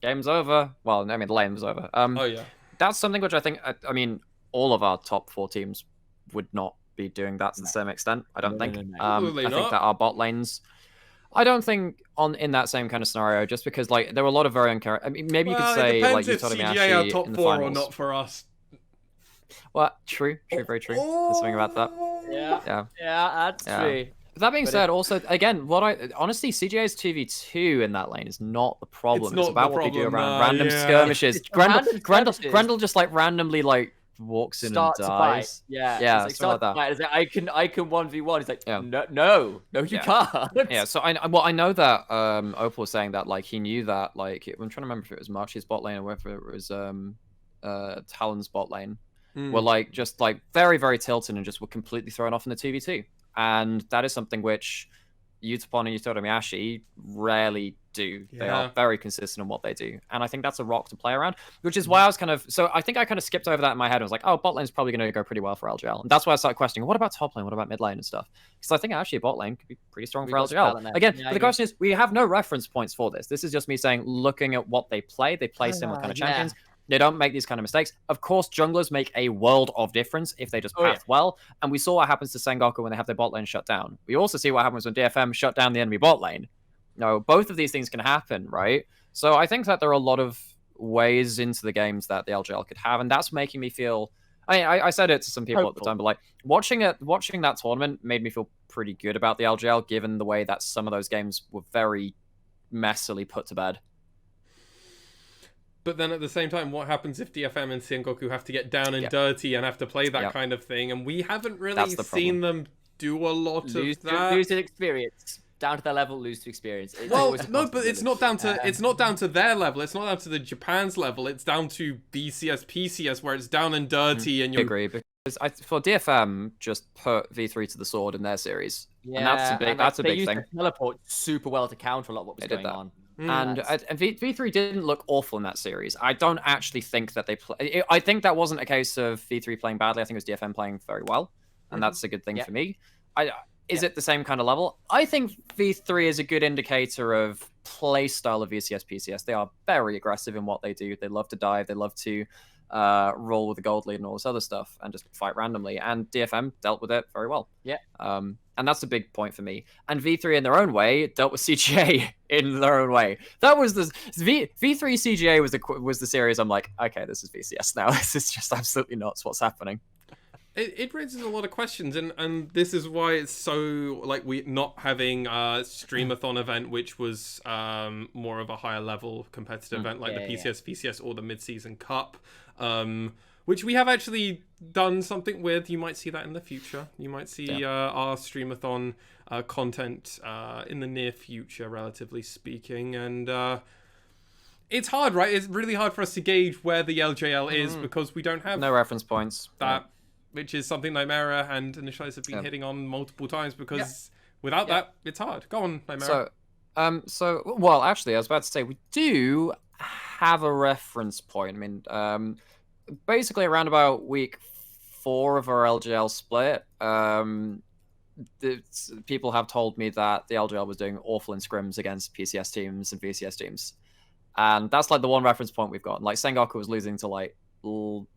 game's over. Well, I mean, the lane was over. That's something which I think, I mean, all of our top 4 teams would not be doing that to the same extent, I don't think. I think that our bot lanes I don't think in that same kind of scenario, just because like there were a lot of very I mean, maybe you could say it like depends you if told me CGA are Ashi top in the 4 or finals. not for us. Well, true, very true. There's something about that. Yeah, that's true. But that being But said, also again, honestly, CGA's 2v2 in that lane is not the problem. It's, not about the what they do problem, around nah, random yeah. skirmishes. It's random skirmishes. Grendel just like randomly like walks in Start and to fight. dies. Yeah, Yeah, it's something like that. It's like, I can 1v1. He's like, Yeah. no, you can't. Yeah, so I know that Opal was saying that like he knew that like I'm trying to remember if it was March's bot lane or whether it was Talon's bot lane were like just like very, very tilted and just were completely thrown off in the 2v2. And that is something which Utapon and Ashi rarely do. They are very consistent in what they do. And I think that's a rock to play around, which is why I was so I think I kind of skipped over that in my head. I was like, oh, bot lane's probably going to go pretty well for LJL. And that's why I started questioning, what about top lane? What about mid lane and stuff? Because I think actually bot lane could be pretty strong for LJL. Again, but the question is, we have no reference points for this. This is just me saying, looking at what they play similar kind of champions. They don't make these kind of mistakes. Of course, junglers make a world of difference if they just path well. And we saw what happens to Sengoku when they have their bot lane shut down. We also see what happens when DFM shut down the enemy bot lane. No, both of these things can happen, right? So I think that there are a lot of ways into the games that the LJL could have, and that's making me feel. I said it to some people at the time, but like watching that tournament made me feel pretty good about the LJL, given the way that some of those games were very messily put to bed. But then at the same time, what happens if DFM and Sengoku have to get down and dirty and have to play that kind of thing? And we haven't really seen them do a lot of that. Lose to experience. Down to their level, lose to experience. Well, no, but it's not down to their level. It's not down to the Japan's level. It's down to BCS, PCS, where it's down and dirty. And you agree, because for DFM just put V3 to the sword in their series, and that's a big thing. Teleport super well to counter a lot of what was going on. And V3 didn't look awful in that series. I don't actually think that they play. I think that wasn't a case of V3 playing badly. I think it was DFM playing very well, and that's a good thing for me. Is it the same kind of level? I think V3 is a good indicator of play style of VCS, PCS. They are very aggressive in what they do. They love to dive. They love to roll with the gold lead and all this other stuff and just fight randomly. And DFM dealt with it very well. Yeah. And that's a big point for me. And V3 in their own way dealt with CGA in their own way. That was the V3 CGA was the series. I'm like, okay, this is VCS now. This is just absolutely nuts. What's happening? It raises a lot of questions, and this is why it's so like we not having a streamathon event, which was more of a higher level competitive event like the PCS VCS or the mid-season cup, which we have actually done something with. You might see that in the future. You might see our streamathon content in the near future, relatively speaking, and it's hard, right? It's really hard for us to gauge where the LJL is because we don't have no reference points. Which is something Nymaera and Initia1ise have been hitting on multiple times because without that, it's hard. Go on, Nymaera. Well, actually, I was about to say we do have a reference point. I mean, basically around about week 4 of our LJL split, people have told me that the LJL was doing awful in scrims against PCS teams and VCS teams, and that's like the one reference point we've got. Like Sengoku was losing to like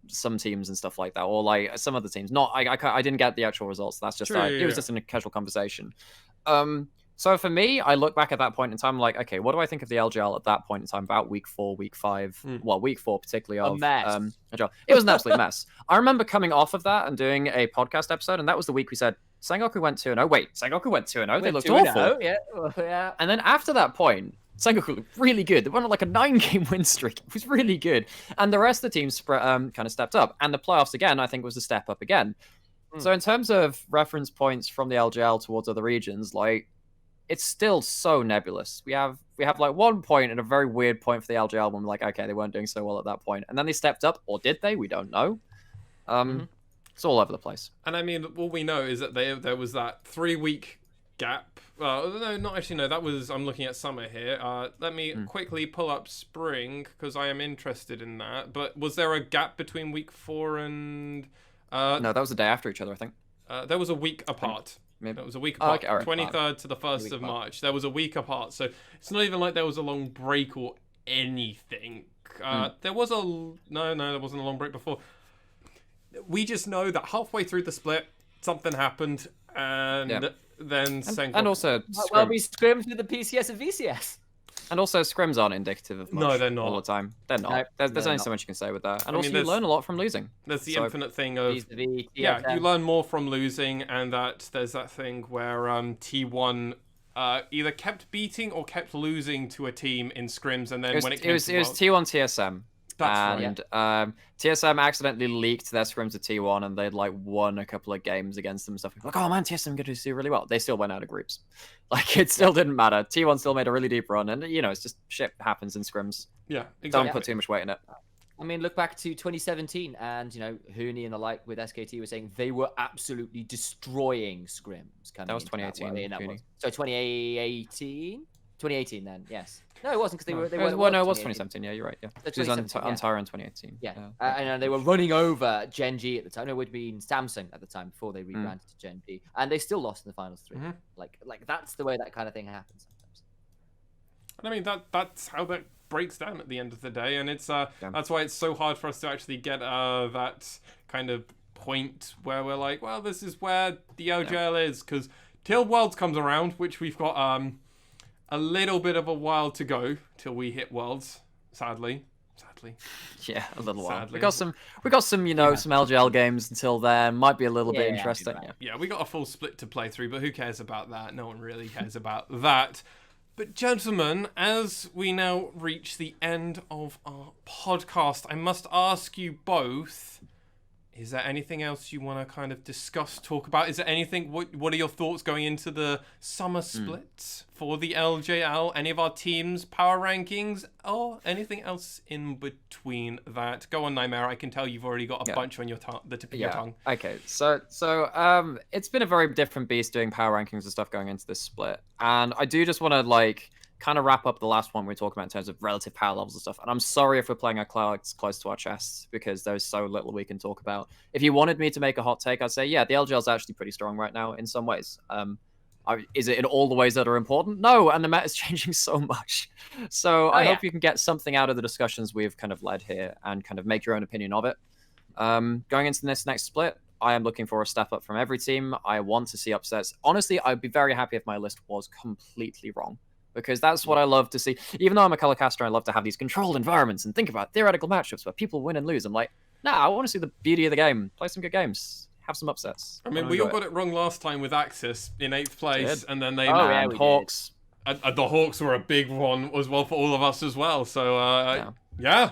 some teams and stuff like that, or like some other teams. I didn't get the actual results. That's just it was just in a casual conversation. So for me, I look back at that point in time, like, okay, what do I think of the LJL at that point in time, about week 4, week 5, well, week 4 particularly of LJL. It was an absolute mess. I remember coming off of that and doing a podcast episode, and that was the week we said Sengoku went 2-0. Wait, Sengoku went 2-0. They looked awful. Yeah. And then after that point, Sengoku looked really good. They went on like a 9-game win streak. It was really good. And the rest of the teams kind of stepped up. And the playoffs, again, I think was a step up again. So in terms of reference points from the LJL towards other regions, like, it's still so nebulous. We have like one point and a very weird point for the LJL when we're like, okay, they weren't doing so well at that point. And then they stepped up, or did they? We don't know. It's all over the place. And I mean, all we know is that there was that 3-week gap. No, not actually. No, that was. I'm looking at summer here. Let me quickly pull up spring because I am interested in that. But was there a gap between week 4 and? No, that was the day after each other, I think. There was a week apart. Maybe. That was a week apart. Okay, right. 23rd to the 1st of March. There was a week apart. So it's not even like there was a long break or anything. There was a no, there wasn't a long break before. We just know that halfway through the split, something happened, and then and also Well, we scrims with the PCS and VCS. And also, scrims aren't indicative of much. No, they're not. All the time. They're not. No, There's only so much you can say with that. And I also, mean, you learn a lot from losing. There's the So- infinite thing of Vis-a-vis yeah, TSM. you learn more from losing, and that there's that thing where T1 either kept beating or kept losing to a team in scrims, and then when it came was to Worlds- T1 TSM. That's And TSM accidentally leaked their scrims to T1, and they'd like won a couple of games against them and stuff. Like, oh man, TSM going to do really well. They still went out of groups. Like, it still didn't matter. T1 still made a really deep run, and you know, it's just shit happens in scrims. Yeah, exactly. Don't put too much weight in it. I mean, look back to 2017, and you know, Hooney and the like with SKT were saying they were absolutely destroying scrims. That was 2018. Hooney. So 2018 then, yes. No, it wasn't because they were. Well, no, it was 2017. Yeah, you're right. Yeah, So it was on 2017, yeah. Tyra in 2018. Yeah, and they were running over Gen G at the time. No, it would be Samsung at the time before they rebranded to Gen G, and they still lost in the finals 3. Mhm. Like that's the way that kind of thing happens sometimes. And I mean that's how that breaks down at the end of the day, and it's that's why it's so hard for us to actually get that kind of point where we're like, well, this is where the LJL is, because till Worlds comes around, which we've got a little bit of a while to go till we hit Worlds, sadly. Yeah, a little while. Sadly. We got some, you know, some LJL games until then. Might be a little bit Yeah, interesting. right. Yeah. Yeah, we got a full split to play through, but who cares about that? No one really cares about that. But gentlemen, as we now reach the end of our podcast, I must ask you both, is there anything else you want to kind of discuss, talk about? Is there anything, what are your thoughts going into the summer split for the LJL? Any of our teams' power rankings, or anything else in between that? Go on, Nymaera. I can tell you've already got a bunch on your the tip of your tongue. Okay. So it's been a very different beast doing power rankings and stuff going into this split, and I do just want to like kind of wrap up the last one we were talking about in terms of relative power levels and stuff. And I'm sorry if we're playing our cards close to our chests, because there's so little we can talk about. If you wanted me to make a hot take, I'd say, yeah, the LGL is actually pretty strong right now in some ways. Is it in all the ways that are important? No, and the meta is changing so much. So I hope you can get something out of the discussions we've kind of led here and kind of make your own opinion of it. Going into this next split, I am looking for a step up from every team. I want to see upsets. Honestly, I'd be very happy if my list was completely wrong, because that's what I love to see. Even though I'm a color caster, I love to have these controlled environments and think about theoretical matchups where people win and lose. I'm like, nah, I want to see the beauty of the game. Play some good games. Have some upsets. I mean, we all got it wrong last time with Axis in 8th place, and then they and Hawks. The Hawks were a big one as well for all of us as well. So Yeah,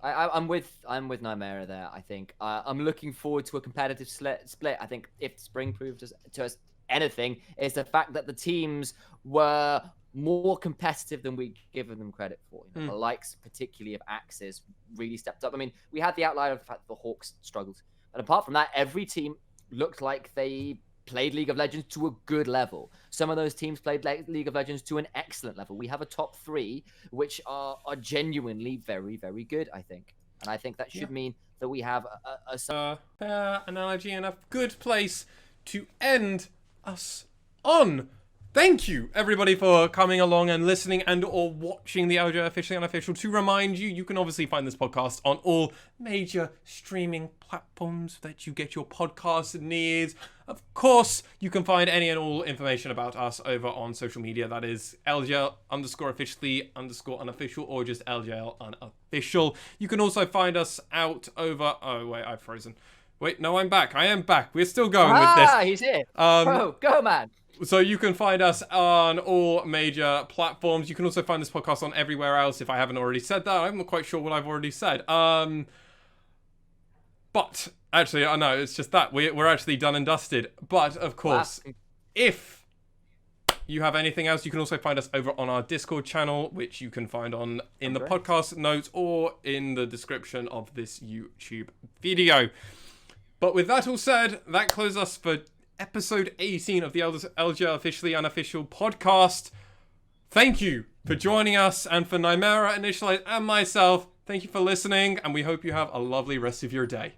I'm with Nymaera there. I think I'm looking forward to a competitive split. I think if spring proved to us anything, is the fact that the teams were more competitive than we given them credit for. You know, the likes, particularly of Axis, really stepped up. I mean, we had the outlier of the fact that the Hawks struggled, but apart from that, every team looked like they played League of Legends to a good level. Some of those teams played League of Legends to an excellent level. We have a top 3 which are genuinely very, very good, I think. And I think that should mean that we have a fair analogy and a good place to end us on. Thank you, everybody, for coming along and listening and or watching the LJL Officially Unofficial. To remind you, you can obviously find this podcast on all major streaming platforms that you get your podcast needs. Of course, you can find any and all information about us over on social media. That is LJL_officially_unofficial or just LJL Unofficial. You can also find us out over... Oh, wait, I've frozen. Wait, no, I'm back. I am back. We're still going with this. He's here. Go, man. So you can find us on all major platforms. You can also find this podcast on everywhere else. If I haven't already said that, I'm not quite sure what I've already said. But actually, I know it's just that we're actually done and dusted. But of course, if you have anything else, you can also find us over on our Discord channel, which you can find in the podcast notes or in the description of this YouTube video. But with that all said, that closes us for episode 18 of the LJL Officially Unofficial podcast. Thank you for joining us, and for Nymaera, Initia1ise, and myself, thank you for listening, and we hope you have a lovely rest of your day.